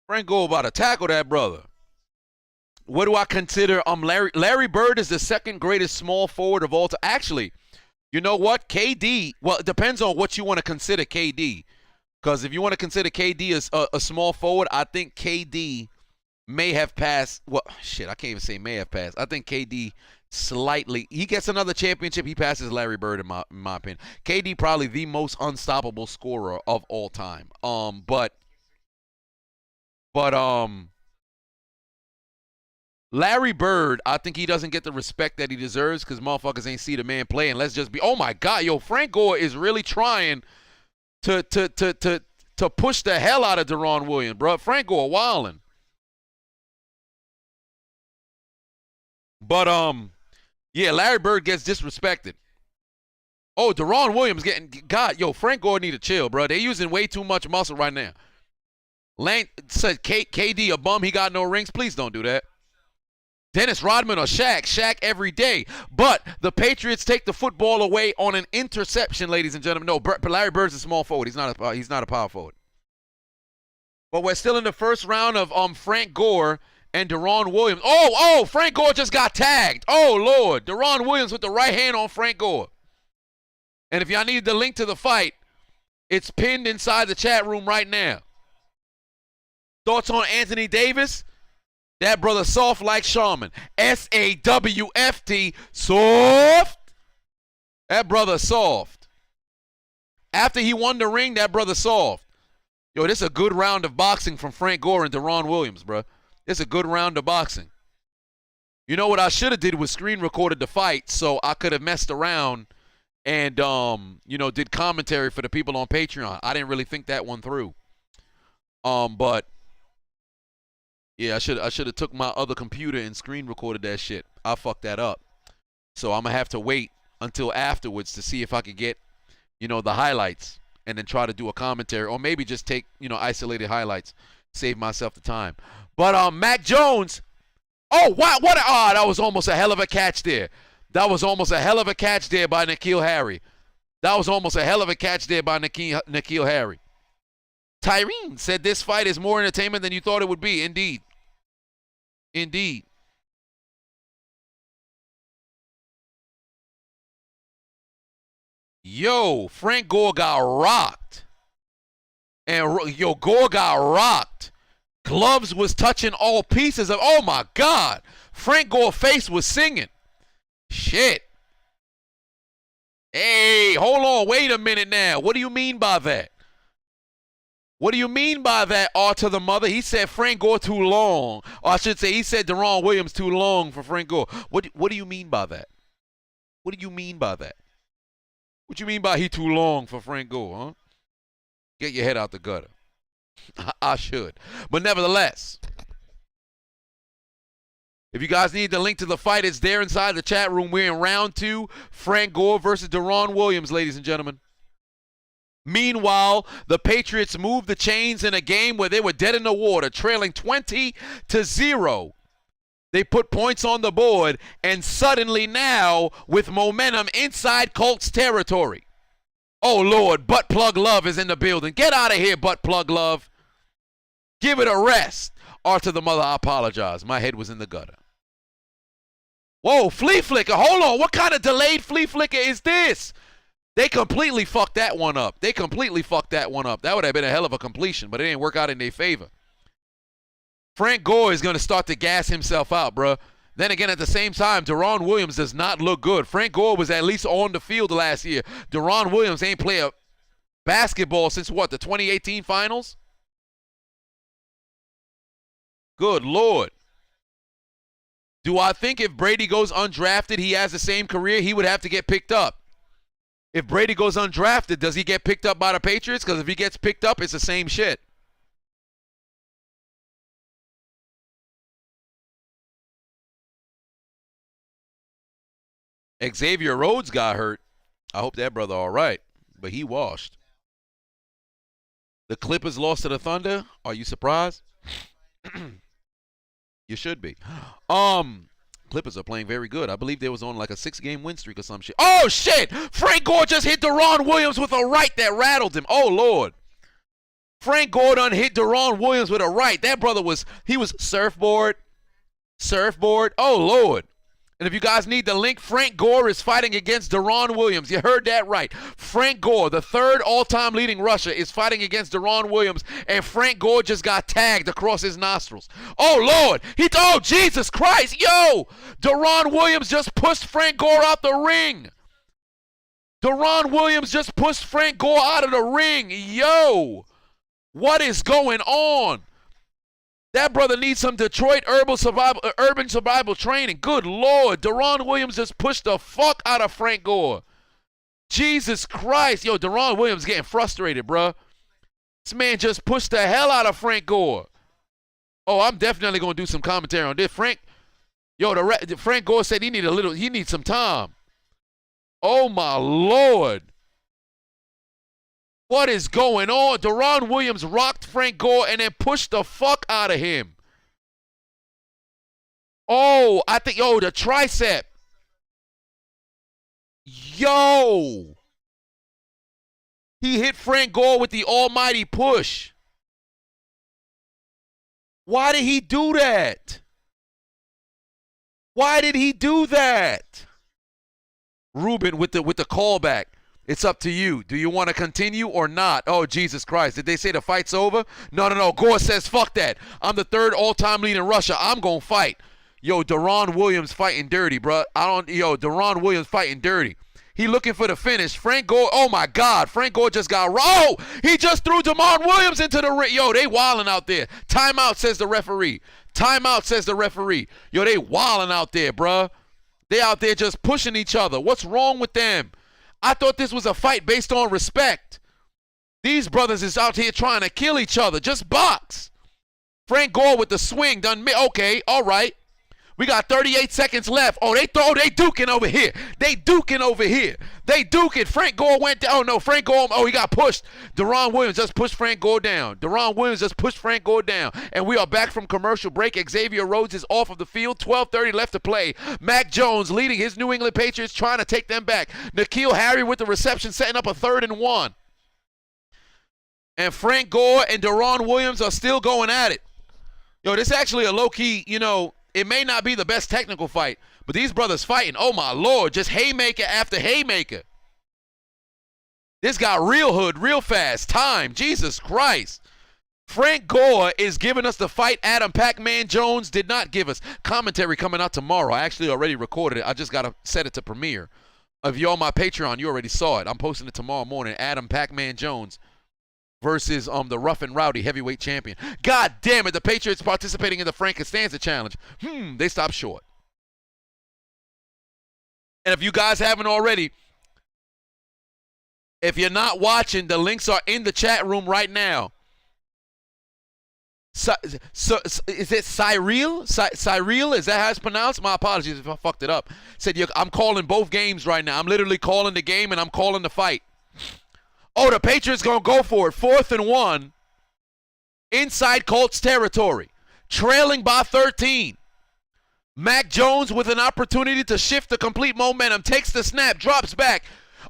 Frank Gore about to tackle that brother. What do I consider? Larry Bird is the 2nd greatest small forward of all time. Actually, you know what? KD, well, it depends on what you want to consider KD. Because if you want to consider KD as a small forward, I think KD may have passed. Well, shit, I can't even say may have passed. I think KD slightly. He gets another championship. He passes Larry Bird, in my opinion. KD probably the most unstoppable scorer of all time. But Larry Bird, I think he doesn't get the respect that he deserves because motherfuckers ain't see the man play. And let's just be, oh my God, yo, Frank Gore is really trying to push the hell out of Deron Williams, bro. Frank Gore wildin'. But yeah, Larry Bird gets disrespected. Oh, Deron Williams God, yo, Frank Gore need to chill, bro. They using way too much muscle right now. Lane said KD a bum, he got no rings. Please don't do that. Dennis Rodman or Shaq. Shaq every day. But the Patriots take the football away on an interception, ladies and gentlemen. No, Larry Bird's a small forward. He's not a power forward. But we're still in the first round of Frank Gore and Deron Williams. Oh, Frank Gore just got tagged. Oh, Lord. Deron Williams with the right hand on Frank Gore. And if y'all need the link to the fight, it's pinned inside the chat room right now. Thoughts on Anthony Davis? That brother soft like Shaman. S-A-W-F-T. Soft. That brother soft. After he won the ring, that brother soft. Yo, this is a good round of boxing from Frank Gore and Deron Williams, bro. This is a good round of boxing. You know what I should have did was screen recorded the fight so I could have messed around and, did commentary for the people on Patreon. I didn't really think that one through. But yeah, I should have took my other computer and screen recorded that shit. I fucked that up. So I'm going to have to wait until afterwards to see if I could get, the highlights and then try to do a commentary or maybe just take, isolated highlights, save myself the time. But Mac Jones, oh, wow, that was almost a hell of a catch there. That was almost a hell of a catch there by N'Keal Harry. N'Keal Harry. Tyreen said this fight is more entertainment than you thought it would be. Indeed. Yo, Frank Gore got rocked. And Gore got rocked. Gloves was touching all pieces of, oh my God. Frank Gore's face was singing. Shit. Hey, hold on. Wait a minute now. What do you mean by that? What do you mean by that, R to the mother? He said Frank Gore too long. Or I should say he said Deron Williams too long for Frank Gore. What do you mean by that? What do you mean by that? What you mean by he too long for Frank Gore, huh? Get your head out the gutter. I should. But nevertheless, if you guys need the link to the fight, it's there inside the chat room. We're in round 2. Frank Gore versus Deron Williams, ladies and gentlemen. Meanwhile, the Patriots moved the chains in a game where they were dead in the water, trailing 20-0. They put points on the board, and suddenly now, with momentum inside Colts territory. Oh, Lord, Butt Plug Love is in the building. Get out of here, Butt Plug Love. Give it a rest. Or to the mother, I apologize. My head was in the gutter. Whoa, flea flicker. Hold on. What kind of delayed flea flicker is this? They completely fucked that one up. That would have been a hell of a completion, but it didn't work out in their favor. Frank Gore is going to start to gas himself out, bruh. Then again, at the same time, Deron Williams does not look good. Frank Gore was at least on the field last year. Deron Williams ain't played a basketball since what, the 2018 finals? Good Lord. Do I think if Brady goes undrafted, he has the same career, he would have to get picked up? If Brady goes undrafted, does he get picked up by the Patriots? Because if he gets picked up, it's the same shit. Xavier Rhodes got hurt. I hope that brother all right, but he washed. The Clippers lost to the Thunder. Are you surprised? You should be. Clippers are playing very good. I believe they was on like a 6-game win streak or some shit. Oh, shit! Frank Gore just hit Deron Williams with a right that rattled him. Oh, Lord. Frank Gore done hit Deron Williams with a right. That brother was surfboard. Oh, Lord. And if you guys need the link, Frank Gore is fighting against Deron Williams. You heard that right. Frank Gore, the 3rd all-time leading rusher, is fighting against Deron Williams, and Frank Gore just got tagged across his nostrils. Oh, Lord. Oh, Jesus Christ. Yo, Deron Williams just pushed Frank Gore out the ring. Deron Williams just pushed Frank Gore out of the ring. Yo, what is going on? That brother needs some Detroit urban survival training. Good Lord. Deron Williams just pushed the fuck out of Frank Gore. Jesus Christ. Yo, Deron Williams getting frustrated, bruh. This man just pushed the hell out of Frank Gore. Oh, I'm definitely going to do some commentary on this. Frank Gore said he needs some time. Oh, my Lord. What is going on? Deron Williams rocked Frank Gore and then pushed the fuck out of him. Oh, I think, the tricep. Yo. He hit Frank Gore with the almighty push. Why did he do that? Ruben with the callback. It's up to you. Do you want to continue or not? Oh, Jesus Christ. Did they say the fight's over? No. Gore says, fuck that. I'm the 3rd all-time leading rusher. I'm going to fight. Yo, Deron Williams fighting dirty, bro. Deron Williams fighting dirty. He looking for the finish. Frank Gore, oh, my God. Frank Gore just got, he just threw Deron Williams into the ring. Yo, they wilding out there. Timeout, says the referee. Yo, they wilding out there, bro. They out there just pushing each other. What's wrong with them? I thought this was a fight based on respect. These brothers is out here trying to kill each other. Just box. Frank Gore with the swing done. Okay, all right. We got 38 seconds left. Oh, they duking over here. They duking. Frank Gore went down. Oh, no, Frank Gore. Oh, he got pushed. Deron Williams just pushed Frank Gore down. And we are back from commercial break. Xavier Rhodes is off of the field. 12:30 left to play. Mac Jones leading his New England Patriots, trying to take them back. N'Keal Harry with the reception, setting up a 3rd and 1. And Frank Gore and Deron Williams are still going at it. Yo, this is actually a low-key, it may not be the best technical fight, but these brothers fighting, oh my Lord, just haymaker after haymaker. This got real hood, real fast. Time, Jesus Christ. Frank Gore is giving us the fight Adam Pac-Man Jones did not give us. Commentary coming out tomorrow. I actually already recorded it. I just got to set it to premiere. If you're on my Patreon, you already saw it. I'm posting it tomorrow morning. Adam Pac-Man Jones versus the Rough and Rowdy heavyweight champion. God damn it, the Patriots participating in the Frank Costanza challenge. They stopped short. And if you guys haven't already, if you're not watching, the links are in the chat room right now. So is it Cyril? Cyril? Is that how it's pronounced? My apologies if I fucked it up. Said I'm calling both games right now. I'm literally calling the game and I'm calling the fight. Oh, the Patriots gonna go for it. 4th and 1. Inside Colts territory. Trailing by 13. Mac Jones with an opportunity to shift the complete momentum. Takes the snap. Drops back.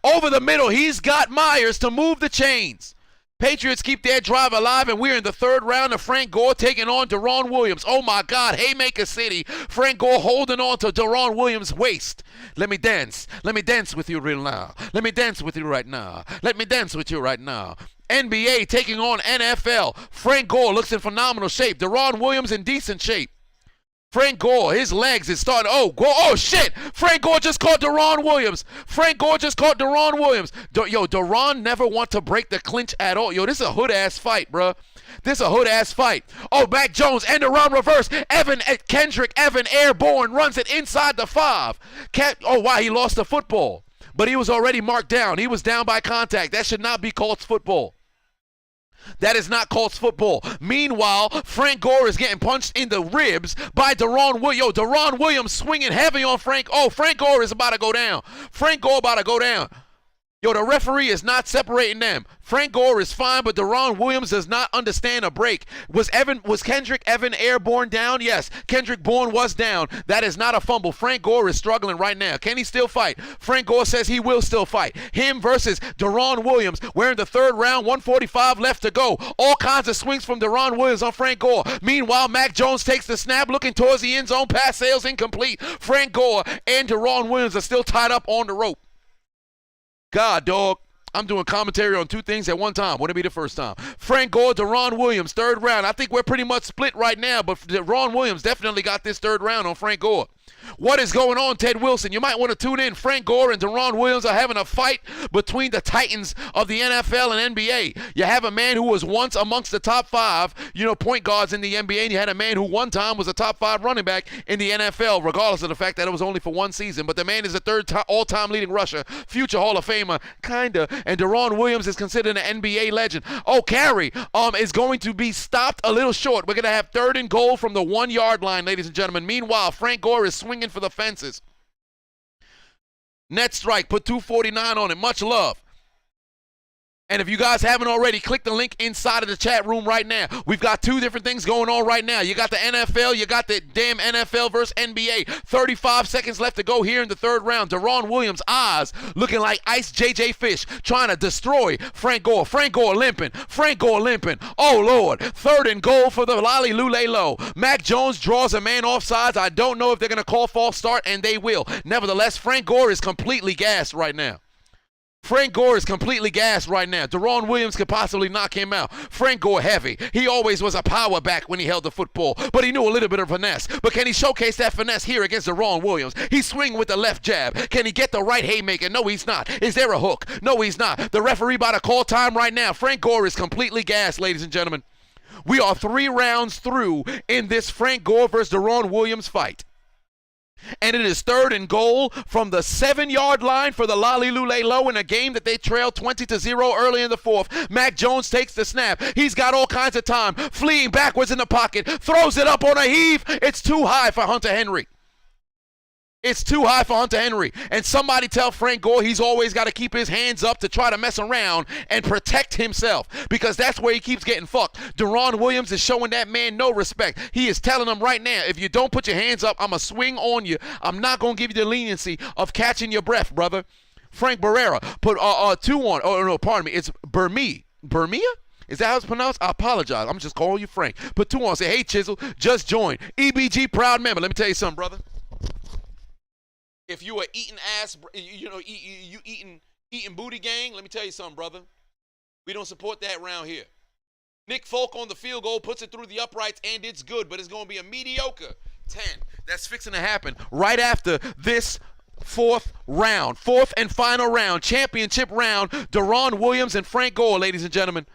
Over the middle. He's got Myers to move the chains. Patriots keep their drive alive, and we're in the 3rd round of Frank Gore taking on Deron Williams. Oh, my God. Haymaker City. Frank Gore holding on to Deron Williams' waist. Let me dance. Let me dance with you real now. Let me dance with you right now. Let me dance with you right now. NBA taking on NFL. Frank Gore looks in phenomenal shape. Deron Williams in decent shape. Frank Gore, his legs is starting. Oh, shit. Frank Gore just caught Deron Williams. Frank Gore just caught Deron Williams. Deron never want to break the clinch at all. Yo, this is a hood-ass fight, bruh. This is a hood-ass fight. Oh, Mac Jones, end around reverse. Kendrick Evan airborne, runs it inside the 5. Wow, he lost the football. But he was already marked down. He was down by contact. That should not be Colts football. That is not Colts football. Meanwhile, Frank Gore is getting punched in the ribs by Deron Williams. Yo, Deron Williams swinging heavy on Frank. Oh, Frank Gore is about to go down. Frank Gore about to go down. Yo, the referee is not separating them. Frank Gore is fine, but Deron Williams does not understand a break. Was Kendrick Evan airborne down? Yes, Kendrick Bourne was down. That is not a fumble. Frank Gore is struggling right now. Can he still fight? Frank Gore says he will still fight. Him versus Deron Williams. We're in the 3rd round, 145 left to go. All kinds of swings from Deron Williams on Frank Gore. Meanwhile, Mac Jones takes the snap, looking towards the end zone. Pass sails incomplete. Frank Gore and Deron Williams are still tied up on the rope. God, dog. I'm doing commentary on 2 things at one time. Wouldn't it be the first time? Frank Gore, Deron Williams, 3rd round. I think we're pretty much split right now, but Deron Williams definitely got this 3rd round on Frank Gore. What is going on, Ted Wilson? You might want to tune in. Frank Gore and Deron Williams are having a fight between the titans of the NFL and NBA. You have a man who was once amongst the top 5, point guards in the NBA, and you had a man who one time was a top 5 running back in the NFL, regardless of the fact that it was only for 1 season. But the man is the 3rd all-time leading rusher, future Hall of Famer, kinda. And Deron Williams is considered an NBA legend. Oh, carry is going to be stopped a little short. We're going to have 3rd and goal from the 1-yard line, ladies and gentlemen. Meanwhile, Frank Gore is swinging for the fences. Net strike, put 249 on it. Much love. And if you guys haven't already, click the link inside of the chat room right now. We've got 2 different things going on right now. You got the NFL, you got the damn NFL versus NBA. 35 seconds left to go here in the 3rd round. Deron Williams' eyes looking like Ice JJ Fish, trying to destroy Frank Gore. Frank Gore limping. Frank Gore limping. Oh, Lord. 3rd and goal for the Lolly Lule Low. Mac Jones draws a man offsides. I don't know if they're going to call false start, and they will. Nevertheless, Frank Gore is completely gassed right now. Frank Gore is completely gassed right now. Deron Williams could possibly knock him out. Frank Gore heavy. He always was a power back when he held the football, but he knew a little bit of finesse. But can he showcase that finesse here against Deron Williams? He's swinging with the left jab. Can he get the right haymaker? No, he's not. Is there a hook? No, he's not. The referee about to call time right now. Frank Gore is completely gassed, ladies and gentlemen. We are 3 rounds through in this Frank Gore versus Deron Williams fight. And it is 3rd and goal from the 7-yard line for the Lolly Lule Low in a game that they trailed 20-0 early in the 4th. Mac Jones takes the snap. He's got all kinds of time, fleeing backwards in the pocket, throws it up on a heave. It's too high for Hunter Henry. It's too high for Hunter Henry. And somebody tell Frank Gore he's always got to keep his hands up to try to mess around and protect himself, because that's where he keeps getting fucked. Deron Williams is showing that man no respect. He is telling him right now, if you don't put your hands up, I'm going to swing on you. I'm not going to give you the leniency of catching your breath, brother. Frank Barrera put 2 on. Oh, no, pardon me. It's Bermia? Is that how it's pronounced? I apologize. I'm just calling you Frank. Put 2 on. Say, hey, Chiseled, just joined. EBG proud member. Let me tell you something, brother. If you are eating ass, you eating booty gang, let me tell you something, brother. We don't support that around here. Nick Folk on the field goal, puts it through the uprights, and it's good, but it's going to be a mediocre 10. That's fixing to happen right after this fourth and final round, championship round. Deron Williams and Frank Gore, ladies and gentlemen.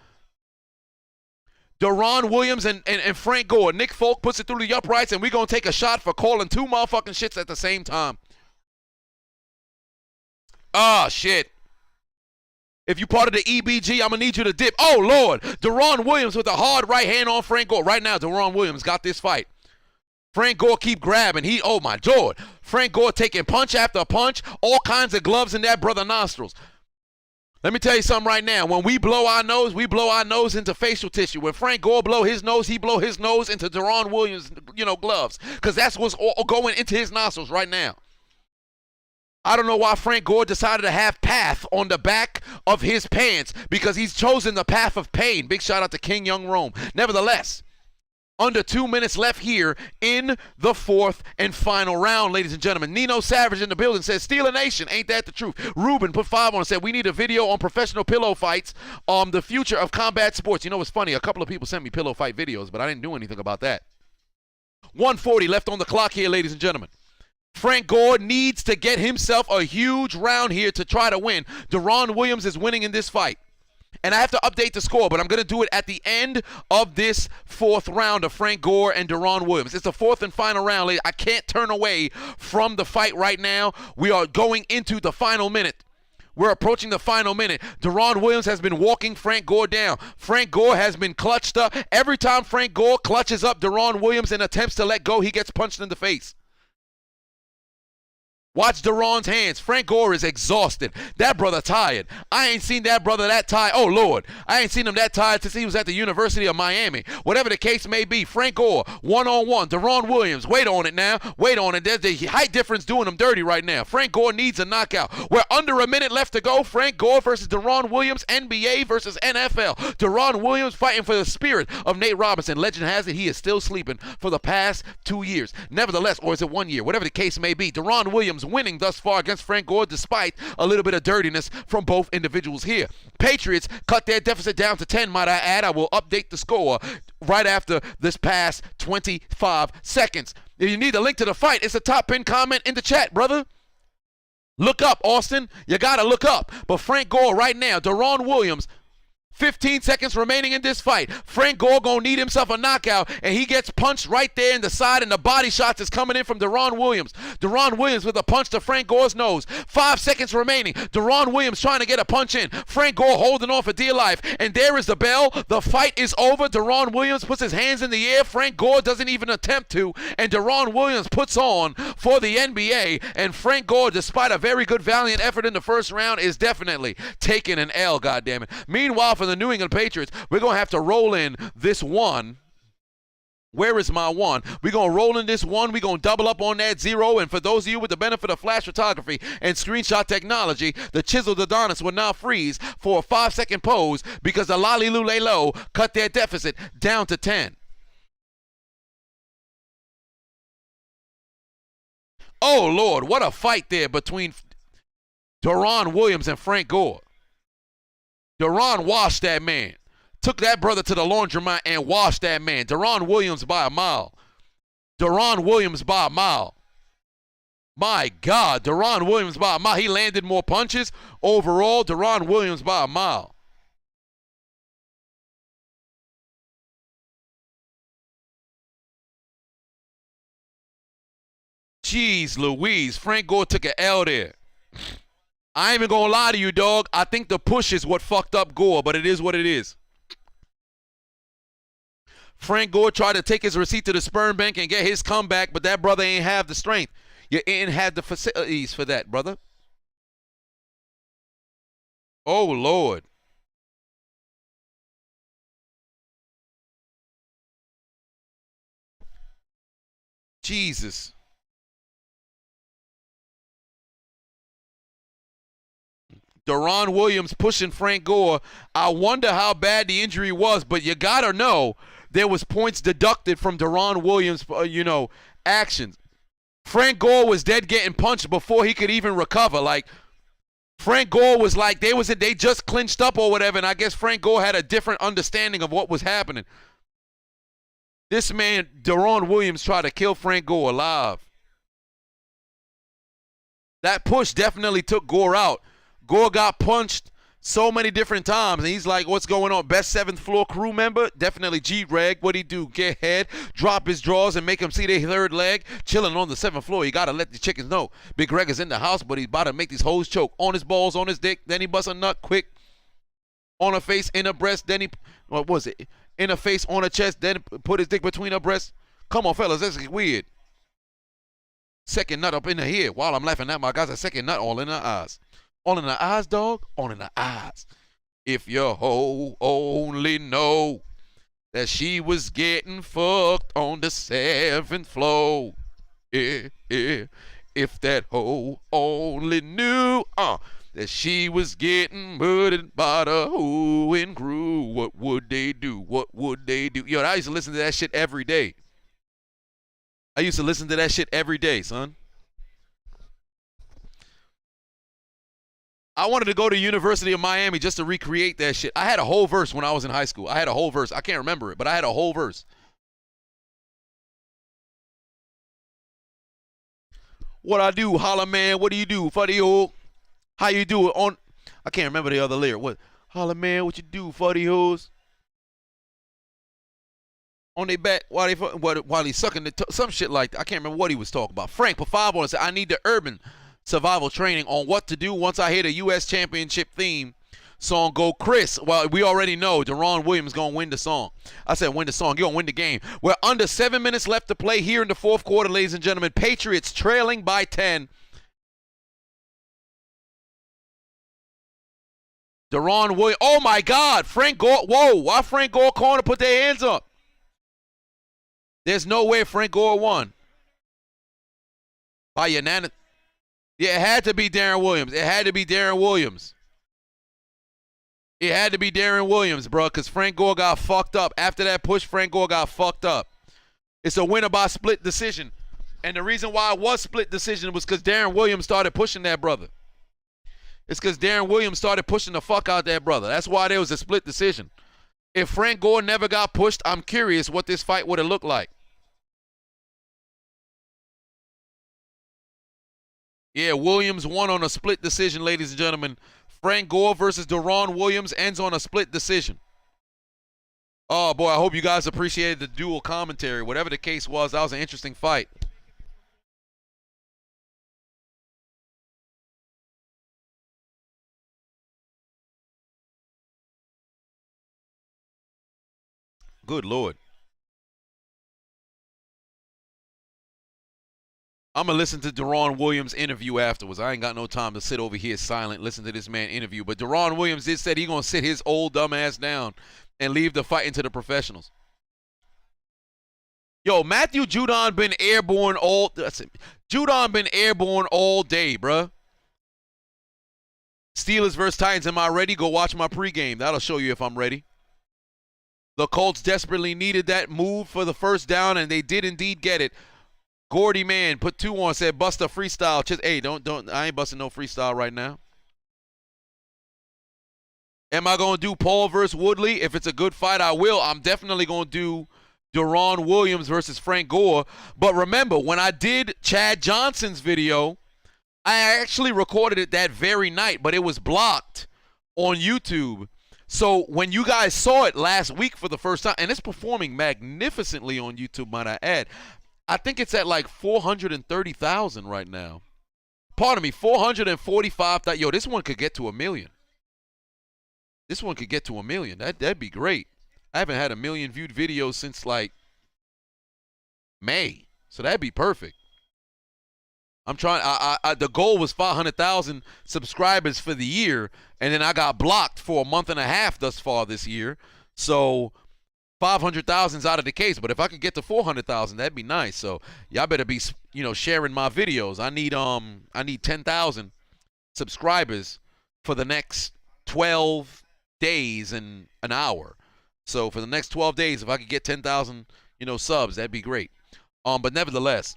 Deron Williams and Frank Gore. Nick Folk puts it through the uprights, and we're going to take a shot for calling two motherfucking shits at the same time. Ah, shit. If you part of the EBG, I'm going to need you to dip. Oh, Lord. Deron Williams with a hard right hand on Frank Gore. Right now, Deron Williams got this fight. Frank Gore keep grabbing. Oh, my Lord. Frank Gore taking punch after punch. All kinds of gloves in that brother nostrils. Let me tell you something right now. When we blow our nose into facial tissue. When Frank Gore blow his nose, he blow his nose into Deron Williams, gloves. Because that's what's all going into his nostrils right now. I don't know why Frank Gore decided to have path on the back of his pants, because he's chosen the path of pain. Big shout out to King Young Rome. Nevertheless, under 2 minutes left here in the fourth and final round, ladies and gentlemen. Nino Savage in the building says, Steeler Nation, ain't that the truth? Ruben put 5 on and said, we need a video on professional pillow fights, the future of combat sports. You know what's funny? A couple of people sent me pillow fight videos, but I didn't do anything about that. 1:40 left on the clock here, ladies and gentlemen. Frank Gore needs to get himself a huge round here to try to win. Deron Williams is winning in this fight. And I have to update the score, but I'm going to do it at the end of this fourth round of Frank Gore and Deron Williams. It's the fourth and final round, ladies. I can't turn away from the fight right now. We are going into the final minute. We're approaching the final minute. Deron Williams has been walking Frank Gore down. Frank Gore has been clutched up. Every time Frank Gore clutches up Deron Williams and attempts to let go, he gets punched in the face. Watch Deron's hands. Frank Gore is exhausted. That brother tired. I ain't seen that brother that tired. Oh, Lord. I ain't seen him that tired since he was at the University of Miami. Whatever the case may be, Frank Gore, one-on-one. Deron Williams, wait on it now. Wait on it. There's the height difference doing him dirty right now. Frank Gore needs a knockout. We're under a minute left to go. Frank Gore versus Deron Williams, NBA versus NFL. Deron Williams fighting for the spirit of Nate Robinson. Legend has it he is still sleeping for the past 2 years. Nevertheless, or is it 1 year? Whatever the case may be, Deron Williams winning thus far against Frank Gore despite a little bit of dirtiness from both individuals here. Patriots cut their deficit down to 10, might I add. I will update the score right after this past 25 seconds. If you need a link to the fight, it's a top pin comment in the chat, brother. Look up, Austin. You got to look up. But Frank Gore right now, Deron Williams, 15 seconds remaining in this fight. Frank Gore gonna need himself a knockout, and he gets punched right there in the side, and the body shots is coming in from Deron Williams. Deron Williams with a punch to Frank Gore's nose. 5 seconds remaining. Deron Williams trying to get a punch in. Frank Gore holding on for dear life, and there is the bell. The fight is over. Deron Williams puts his hands in the air. Frank Gore doesn't even attempt to, and Deron Williams puts on for the NBA, and Frank Gore, despite a very good valiant effort in the first round, is definitely taking an L, goddammit. Meanwhile, for the New England Patriots, we're going to have to roll in this one. Where is my one? We're going to roll in this one. We're going to double up on that 0. And for those of you with the benefit of flash photography and screenshot technology, the chiseled Adonis will now freeze for a 5-second pose because the Lolly Lule Low cut their deficit down to 10. Oh, Lord, what a fight there between Deron Williams and Frank Gore. Deron washed that man. Took that brother to the laundromat and washed that man. Deron Williams by a mile. Deron Williams by a mile. My God, Deron Williams by a mile. He landed more punches. Overall, Deron Williams by a mile. Jeez Louise, Frank Gore took an L there. I ain't even gonna lie to you, dog. I think the push is what fucked up Gore, but it is what it is. Frank Gore tried to take his receipt to the sperm bank and get his comeback, but that brother ain't have the strength. You ain't had the facilities for that, brother. Oh, Lord. Jesus. Deron Williams pushing Frank Gore. I wonder how bad the injury was, but you gotta know there was points deducted from Deron Williams' actions. Frank Gore was dead getting punched before he could even recover. Like, Frank Gore was like, they just clinched up or whatever, and I guess Frank Gore had a different understanding of what was happening. This man, Deron Williams, tried to kill Frank Gore alive. That push definitely took Gore out. Gore got punched so many different times, and he's like, what's going on? Best 7th floor crew member? Definitely G-Reg. What'd he do? Get head, drop his drawers, and make him see their third leg? Chilling on the 7th floor. You got to let the chickens know. Big Reg is in the house, but he's about to make these hoes choke. On his balls, on his dick. Then he busts a nut quick. On her face, in her breast. Then he, what was it? In her face, on her chest. Then put his dick between her breasts. Come on, fellas. This is weird. Second nut up in her ear. While I'm laughing at my guys, a second nut all in her eyes. All in the eyes, dog. All in the eyes. If your hoe only know that she was getting fucked on the 7th floor. Yeah, yeah. If that hoe only knew that she was getting murdered by the Hogan crew, what would they do? What would they do? Yo, I used to listen to that shit every day. I used to listen to that shit every day, son. I wanted to go to University of Miami just to recreate that shit. I had a whole verse when I was in high school. I had a whole verse. I can't remember it, but I had a whole verse. What I do, holla man, what do you do? Fuddy ho. How you do it on? I can't remember the other lyric. What? Holla man, what you do, fuddy hoes? On their back while he's sucking some shit like that. I can't remember what he was talking about. Frank put 5 on and said, I need the urban survival training on what to do once I hear the U.S. Championship theme song go. Chris, well, we already know Deron Williams going to win the song. I said win the song. You're going to win the game. We're under 7 minutes left to play here in the 4th quarter, ladies and gentlemen. Patriots trailing by 10. Deron Williams. Oh, my God. Frank Gore. Whoa. Why Frank Gore calling to put their hands up? There's no way Frank Gore won. By unanimous. Yeah, it had to be Darren Williams. It had to be Darren Williams. It had to be Darren Williams, bro, because Frank Gore got fucked up. After that push, Frank Gore got fucked up. It's a winner by split decision. And the reason why it was split decision was because Darren Williams started pushing that brother. It's because Darren Williams started pushing the fuck out that brother. That's why there was a split decision. If Frank Gore never got pushed, I'm curious what this fight would have looked like. Yeah, Williams won on a split decision, ladies and gentlemen. Frank Gore versus Deron Williams ends on a split decision. Oh, boy, I hope you guys appreciated the dual commentary. Whatever the case was, that was an interesting fight. Good Lord. I'm going to listen to Deron Williams' interview afterwards. I ain't got no time to sit over here silent, listen to this man interview. But Deron Williams did said he going to sit his old dumb ass down and leave the fighting to the professionals. Yo, Matthew Judon been airborne all Judon been airborne all day, bruh. Steelers versus Titans. Am I ready? Go watch my pregame. That'll show you if I'm ready. The Colts desperately needed that move for the first down, and they did indeed get it. Gordy Man put 2 on, said bust a freestyle. Just, hey, don't, I ain't busting no freestyle right now. Am I going to do Paul versus Woodley? If it's a good fight, I will. I'm definitely going to do Deron Williams versus Frank Gore. But remember, when I did Chad Johnson's video, I actually recorded it that very night, but it was blocked on YouTube. So when you guys saw it last week for the first time, and it's performing magnificently on YouTube, might I add, I think it's at like 430,000 right now. Pardon me, 445,000. Yo, this one could get to 1 million. This one could get to 1 million. That'd be great. I haven't had 1 million viewed videos since like May, so that'd be perfect. I'm trying. The goal was 500,000 subscribers for the year, and then I got blocked for a month and a half thus far this year. So 500,000's out of the case, but if I could get to 400,000, that'd be nice. So y'all better be, sharing my videos. I need 10,000 subscribers for the next 12 days and an hour. So for the next 12 days, if I could get 10,000, subs, that'd be great. But nevertheless,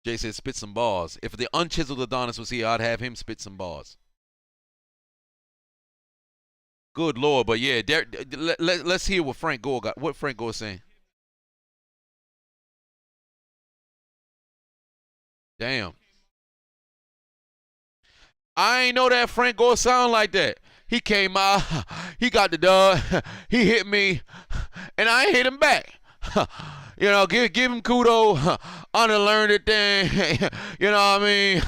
Jay said spit some bars. If the unchiseled Adonis was here, I'd have him spit some bars. Good Lord, but yeah, let's hear what Frank Gore got. What Frank Gore saying? Damn. I ain't know that Frank Gore sound like that. He came out, he got the dub, he hit me, and I hit him back. You know, give him kudos on the learned thing. You know what I mean?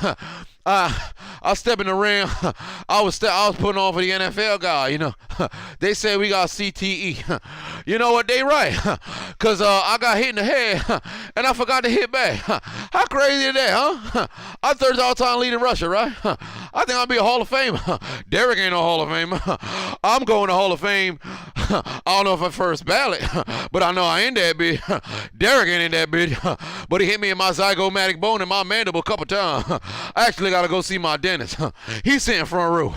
I step in the ring. I was putting on for the NFL guy. You know, they say we got CTE. You know what? They right. Cause I got hit in the head and I forgot to hit back. How crazy is that, huh? I'm third all-time leading rusher, right? I think I'll be a Hall of Famer. Derek ain't no Hall of Famer. I'm going to Hall of Fame. I don't know if I'm first ballot, but I know I ain't that big. Derek ain't in that big, but he hit me in my zygomatic bone and my mandible a couple times. I actually got to go see my dentist. He's sitting front row.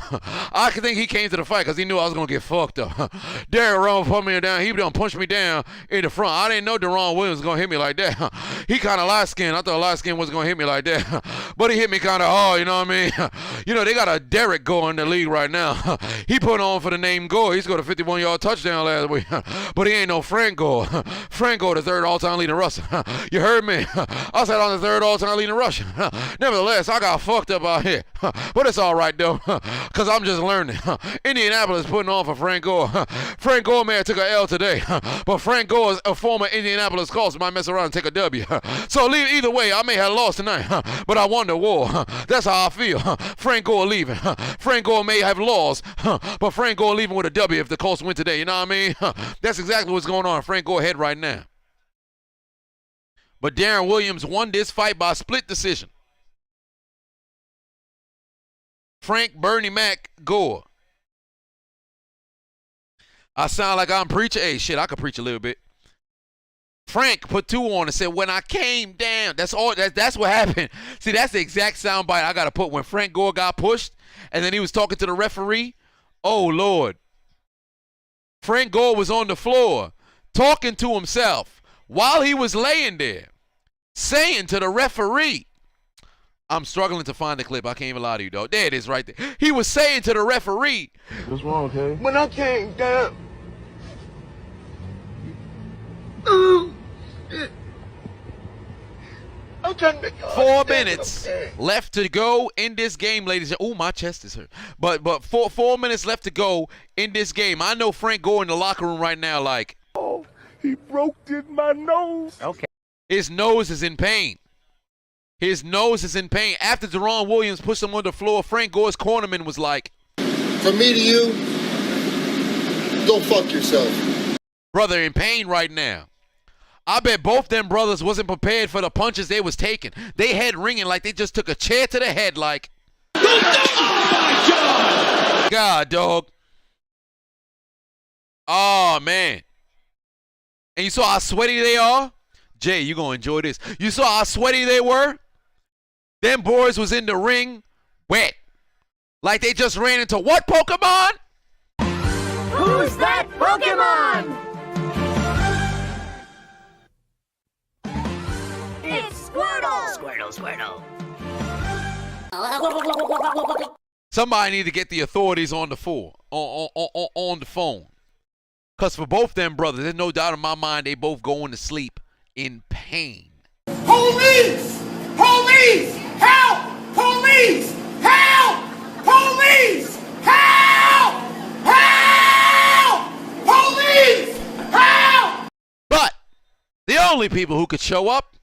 I think he came to the fight because he knew I was going to get fucked up. Derek Rowan put me down. He done punched me down in the front. I didn't know Deron Williams was going to hit me like that. He kind of light-skinned. I thought light-skinned was going to hit me like that. But he hit me kind of hard, you know what I mean? You know, they got a Derek Gore in the league right now. He put on for the name Gore. He scored a 51-yard touchdown last week. But he ain't no Frank Gore. Frank Gore, the third all-time leading rusher. You heard me? I said I'm the third all-time leading rusher. Nevertheless, I got fucked up out here. But it's all right, though, because I'm just learning. Indianapolis putting on for Frank Gore. Frank Gore may have took a L today, but Frank Gore is a former Indianapolis Colts, might mess around and take a W. So either way, I may have lost tonight, but I won the war. That's how I feel. Frank Gore leaving. Frank Gore may have lost, but Frank Gore leaving with a W if the Colts win today. You know what I mean? That's exactly what's going on in Frank Gore's head right now. But Darren Williams won this fight by split decision. Frank Bernie Mac Gore. I sound like I'm preaching. Hey, shit, I could preach a little bit. Frank put two on and said, when I came down, that's all. That's what happened. See, that's the exact sound bite I got to put when Frank Gore got pushed and then he was talking to the referee. Oh, Lord. Frank Gore was on the floor talking to himself while he was laying there, saying to the referee, I'm struggling to find the clip. I can't even lie to you, dog. There it is right there. He was saying to the referee. What's wrong, okay? When I came down. 4 minutes left to go in this game, ladies and gentlemen. Oh, my chest is hurt. But 4 minutes left to go in this game. I know Frank Gore in the locker room right now like, Oh, he broke my nose. Okay. His nose is in pain. His nose is in pain. After Deron Williams pushed him on the floor, Frank Gore's cornerman was like, from me to you, go fuck yourself. Brother in pain right now. I bet both them brothers wasn't prepared for the punches they was taking. They head ringing like they just took a chair to the head like, God, dog. Oh, man. And you saw how sweaty they are? Jay, you gonna enjoy this. You saw how sweaty they were? Them boys was in the ring wet. Like they just ran into what Pokemon? Who's that Pokemon? It's Squirtle! Squirtle, Squirtle. Somebody need to get the authorities on the phone. On the phone. Because for both them brothers, there's no doubt in my mind they both going to sleep in pain. Police! Police! Help! Police! Help! Police! Help! Help! Police! Help! But the only people who could show up,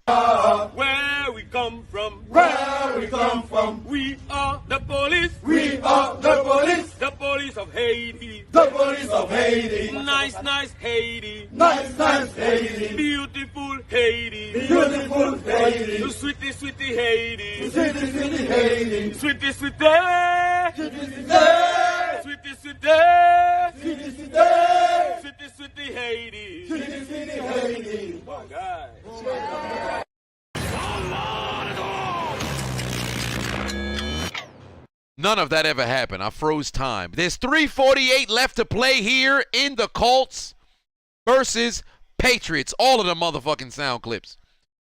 Where we come from, Where we come from, we are the police. we are the police. The police of Haiti. The police of Haiti. Nice, nice Haiti. Nice, nice Haiti. Beautiful Haiti. Beautiful Haiti. Sweetie, sweetie Haiti. City, city Haiti. Sweetie, sweetie. City, city. Sweetie, sweetie. City, city. Sweetie, sweetie Haiti. City, city Haiti. Oh, God. none of that ever happened. I froze time. There's 3:48 left to play here in the Colts versus Patriots. All of the motherfucking sound clips.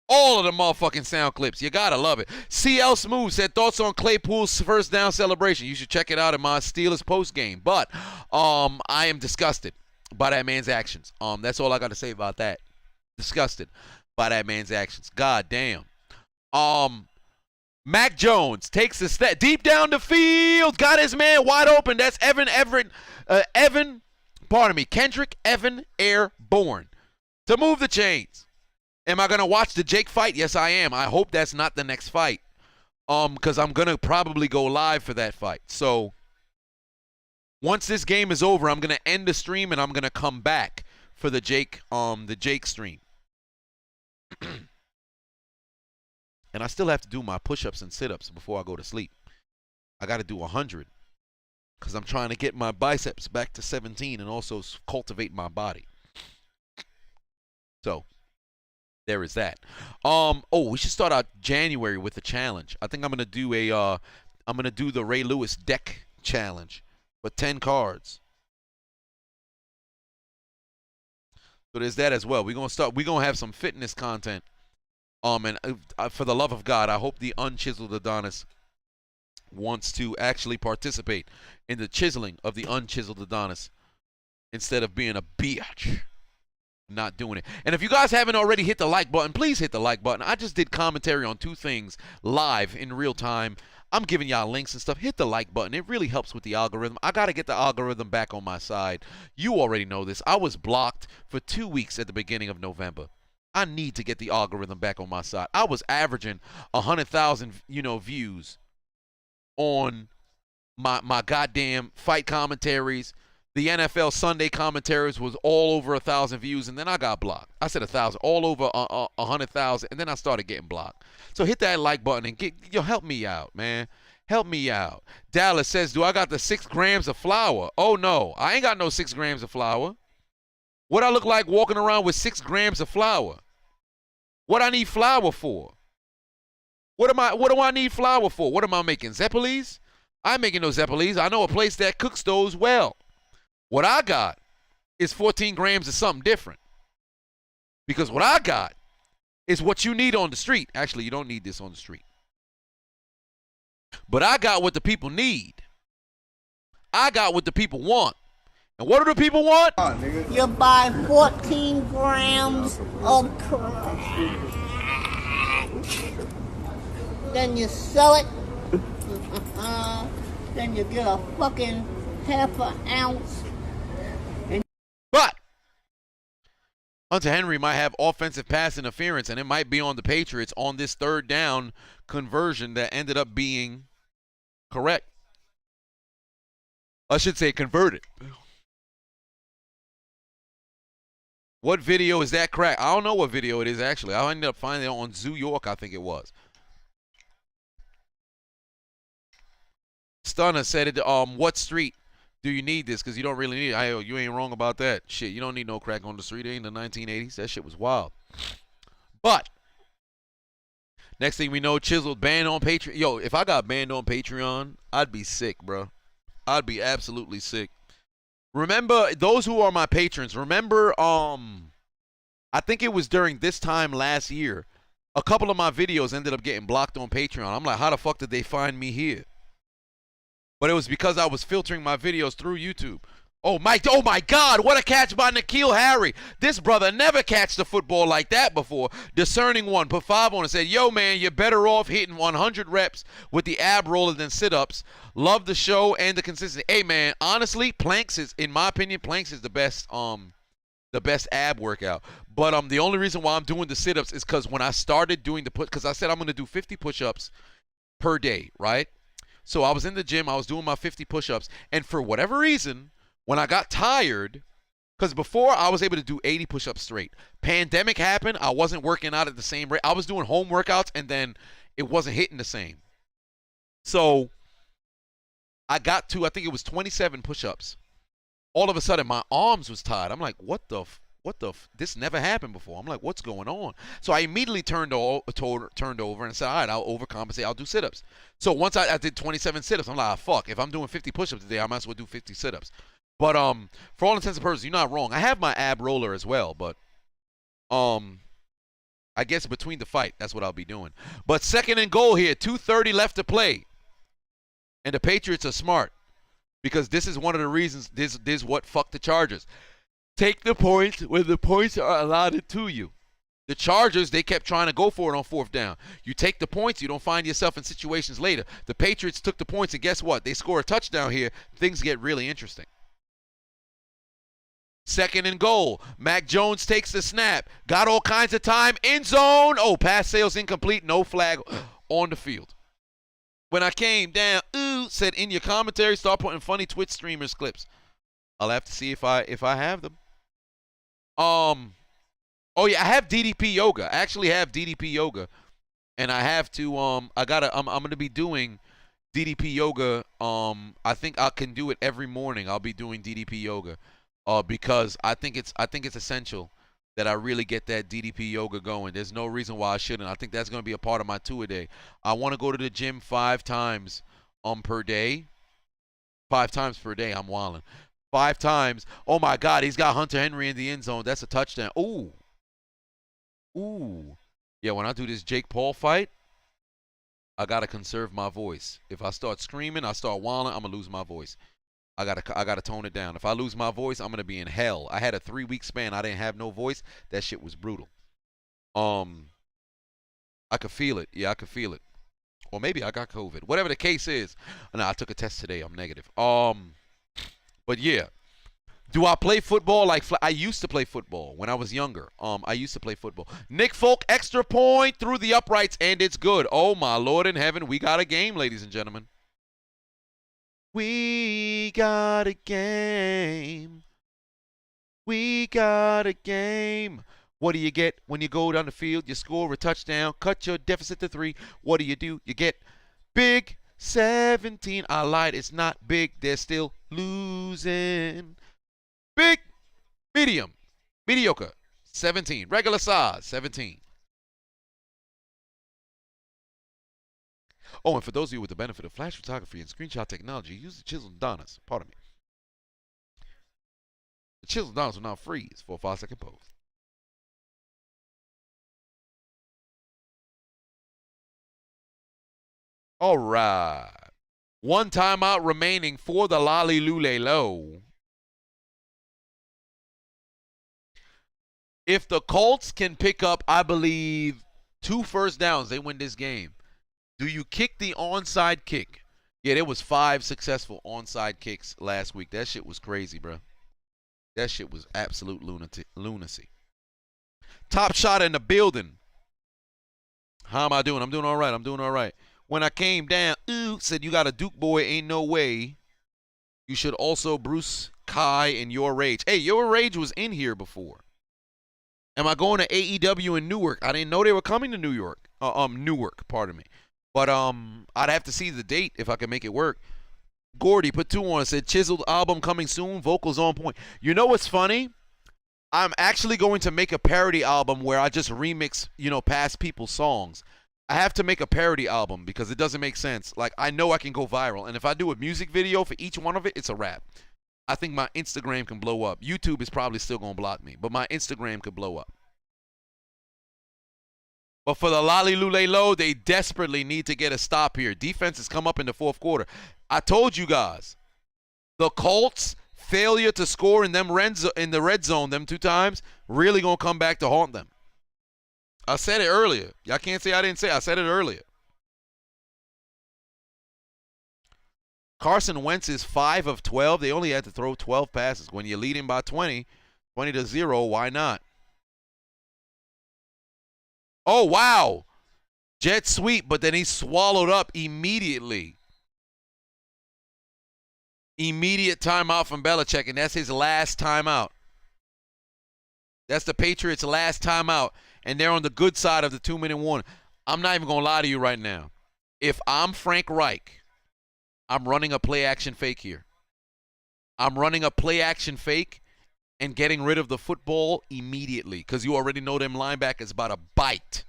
All of the motherfucking sound clips. You gotta love it. CL Smooth said thoughts on Claypool's first down celebration. You should check it out in my Steelers post game. But I am disgusted by that man's actions. That's all I got to say about that. Disgusted by that man's actions. God damn. Mac Jones takes a step deep down the field. Got his man wide open. That's Kendrick Evan Airborne to move the chains. Am I going to watch the Jake fight? Yes, I am. I hope that's not the next fight. Because I'm going to probably go live for that fight. So once this game is over, I'm going to end the stream and I'm going to come back for the Jake stream. And I still have to do my push-ups and sit-ups before I go to sleep. I got to do 100 because I'm trying to get my biceps back to 17 and also cultivate my body. So there is that. We should start out January with a challenge. I think I'm gonna do the Ray Lewis deck challenge, but 10 cards. So there's that as well. We're gonna have some fitness content. And for the love of God, I hope the Unchiseled Adonis wants to actually participate in the chiseling of the Unchiseled Adonis instead of being a bitch. Not doing it. And if you guys haven't already hit the like button, please hit the like button. I just did commentary on 2 things live in real time. I'm giving y'all links and stuff. Hit the like button. It really helps with the algorithm. I got to get the algorithm back on my side. You already know this. I was blocked for 2 weeks at the beginning of November. I need to get the algorithm back on my side. I was averaging 100,000, views on my goddamn fight commentaries. The NFL Sunday commentaries was all over 1,000 views, and then I got blocked. I said 1,000, all over 100,000, and then I started getting blocked. So hit that like button and help me out, man. Help me out. Dallas says, do I got the 6 grams of flour? Oh, no. I ain't got no 6 grams of flour. What I look like walking around with 6 grams of flour? What I need flour for? What do I need flour for? What am I making? Zeppelis? I'm making no Zeppelis. I know a place that cooks those well. What I got is 14 grams of something different. Because what I got is what you need on the street. Actually, you don't need this on the street. But I got what the people need. I got what the people want. And what do the people want? You buy 14 grams of crack. Then you sell it. Then you get a fucking half an ounce. But Hunter Henry might have offensive pass interference, and it might be on the Patriots on this 3rd down conversion that ended up being correct. I should say converted. What video is that crack? I don't know what video it is, actually. I ended up finding it on Zoo York, I think it was. Stunner said it, what street do you need this? Because you don't really need it. You ain't wrong about that. Shit, you don't need no crack on the street. It ain't the 1980s. That shit was wild. But next thing we know, Chiseled banned on Patreon. Yo, if I got banned on Patreon, I'd be sick, bro. I'd be absolutely sick. Remember, those who are my patrons, remember, I think it was during this time last year, a couple of my videos ended up getting blocked on Patreon. I'm like, how the fuck did they find me here? But it was because I was filtering my videos through YouTube. Oh my God, what a catch by N'Keal Harry. This brother never catched the football like that before. Discerning one, put 5 on and said, yo, man, you're better off hitting 100 reps with the ab roller than sit-ups. Love the show and the consistency. Hey, man, honestly, planks is, in my opinion, planks is the best ab workout. But the only reason why I'm doing the sit-ups is because when I started doing because I said I'm going to do 50 push-ups per day, right? So I was in the gym, I was doing my 50 push-ups, and for whatever reason, when I got tired, because before I was able to do 80 push-ups straight. Pandemic happened, I wasn't working out at the same rate. I was doing home workouts, and then it wasn't hitting the same. So I got to, I think it was 27 push-ups. All of a sudden, my arms was tired. I'm like, this never happened before. I'm like, what's going on? So I immediately turned over and said, all right, I'll overcompensate. I'll do sit-ups. So once I did 27 sit-ups, I'm like, fuck, if I'm doing 50 push-ups today, I might as well do 50 sit-ups. But for all intents and purposes, you're not wrong. I have my ab roller as well, but I guess between the fight, that's what I'll be doing. But 2nd and goal here, 2:30 left to play. And the Patriots are smart because this is one of the reasons this is what fucked the Chargers. Take the points when the points are allotted to you. The Chargers, they kept trying to go for it on 4th down. You take the points, you don't find yourself in situations later. The Patriots took the points, and guess what? They score a touchdown here. Things get really interesting. 2nd and goal. Mac Jones takes the snap. Got all kinds of time. End zone. Oh, pass sails incomplete. No flag on the field. When I came down, said in your commentary, start putting funny Twitch streamers clips. I'll have to see if I have them. Oh yeah, I have DDP yoga. I actually have DDP yoga, and I have to. I'm gonna be doing DDP yoga. I think I can do it every morning. I'll be doing DDP yoga, because I think it's essential that I really get that DDP yoga going. There's no reason why I shouldn't. I think that's gonna be a part of my 2-a-day. I want to go to the gym 5 times per day. 5 times per day. I'm wilding. 5 times. Oh my God, he's got Hunter Henry in the end zone. That's a touchdown. Ooh. Yeah, when I do this Jake Paul fight, I gotta conserve my voice. If I start screaming, I start wilding, I'm gonna lose my voice. I gotta tone it down. If I lose my voice, I'm gonna be in hell. I had a 3-week span. I didn't have no voice. That shit was brutal. I could feel it. Yeah, I could feel it. Or maybe I got COVID. Whatever the case is. No, I took a test today. I'm negative. But yeah. Do I play football like I used to play football when I was younger? I used to play football. Nick Folk, extra point through the uprights, and it's good. Oh, my Lord in heaven. We got a game, ladies and gentlemen. We got a game. We got a game. What do you get when you go down the field? You score a touchdown, cut your deficit to 3. What do? You get big 17. I lied. It's not big. They're still losing. Big, medium, mediocre, 17. Regular size, 17. Oh, and for those of you with the benefit of flash photography and screenshot technology, use the Chiseled Adonis. Pardon me. The Chiseled Adonis will now freeze for a 5-second pose. All right. 1 timeout remaining for the Lolly Lule Low. If the Colts can pick up, I believe, 2 first downs, they win this game. Do you kick the onside kick? Yeah, there was 5 successful onside kicks last week. That shit was crazy, bro. That shit was absolute lunacy. Top shot in the building. How am I doing? I'm doing all right. I'm doing all right. When I came down, said you got a Duke boy, ain't no way. You should also Bruce Kai in Your Rage. Hey, Your Rage was in here before. Am I going to AEW in Newark? I didn't know they were coming to New York. Newark, pardon me. But I'd have to see the date if I can make it work. Gordy put 2 on. Said Chiseled album coming soon. Vocals on point. You know what's funny? I'm actually going to make a parody album where I just remix, past people's songs. I have to make a parody album because it doesn't make sense. Like, I know I can go viral. And if I do a music video for each one of it, it's a wrap. I think my Instagram can blow up. YouTube is probably still going to block me, but my Instagram could blow up. But for the Lolly Lule Low, they desperately need to get a stop here. Defense has come up in the 4th quarter. I told you guys, the Colts' failure to score in the red zone them 2 times really going to come back to haunt them. I said it earlier. Y'all can't say I didn't say it. I said it earlier. Carson Wentz is 5 of 12. They only had to throw 12 passes. When you're leading by 20 to 0, why not? Oh, wow. Jet sweep, but then he swallowed up immediately. Immediate timeout from Belichick, and that's his last timeout. That's the Patriots' last timeout, and they're on the good side of the 2-minute warning. I'm not even going to lie to you right now. If I'm Frank Reich, I'm running a play-action fake here. I'm running a play-action fake and getting rid of the football immediately because you already know them linebackers about to bite.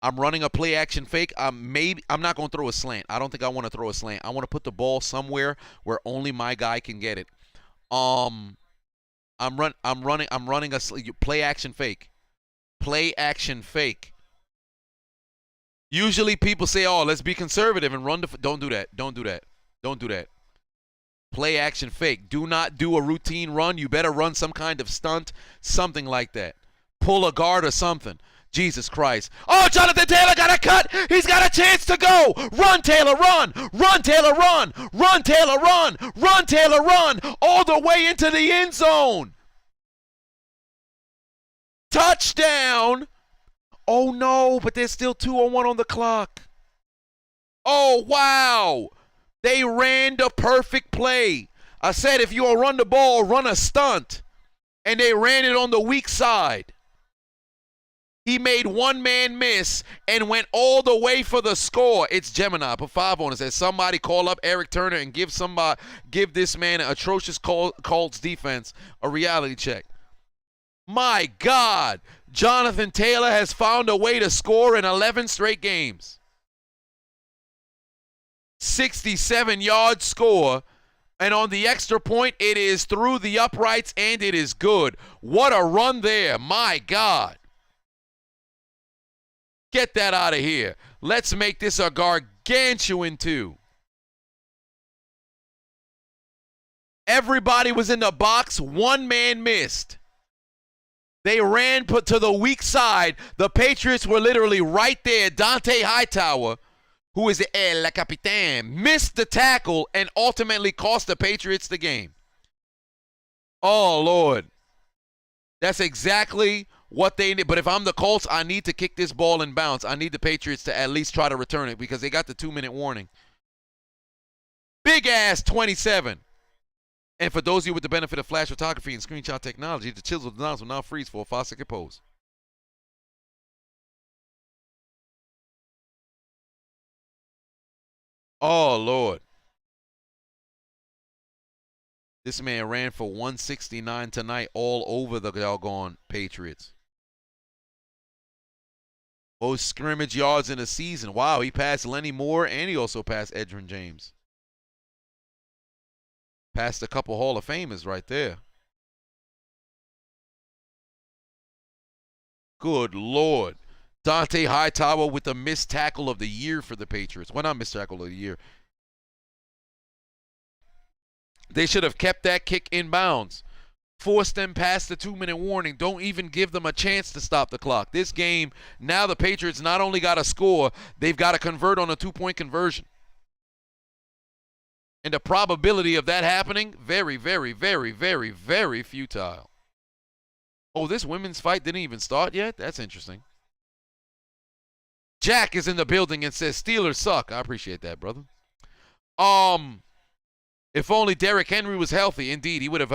I'm running a play-action fake. I'm not going to throw a slant. I don't think I want to throw a slant. I want to put the ball somewhere where only my guy can get it. I'm running a play-action fake. Play action fake. Usually people say, oh, let's be conservative and run the... Don't do that. Don't do that. Don't do that. Play action fake. Do not do a routine run. You better run some kind of stunt, something like that. Pull a guard or something. Jesus Christ. Oh, Jonathan Taylor got a cut. He's got a chance to go. Run, Taylor, run. Run, Taylor, run. Run, Taylor, run. Run, Taylor, run. All the way into the end zone. Touchdown. Oh, no, but there's still 2:01 on the clock. Oh, wow. They ran the perfect play. I said if you'll run the ball, run a stunt. And they ran it on the weak side. He made one man miss and went all the way for the score. It's Gemini. Put 5 on it. Says somebody call up Eric Turner and give this man an atrocious Colts defense a reality check. My God, Jonathan Taylor has found a way to score in 11 straight games. 67-yard score, and on the extra point, it is through the uprights, and it is good. What a run there. My God. Get that out of here. Let's make this a gargantuan 2. Everybody was in the box. One man missed. They ran put to the weak side. The Patriots were literally right there. Dante Hightower, who is El Capitan, missed the tackle and ultimately cost the Patriots the game. Oh, Lord. That's exactly what they need. But if I'm the Colts, I need to kick this ball in bounds. I need the Patriots to at least try to return it because they got the 2-minute warning. Big ass 27. And for those of you with the benefit of flash photography and screenshot technology, the Chiseled Adonis will now freeze for a 5-second pose. Oh, Lord. This man ran for 169 tonight all over the doggone Patriots. Most scrimmage yards in a season. Wow, he passed Lenny Moore and he also passed Edgerrin James. Passed a couple Hall of Famers right there. Good Lord. Dante Hightower with the missed tackle of the year for the Patriots. Well, not missed tackle of the year. They should have kept that kick in bounds. Force them past the 2-minute warning. Don't even give them a chance to stop the clock. This game, now the Patriots not only got to score, they've got to convert on a 2-point conversion. And the probability of that happening, very, very, very, very, very futile. Oh, this women's fight didn't even start yet? That's interesting. Jack is in the building and says, Steelers suck. I appreciate that, brother. If only Derrick Henry was healthy. Indeed, he would have,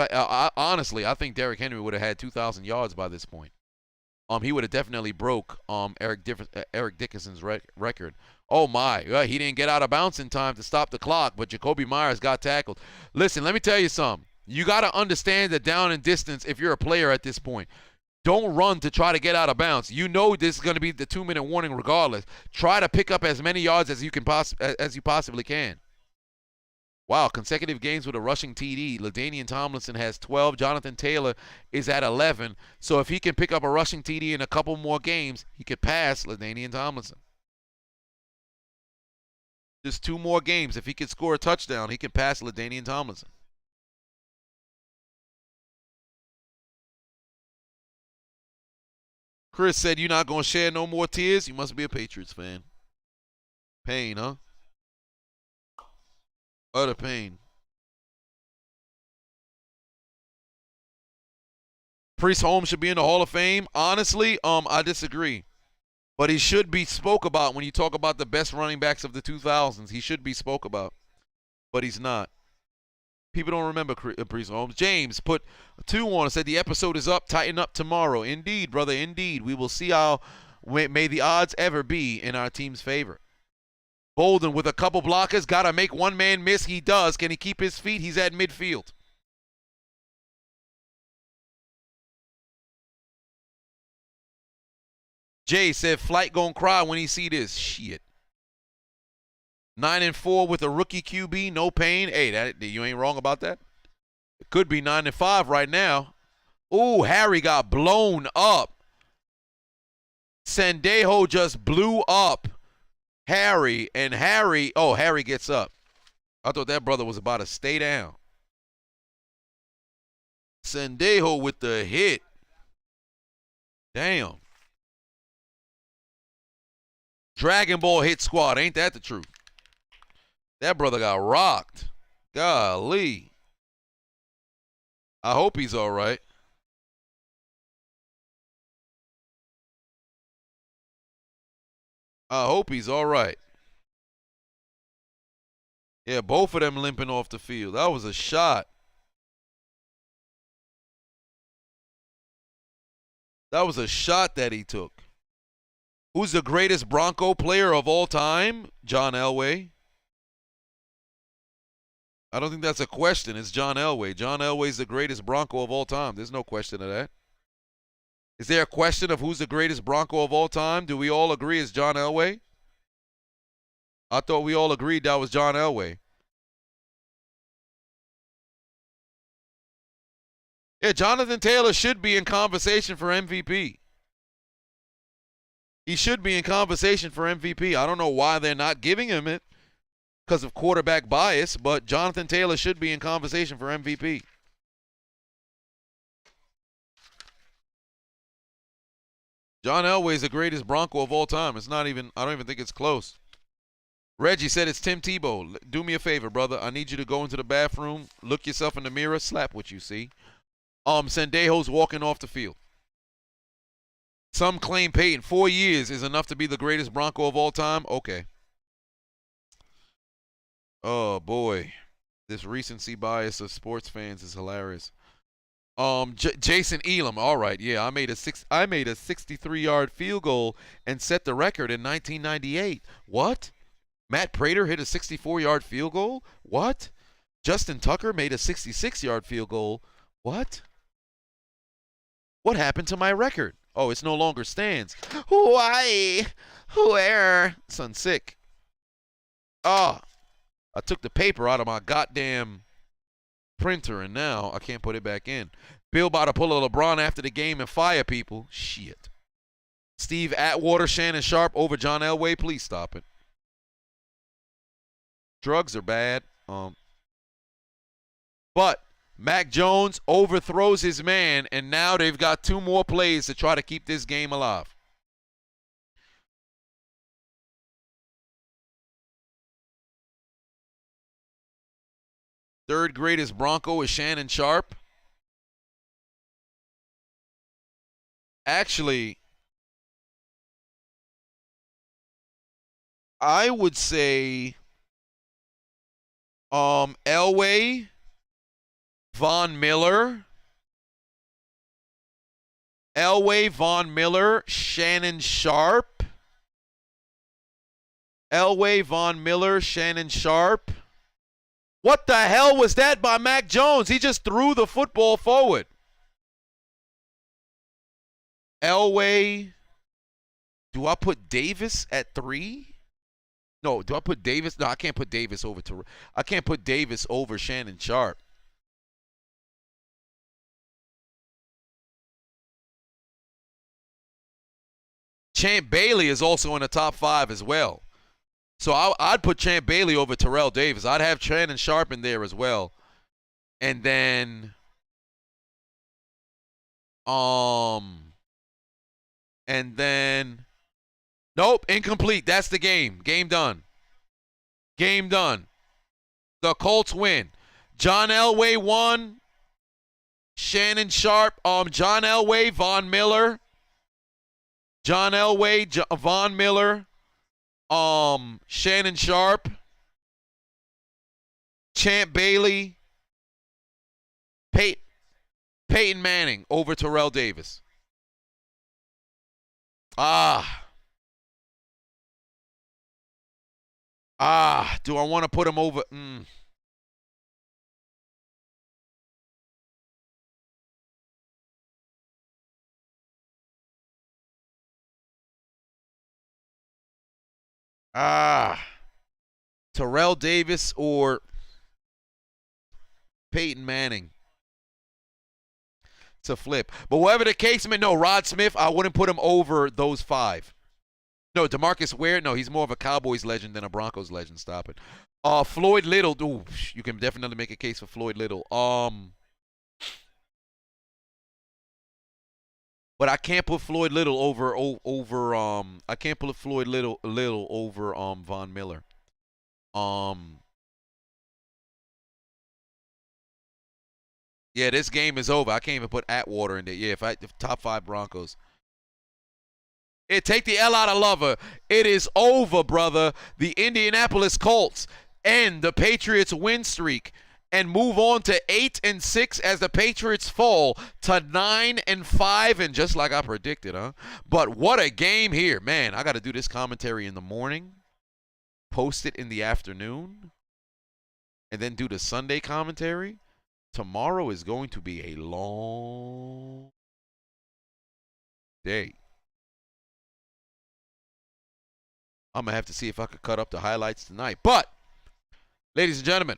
honestly, I think Derrick Henry would have had 2,000 yards by this point. He would have definitely broke Eric Dickerson's record. Oh, my. He didn't get out of bounds in time to stop the clock, but Jacoby Myers got tackled. Listen, let me tell you something. You got to understand the down and distance if you're a player at this point. Don't run to try to get out of bounds. You know this is going to be the 2-minute warning regardless. Try to pick up as many yards as you possibly can. Wow, consecutive games with a rushing TD. LaDainian Tomlinson has 12. Jonathan Taylor is at 11. So if he can pick up a rushing TD in a couple more games, he could pass LaDainian Tomlinson. Just 2 more games. If he can score a touchdown, he can pass LaDainian Tomlinson. Chris said, you're not going to shed no more tears? You must be a Patriots fan. Pain, huh? Utter pain. Priest Holmes should be in the Hall of Fame. Honestly, I disagree. But he should be spoke about when you talk about the best running backs of the 2000s. He should be spoke about. But he's not. People don't remember Priest Holmes. James put 2 on and said the episode is up. Tighten up tomorrow. Indeed, brother, indeed. We will see how may the odds ever be in our team's favor. Bolden with a couple blockers. Got to make one man miss. He does. Can he keep his feet? He's at midfield. Jay said, Flight gonna cry when he see this. Shit. 9-4 with a rookie QB. No pain. Hey, you ain't wrong about that. It could be 9-5 right now. Ooh, Harry got blown up. Sendejo just blew up Harry, and Harry gets up. I thought that brother was about to stay down. Sendejo with the hit. Damn. Dragon Ball Hit Squad, ain't that the truth? That brother got rocked. Golly. I hope he's all right. I hope he's all right. Yeah, both of them limping off the field. That was a shot. That was a shot that he took. Who's the greatest Bronco player of all time? John Elway. I don't think that's a question. It's John Elway. John Elway's the greatest Bronco of all time. There's no question of that. Is there a question of who's the greatest Bronco of all time? Do we all agree it's John Elway? I thought we all agreed that was John Elway. Yeah, Jonathan Taylor should be in conversation for MVP. He should be in conversation for MVP. I don't know why they're not giving him it because of quarterback bias, but Jonathan Taylor should be in conversation for MVP. John Elway is the greatest Bronco of all time. It's not even, I don't even think it's close. Reggie said it's Tim Tebow. Do me a favor, brother. I need you to go into the bathroom, look yourself in the mirror, slap what you see. Sendejo's walking off the field. Some claim Peyton 4 years is enough to be the greatest Bronco of all time. Okay. Oh boy, this recency bias of sports fans is hilarious. Jason Elam. All right, yeah, I made a 63-yard field goal and set the record in 1998. What? Matt Prater hit a 64-yard field goal? What? Justin Tucker made a 66-yard field goal? What? What happened to my record? Oh, it's no longer stands. Why? Where? Son sick. Oh, I took the paper out of my goddamn printer and now I can't put it back in. Bill about to pull a LeBron after the game and fire people. Shit. Steve Atwater, Shannon Sharp over John Elway. Please stop it. Drugs are bad. But Mac Jones overthrows his man, and now they've got 2 more plays to try to keep this game alive. Third greatest Bronco is Shannon Sharp. Actually, I would say Elway, Von Miller, Shannon Sharp. Elway, Von Miller, Shannon Sharp. What the hell was that by Mac Jones? He just threw the football forward. Elway. Do I put Davis at 3? No, do I put Davis? No, I can't put Davis over I can't put Davis over Shannon Sharp. Champ Bailey is also in the top 5 as well. So I'd put Champ Bailey over Terrell Davis. I'd have Shannon Sharp in there as well. And then nope, incomplete. That's the game. Game done. Game done. The Colts win. John Elway won. Shannon Sharp, John Elway, Von Miller. John Elway, Von Miller, Shannon Sharp, Champ Bailey, Peyton Manning over Terrell Davis. Do I want to put him over? Terrell Davis or Peyton Manning. to flip. But whatever the case may, no, Rod Smith, I wouldn't put him over those 5. No, DeMarcus Ware, no, he's more of a Cowboys legend than a Broncos legend. Stop it. Floyd Little, ooh, you can definitely make a case for Floyd Little. But I can't put Floyd Little over I can't put Floyd Little over Von Miller. Yeah, this game is over. I can't even put Atwater in there. Yeah, if top 5 Broncos. Take the L out of Lover. It is over, brother. The Indianapolis Colts end the Patriots win streak and move on to 8-6 as the Patriots fall to 9-5, and just like I predicted, huh? But what a game here. Man, I got to do this commentary in the morning, post it in the afternoon, and then do the Sunday commentary. Tomorrow is going to be a long day. I'm going to have to see if I could cut up the highlights tonight. But, ladies and gentlemen,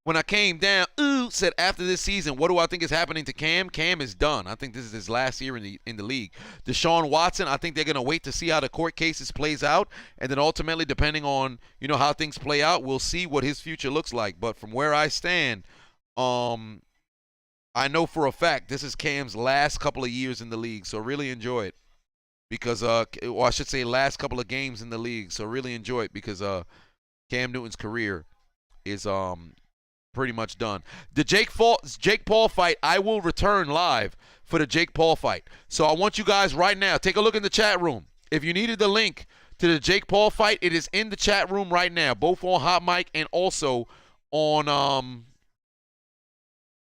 when I came down, said after this season, what do I think is happening to Cam? Cam is done. I think this is his last year in the league. Deshaun Watson, I think they're going to wait to see how the court cases plays out. And then ultimately, depending on, how things play out, we'll see what his future looks like. But from where I stand, I know for a fact this is Cam's last couple of years in the league. So really enjoy it. Because, or I should say last couple of games in the league. So really enjoy it because Cam Newton's career is pretty much done. The Jake Paul fight, I will return live for the Jake Paul fight. So I want you guys right now, take a look in the chat room. If you needed the link to the Jake Paul fight, it is in the chat room right now, both on Hot Mic and also on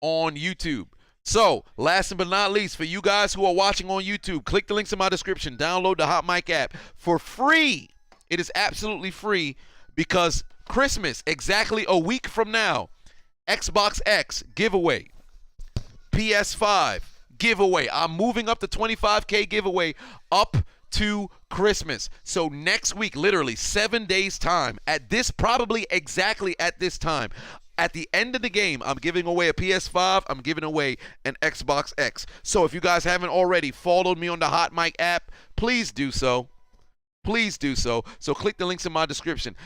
YouTube. So, last but not least, for you guys who are watching on YouTube, click the links in my description. Download the Hot Mic app for free. It is absolutely free because Christmas, exactly a week from now, Xbox X giveaway, PS5 giveaway. I'm moving up the 25K giveaway up to Christmas. So next week, literally 7 days time, probably exactly at this time, at the end of the game, I'm giving away a PS5. I'm giving away an Xbox X. So if you guys haven't already followed me on the Hot Mic app, please do so. Please do so. So click the links in my description.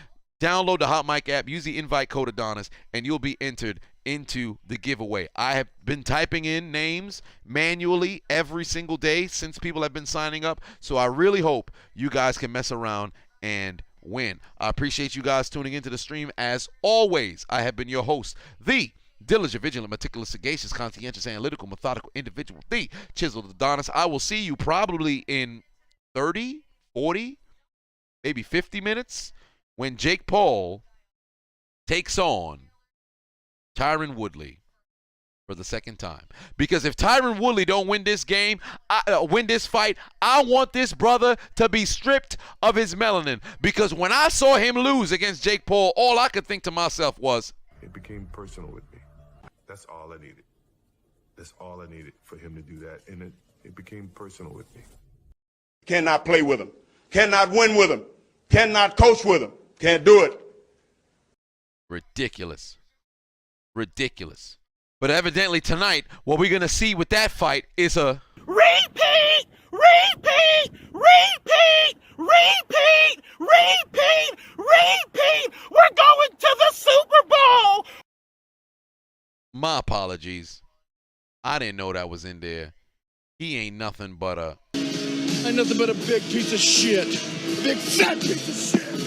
Download the Hot Mic app, use the invite code Adonis, and you'll be entered into the giveaway. I have been typing in names manually every single day since people have been signing up, so I really hope you guys can mess around and win. I appreciate you guys tuning into the stream. As always, I have been your host, the diligent, vigilant, meticulous, sagacious, conscientious, analytical, methodical individual, the Chiseled Adonis. I will see you probably in 30, 40, maybe 50 minutes when Jake Paul takes on Tyron Woodley for the second time. Because if Tyron Woodley don't win this game, win this fight, I want this brother to be stripped of his melanin. Because when I saw him lose against Jake Paul, all I could think to myself was, it became personal with me. That's all I needed. That's all I needed for him to do that. And it became personal with me. Cannot play with him. Cannot win with him. Cannot coach with him. Can't do it. Ridiculous. Ridiculous. But evidently tonight, what we're going to see with that fight is a Repeat! Repeat! Repeat! Repeat! Repeat! Repeat! We're going to the Super Bowl! My apologies. I didn't know that was in there. He ain't nothing but a... Ain't nothing but a big piece of shit. Big fat piece of shit.